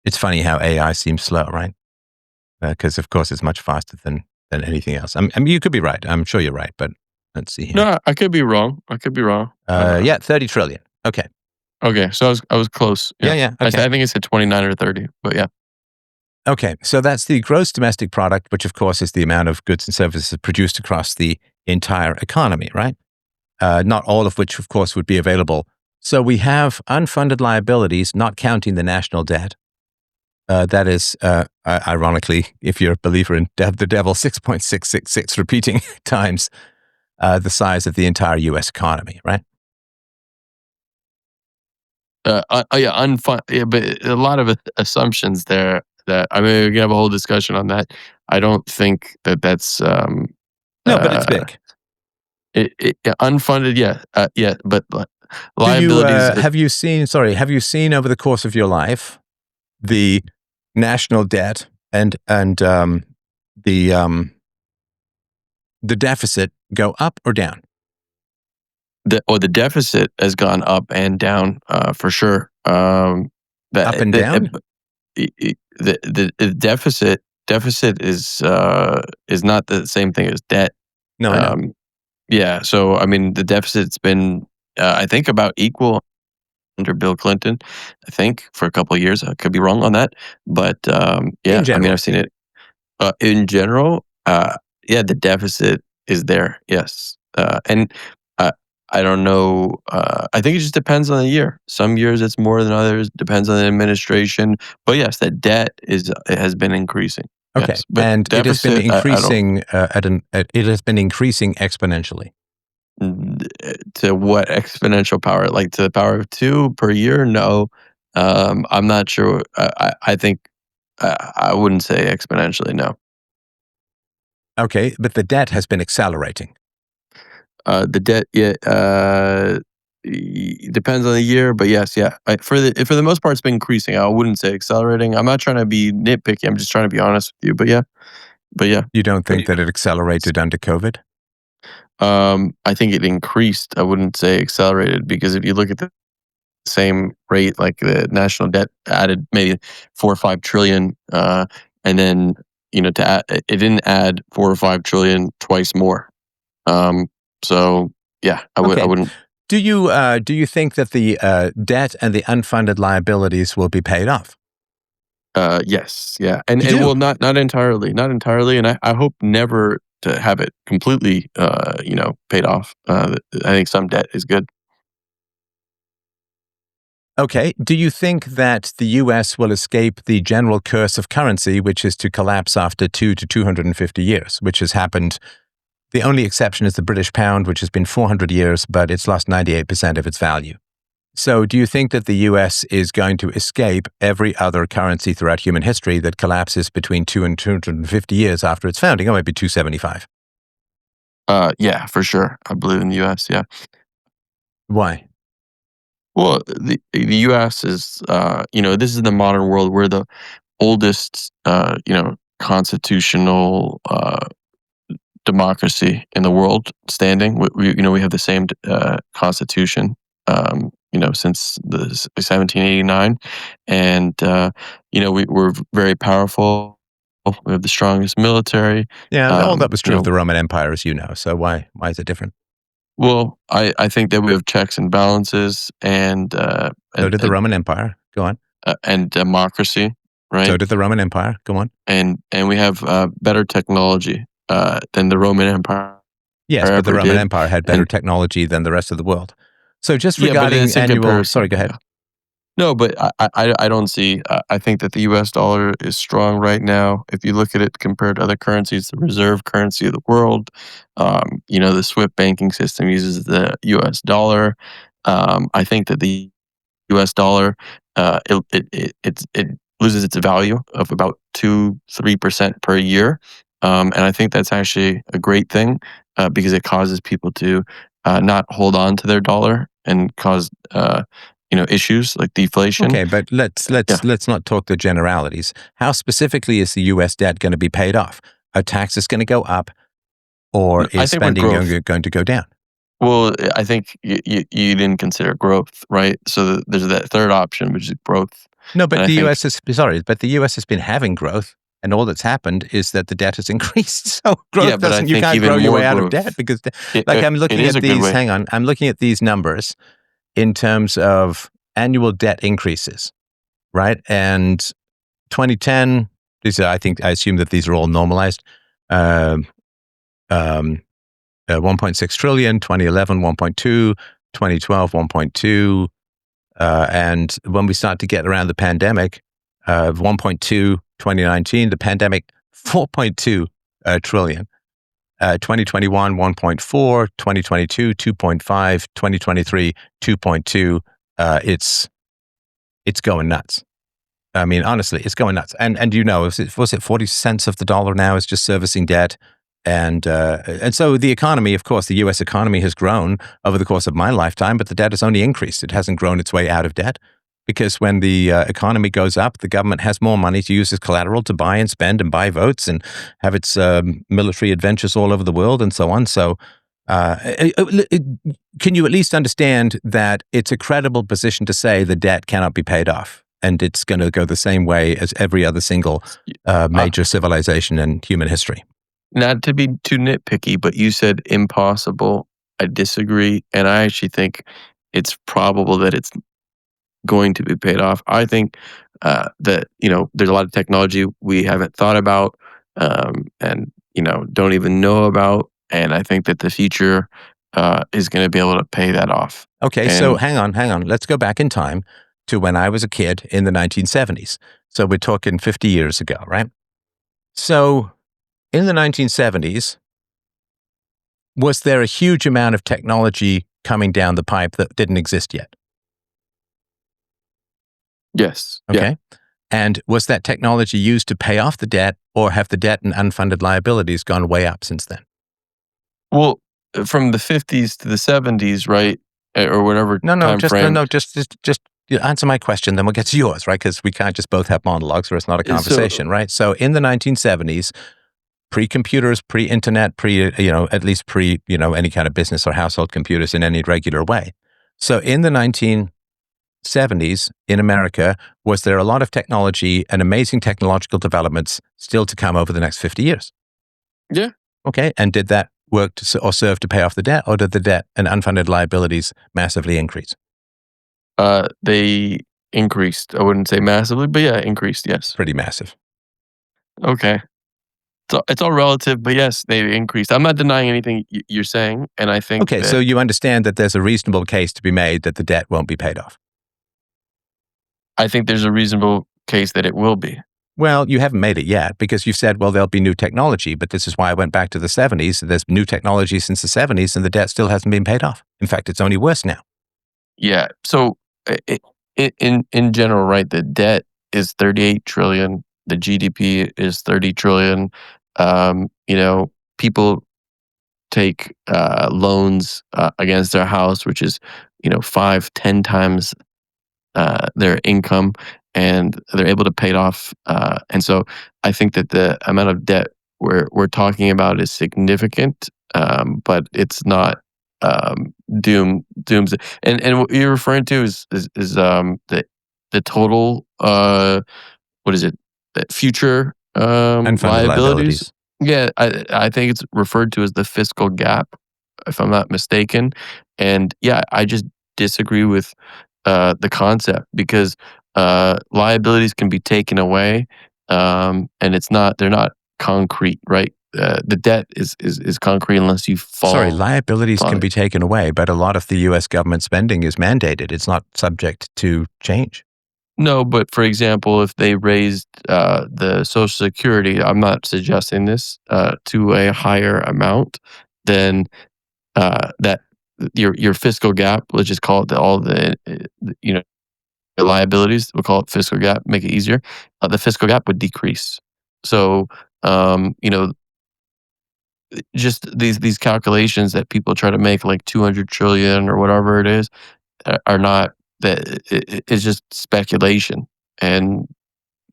A: It's funny how AI seems slow, right? Because of course it's much faster than anything else. I mean, you could be right. I'm sure you're right, but let's see here.
D: no. I could be wrong.
A: Yeah, 30 trillion. Okay.
D: Okay, so I was close.
A: Yeah. Okay.
D: I think it said 29 or 30, but yeah.
A: Okay, so that's the gross domestic product, which of course is the amount of goods and services produced across the entire economy, right? Not all of which, of course, would be available. So we have unfunded liabilities, not counting the national debt. That is, ironically, if you're a believer in the devil, 6.666 repeating times the size of the entire U.S. economy, right?
D: Yeah, yeah, but a lot of assumptions there. That, I mean, we can have a whole discussion on that. I don't think that's
A: No, but it's big.
D: Unfunded. Yeah, but
A: Do you,
D: liabilities.
A: have you seen over the course of your life the national debt and the deficit go up or down?
D: The deficit has gone up and down, for sure.
A: Up and down?
D: The deficit is not the same thing as debt.
A: No, I know.
D: Yeah, so I mean, the deficit's been, I think, about equal. under Bill Clinton, I think, for a couple of years. I could be wrong on that, but
A: In general.
D: I've seen it in general. Yeah, the deficit is there. Yes, and uh, I don't know. I think it just depends on the year. Some years it's more than others. Depends on the administration. But yes, the debt it has been increasing.
A: Okay,
D: Yes, but
A: and it has been
D: deficit, I don't.
A: increasing it has been increasing exponentially.
D: To what exponential power? Like to the power of 2 per year? No. I'm not sure. I think I wouldn't say exponentially. No.
A: Okay, but the debt has been accelerating.
D: The debt, yeah, depends on the year, but yes, yeah. For the most part, it's been increasing. I wouldn't say accelerating. I'm not trying to be nitpicky. I'm just trying to be honest with you. But yeah.
A: You don't think that it accelerated under COVID?
D: I think it increased. I wouldn't say accelerated because if you look at the same rate, like the national debt added maybe 4 or 5 trillion, and then to add, it didn't add 4 or 5 trillion twice more. So yeah, I
A: Okay.
D: wouldn't.
A: Do you think that the debt and the unfunded liabilities will be paid off?
D: Yes, yeah, and
A: You do?
D: well, not entirely, and I hope never to have it completely, paid off. I think some debt is good.
A: Okay. Do you think that the U.S. will escape the general curse of currency, which is to collapse after 2 to 250 years, which has happened? The only exception is the British pound, which has been 400 years, but it's lost 98% of its value. So do you think that the U.S. is going to escape every other currency throughout human history that collapses between 2 and 250 years after its founding, or maybe 275?
D: Yeah, for sure. I believe in the U.S., yeah.
A: Why?
D: Well, the U.S. is, this is the modern world. We're the oldest, constitutional, democracy in the world standing. We have the same constitution, since the 1789, and we're very powerful. We have the strongest military.
A: Yeah, all that was true
D: You
A: of
D: know,
A: the Roman Empire, as you know. So why is it different?
D: well, I think that we have checks and balances
A: So did the Roman Empire. Go on.
D: and democracy, right?
A: So did the Roman Empire. Go on.
D: And we have better technology than the Roman Empire
A: Yes, but the
D: ever
A: Roman
D: did.
A: Empire had better
D: And
A: technology than the rest of the world. So just
D: yeah, but
A: regarding
D: it's in
A: annual,
D: comparison.
A: sorry, go ahead.
D: Yeah. No, but I don't see. I think that the U.S. dollar is strong right now. If you look at it compared to other currencies, the reserve currency of the world, the SWIFT banking system uses the U.S. dollar. I think that the U.S. dollar, it loses its value of about 2-3% per year, and I think that's actually a great thing because it causes people to not hold on to their dollar and cause issues like deflation.
A: Okay, but let's
D: Yeah.
A: let's not talk the generalities. How specifically is the U.S. debt going to be paid off? Are taxes going to go up, or
D: I
A: is
D: think with
A: spending
D: growth.
A: going to go down?
D: Well, I think you didn't consider growth, right? So there's that third option, which is growth.
A: No, but
D: And I
A: the
D: think
A: U.S. is sorry, but the U.S. has been having growth, and all that's happened is that the debt has increased. So growth
D: yeah, but I
A: doesn't. You
D: think
A: can't
D: even
A: grow your
D: more
A: way out of
D: growth.
A: debt because,
D: It,
A: like,
D: it,
A: I'm
D: it
A: looking
D: is
A: at
D: a good
A: these.
D: way.
A: Hang on, I'm looking at these numbers in terms of annual debt increases, right? And 2010. I assume that these are all normalized. Um, um, 1.6 trillion, 2011, 1.2, 2012, 1.2. And when we start to get around the pandemic, 1.2, 2019, the pandemic, 4.2 trillion. 2021, 1.4, 2022, 2.5, 2023, 2.2. It's going nuts. I mean, honestly, it's going nuts. And was it 40 cents of the dollar now is just servicing debt? And so the economy, of course, the U.S. economy has grown over the course of my lifetime, but the debt has only increased. It hasn't grown its way out of debt because when the economy goes up, the government has more money to use as collateral to buy and spend and buy votes and have its military adventures all over the world and so on. So can you at least understand that it's a credible position to say the debt cannot be paid off? And it's going to go the same way as every other single major civilization in human history.
D: Not to be too nitpicky, but you said impossible. I disagree, and I actually think it's probable that it's going to be paid off. I think that there's a lot of technology we haven't thought about, and don't even know about, and I think that the future is going to be able to pay that off.
A: Okay, so hang on. Let's go back in time to when I was a kid in the 1970s. So we're talking 50 years ago, right? So in the 1970s, was there a huge amount of technology coming down the pipe that didn't exist yet?
D: Yes.
A: Okay. Yeah. And was that technology used to pay off the debt, or have the debt and unfunded liabilities gone way up since then?
D: Well, from the 50s to the 70s, right? Or whatever time frame.
A: Just answer my question, then we'll get to yours, right? Because we can't just both have monologues, or it's not a conversation, right? So in the 1970s, pre-computers, pre-internet, at least pre, any kind of business or household computers in any regular way. So in the 1970s in America, was there a lot of technology and amazing technological developments still to come over the next 50 years?
D: Yeah.
A: Okay. And did that work or serve to pay off the debt, or did the debt and unfunded liabilities massively increase?
D: They increased. I wouldn't say massively, but yeah, increased. Yes.
A: Pretty massive.
D: Okay. So it's all relative, but yes, they increased. I'm not denying anything you're saying, and I think.
A: Okay, so you understand that there's a reasonable case to be made that the debt won't be paid off.
D: I think there's a reasonable case that it will be.
A: Well, you haven't made it yet, because you've said, well, there'll be new technology, but this is why I went back to the 70s. There's new technology since the 70s, and the debt still hasn't been paid off. In fact, it's only worse now.
D: Yeah. So in general, right, the debt is 38 trillion. The GDP is 30 trillion. People take loans against their house, which is 5-10 times their income, and they're able to pay it off. And so I think that the amount of debt we're talking about is significant, but it's not dooms. And what you're referring to is the total what is it? The future
A: Unfunded liabilities.
D: Yeah, I think it's referred to as the fiscal gap, if I'm not mistaken. And yeah, I just disagree with the concept, because liabilities can be taken away, and they're not concrete, right? The debt is concrete unless you fall.
A: Sorry, liabilities can be taken away, but a lot of the U.S. government spending is mandated. It's not subject to change.
D: No, but for example, if they raised the Social Security, I'm not suggesting this, to a higher amount, then that your fiscal gap, let's just call it all the liabilities, we'll call it fiscal gap, make it easier. The fiscal gap would decrease. So just these calculations that people try to make, like 200 trillion or whatever it is, are not. That it's just speculation. And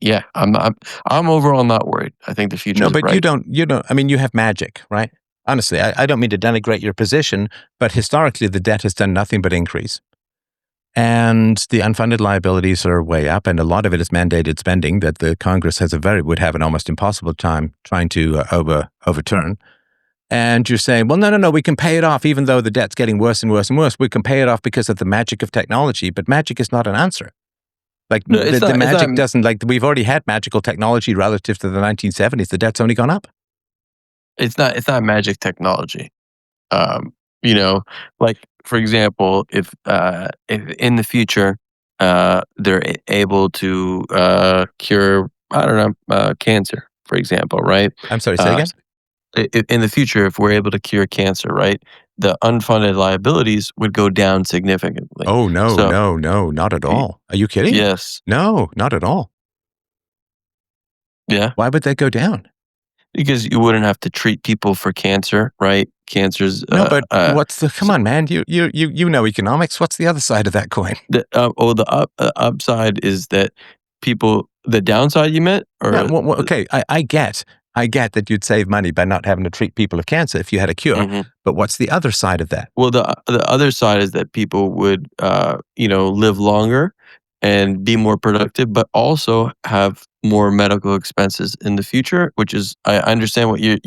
D: yeah, I'm overall not worried. I think the future is bright.
A: No, but you don't. I mean, you have magic, right? Honestly, I don't mean to denigrate your position, but historically the debt has done nothing but increase. And the unfunded liabilities are way up, and a lot of it is mandated spending that the Congress would have an almost impossible time trying to overturn. And you're saying, well, no, we can pay it off even though the debt's getting worse and worse and worse. We can pay it off because of the magic of technology, but magic is not an answer. Like the magic doesn't, like we've already had magical technology relative to the 1970s. The debt's only gone up.
D: It's not magic technology. Like for example, if in the future they're able to cure, I don't know, cancer, for example, right?
A: I'm sorry, say again?
D: In the future, if we're able to cure cancer, right, the unfunded liabilities would go down significantly.
A: Oh, no, not at all. Are you kidding?
D: Yes.
A: No, not at all.
D: Yeah.
A: Why would they go down?
D: Because you wouldn't have to treat people for cancer, right? Cancer's
A: no, but come on, man, you know economics. What's the other side of that coin?
D: The upside is that the downside you meant? Or
A: okay, I get that you'd save money by not having to treat people of cancer if you had a cure. Mm-hmm. But what's the other side of that?
D: Well, the other side is that people would, live longer and be more productive, but also have more medical expenses in the future. Which is, I understand what you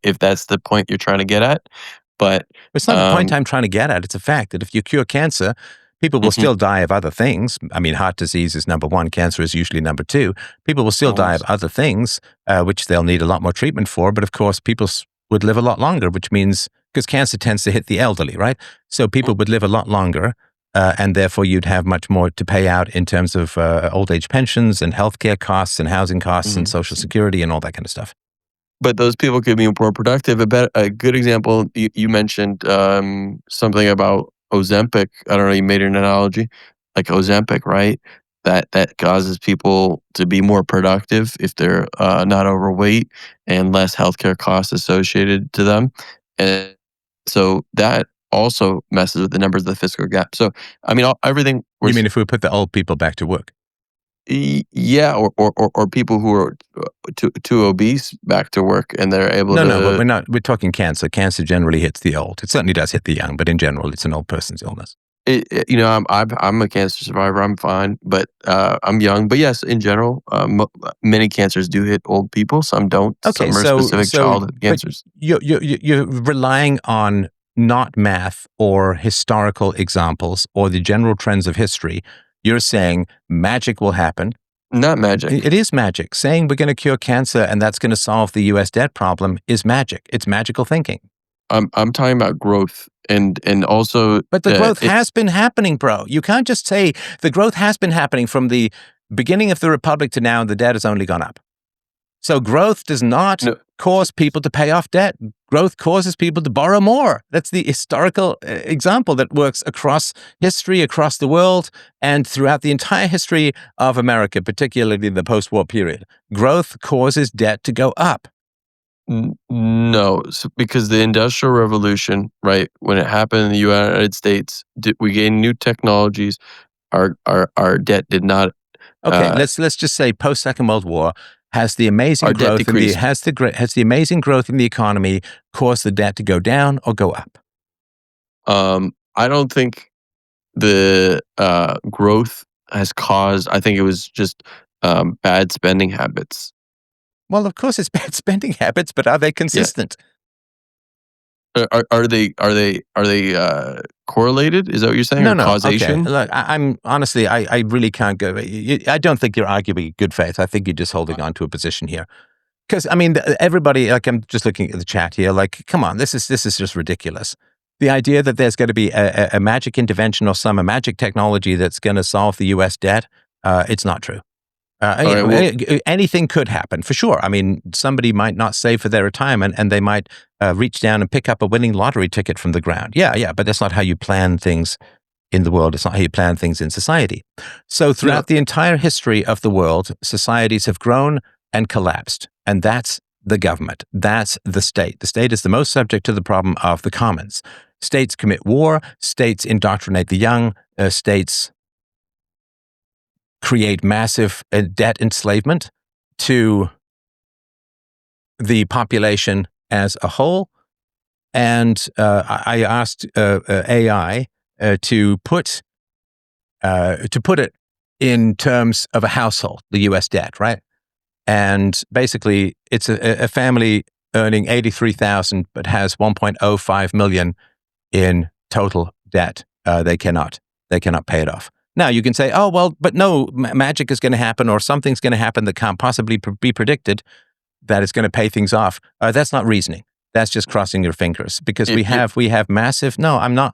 D: if that's the point you're trying to get at, but
A: it's not the point I'm trying to get at. It's a fact that if you cure cancer, People will still die of other things. I mean, heart disease is number one. Cancer is usually number two. People will still die of other things, which they'll need a lot more treatment for. But of course, people would live a lot longer, which means, because cancer tends to hit the elderly, right? So people would live a lot longer, and therefore you'd have much more to pay out in terms of old age pensions and healthcare costs and housing costs and social security and all that kind of stuff.
D: But those people could be more productive. A good example, you mentioned something about Ozempic. I don't know, you made an analogy, like Ozempic, right? That causes people to be more productive if they're not overweight and less healthcare costs associated to them. And so that also messes with the numbers of the fiscal gap. So, I mean, everything.
A: You mean if we put the old people back to work?
D: Yeah, or people who are too obese back to work and they're able to.
A: No, but we're not. We're talking cancer. Cancer generally hits the old. It certainly does hit the young, but in general, it's an old person's illness.
D: I'm a cancer survivor. I'm fine, but I'm young. But yes, in general, many cancers do hit old people. Some don't.
A: Okay,
D: some are specific childhood cancers.
A: You're relying on not math or historical examples or the general trends of history. You're saying magic will happen.
D: Not magic.
A: It is magic. Saying we're going to cure cancer and that's going to solve the U.S. debt problem is magic. It's magical thinking.
D: I'm talking about growth and also.
A: But the growth has been happening, bro. You can't just say the growth has been happening from the beginning of the Republic to now, and the debt has only gone up. So growth does not cause people to pay off debt. Growth causes people to borrow more. That's the historical example that works across history, across the world, and throughout the entire history of America, particularly the post-war period. Growth causes debt to go up.
D: No, because the Industrial Revolution, right, when it happened in the United States, we gained new technologies. Our debt did not.
A: Okay, let's just say post-Second World War has the amazing growth has the amazing growth in the economy caused the debt to go down or go up?
D: I don't think the growth has caused. I think it was just bad spending habits.
A: Well, of course, it's bad spending habits, but are they consistent?
D: Yeah. Are they correlated? Is that what you're saying?
A: No,
D: or causation?
A: Okay. Look, I'm honestly, I really can't go. I don't think you're arguing good faith. I think you're just holding on to a position here. Because I mean, everybody. Like, I'm just looking at the chat here. Like, come on, this is just ridiculous. The idea that there's going to be a magic intervention or some magic technology that's going to solve the U.S. debt, it's not true. Anything could happen, for sure. I mean, somebody might not save for their retirement and they might reach down and pick up a winning lottery ticket from the ground. Yeah, but that's not how you plan things in the world. It's not how you plan things in society. So throughout the entire history of the world, societies have grown and collapsed. And that's the government. That's the state. The state is the most subject to the problem of the commons. States commit war. States indoctrinate the young. States create massive debt enslavement to the population as a whole. And I asked AI to put it in terms of a household, the U.S. debt, right? And basically, it's a family earning $83,000 but has $1.05 million in total debt. They cannot pay it off. Now, you can say, oh, well, but no, magic is going to happen or something's going to happen that can't possibly be predicted that is going to pay things off. That's not reasoning. That's just crossing your fingers because we have massive. No, I'm not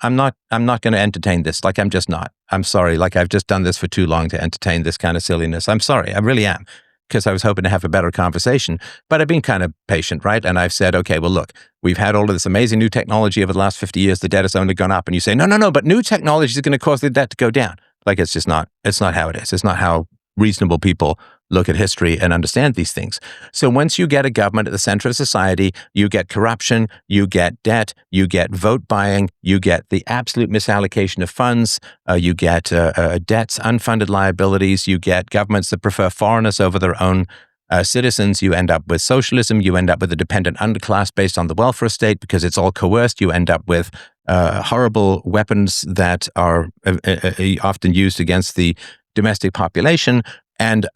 A: going to entertain this. Like, I'm just not. I'm sorry. Like, I've just done this for too long to entertain this kind of silliness. I'm sorry. I really am, because I was hoping to have a better conversation. But I've been kind of patient, right? And I've said, okay, well, look, we've had all of this amazing new technology over the last 50 years. The debt has only gone up. And you say, no, but new technology is going to cause the debt to go down. Like, it's just not. It's not how it is. It's not how reasonable people look at history and understand these things. So once you get a government at the center of society, you get corruption, you get debt, you get vote buying, you get the absolute misallocation of funds, you get debts, unfunded liabilities, you get governments that prefer foreigners over their own citizens. You end up with socialism. You end up with a dependent underclass based on the welfare state because it's all coerced. You end up with horrible weapons that are often used against the domestic population. And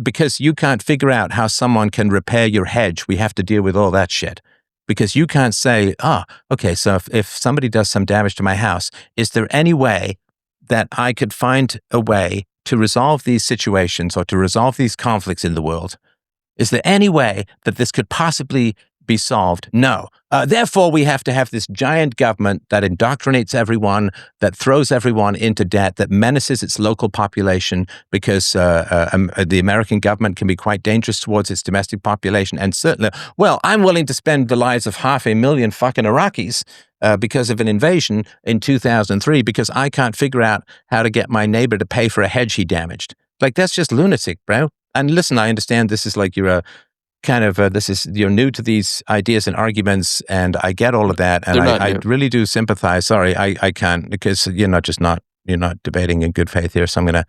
A: because you can't figure out how someone can repair your hedge, we have to deal with all that shit. Because you can't say, okay, so if somebody does some damage to my house, is there any way that I could find a way to resolve these situations or to resolve these conflicts in the world? Is there any way that this could possibly be solved? No. Therefore, we have to have this giant government that indoctrinates everyone, that throws everyone into debt, that menaces its local population because the American government can be quite dangerous towards its domestic population. And certainly, well, I'm willing to spend the lives of 500,000 fucking Iraqis because of an invasion in 2003 because I can't figure out how to get my neighbor to pay for a hedge he damaged. Like, that's just lunatic, bro. And listen, I understand this is like you're you're new to these ideas and arguments, and I get all of that, and I really do sympathize. Sorry, I can't, because you're not debating in good faith here, so I'm going to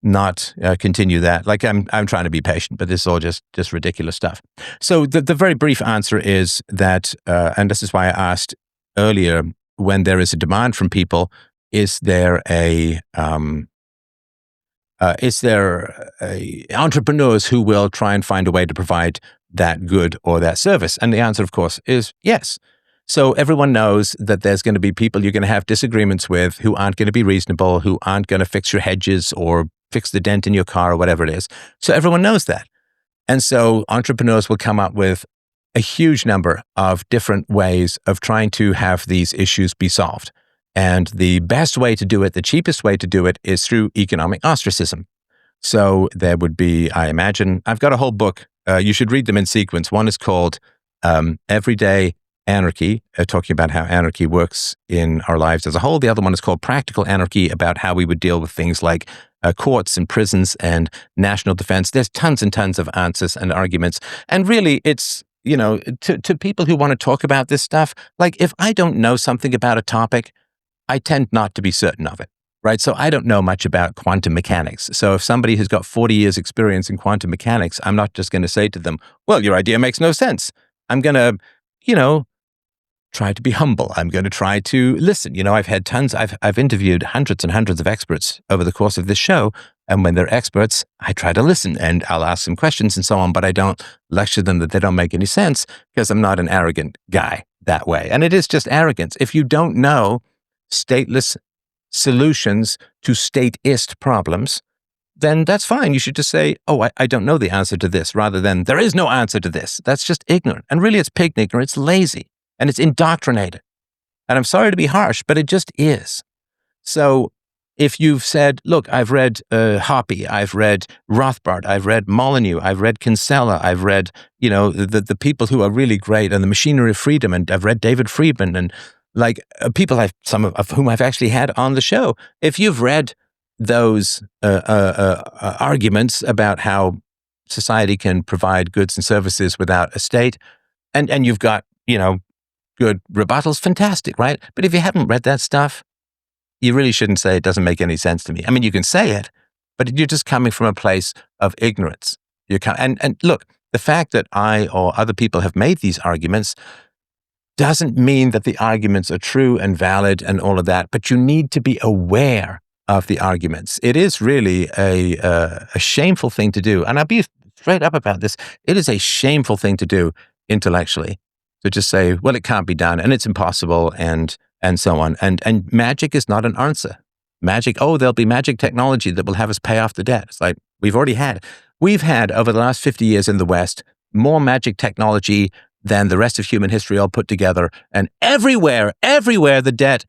A: not continue that. Like, I'm trying to be patient, but this is all just ridiculous stuff. So the very brief answer is that, and this is why I asked earlier, when there is a demand from people, is there entrepreneurs who will try and find a way to provide that good or that service? And the answer, of course, is yes. So everyone knows that there's going to be people you're going to have disagreements with who aren't going to be reasonable, who aren't going to fix your hedges or fix the dent in your car or whatever it is. So everyone knows that. And so entrepreneurs will come up with a huge number of different ways of trying to have these issues be solved. And the best way to do it, the cheapest way to do it, is through economic ostracism. So there would be, I imagine, I've got a whole book. You should read them in sequence. One is called Everyday Anarchy, talking about how anarchy works in our lives as a whole. The other one is called Practical Anarchy, about how we would deal with things like courts and prisons and national defense. There's tons and tons of answers and arguments. And really, it's, to people who want to talk about this stuff, like, if I don't know something about a topic, I tend not to be certain of it, right? So I don't know much about quantum mechanics. So if somebody has got 40 years experience in quantum mechanics, I'm not just going to say to them, well, your idea makes no sense. I'm going to, try to be humble. I'm going to try to listen. I've interviewed hundreds and hundreds of experts over the course of this show. And when they're experts, I try to listen and I'll ask them questions and so on, but I don't lecture them that they don't make any sense, because I'm not an arrogant guy that way. And it is just arrogance. If you don't know stateless solutions to statist problems, then that's fine. You should just say, oh, I don't know the answer to this, rather than there is no answer to this. That's just ignorant. And really, it's pig ignorant. It's lazy and it's indoctrinated. And I'm sorry to be harsh, but it just is. So if you've said, look, I've read Hoppe, I've read Rothbard, I've read Molyneux, I've read Kinsella, I've read, the people who are really great, and The Machinery of Freedom, and I've read David Friedman, and like people some of whom I've actually had on the show. If you've read those arguments about how society can provide goods and services without a state, and you've got, good rebuttals, fantastic, right? But if you haven't read that stuff, you really shouldn't say it doesn't make any sense to me. I mean, you can say it, but you're just coming from a place of ignorance. And look, the fact that I or other people have made these arguments doesn't mean that the arguments are true and valid and all of that, but you need to be aware of the arguments. It is really a shameful thing to do. And I'll be straight up about this. It is a shameful thing to do intellectually, to just say, well, it can't be done and it's impossible and so on. And magic is not an answer. Magic, there'll be magic technology that will have us pay off the debt. It's like, we've had over the last 50 years in the West, more magic technology than the rest of human history all put together. And everywhere, the debt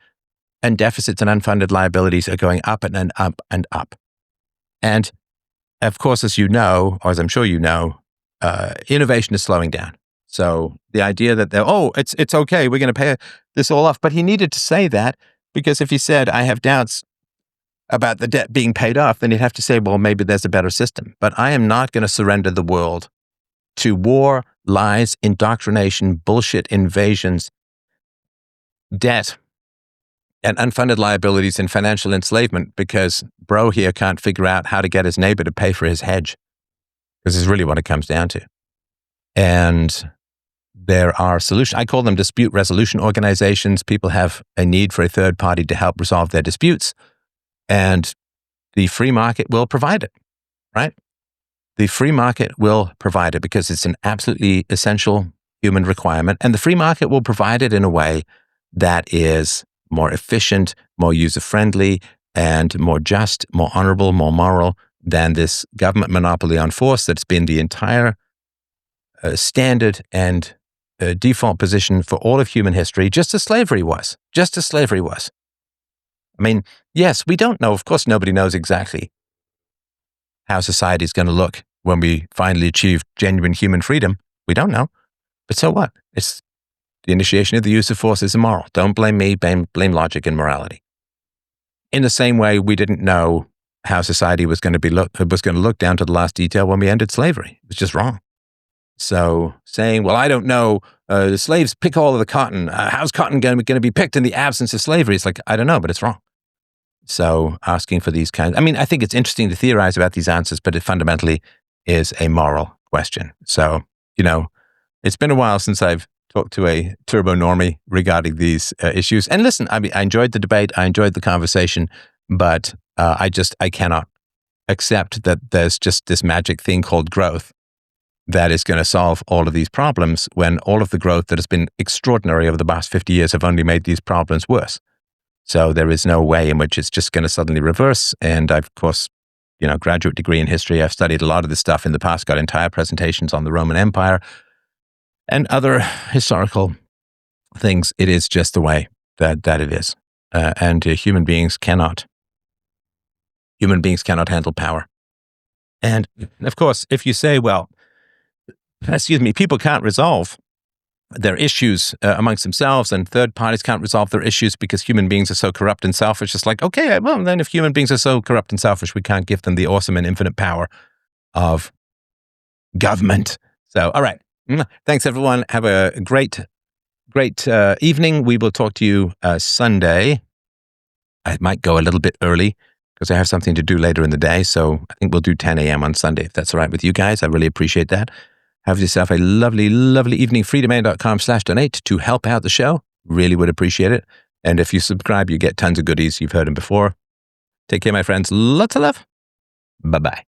A: and deficits and unfunded liabilities are going up and up and up. And of course, as you know, or as I'm sure you know, innovation is slowing down. So the idea that it's okay, we're going to pay this all off. But he needed to say that, because if he said, I have doubts about the debt being paid off, then he'd have to say, well, maybe there's a better system. But I am not going to surrender the world to war, lies, indoctrination, bullshit, invasions, debt, and unfunded liabilities and financial enslavement, because bro here can't figure out how to get his neighbor to pay for his hedge. This is really what it comes down to. And there are solutions. I call them dispute resolution organizations. People have a need for a third party to help resolve their disputes, and the free market will provide it, right? The free market will provide it because it's an absolutely essential human requirement, and the free market will provide it in a way that is more efficient, more user-friendly, and more just, more honorable, more moral than this government monopoly on force that's been the entire standard and default position for all of human history, just as slavery was. Just as slavery was. I mean, yes, we don't know. Of course, nobody knows exactly how society is going to look when we finally achieve genuine human freedom. We don't know. But so what? It's the initiation of the use of force is immoral. Don't blame me, blame logic and morality. In the same way, we didn't know how society was going to look down to the last detail when we ended slavery. It was just wrong. So saying, well, I don't know, the slaves pick all of the cotton. How's cotton going to be picked in the absence of slavery? It's like, I don't know, but it's wrong. So asking for these kinds, I think it's interesting to theorize about these answers, but it fundamentally is a moral question. So, it's been a while since I've talked to a turbo normie regarding these issues. And listen, I enjoyed the debate. I enjoyed the conversation, but I cannot accept that there's just this magic thing called growth that is going to solve all of these problems when all of the growth that has been extraordinary over the past 50 years have only made these problems worse. So there is no way in which it's just going to suddenly reverse. And I've, of course, graduate degree in history. I've studied a lot of this stuff in the past, got entire presentations on the Roman Empire and other historical things. It is just the way that it is. And human beings cannot handle power. And of course, if you say, well, people can't resolve their issues amongst themselves, and third parties can't resolve their issues because human beings are so corrupt and selfish. It's like, okay, well, then if human beings are so corrupt and selfish, we can't give them the awesome and infinite power of government. So, all right. Thanks, everyone. Have a great evening. We will talk to you Sunday. I might go a little bit early because I have something to do later in the day. So I think we'll do 10 a.m. on Sunday, if that's all right with you guys. I really appreciate that. Have yourself a lovely, lovely evening. freedomain.com/donate to help out the show. Really would appreciate it. And if you subscribe, you get tons of goodies. You've heard them before. Take care, my friends. Lots of love. Bye-bye.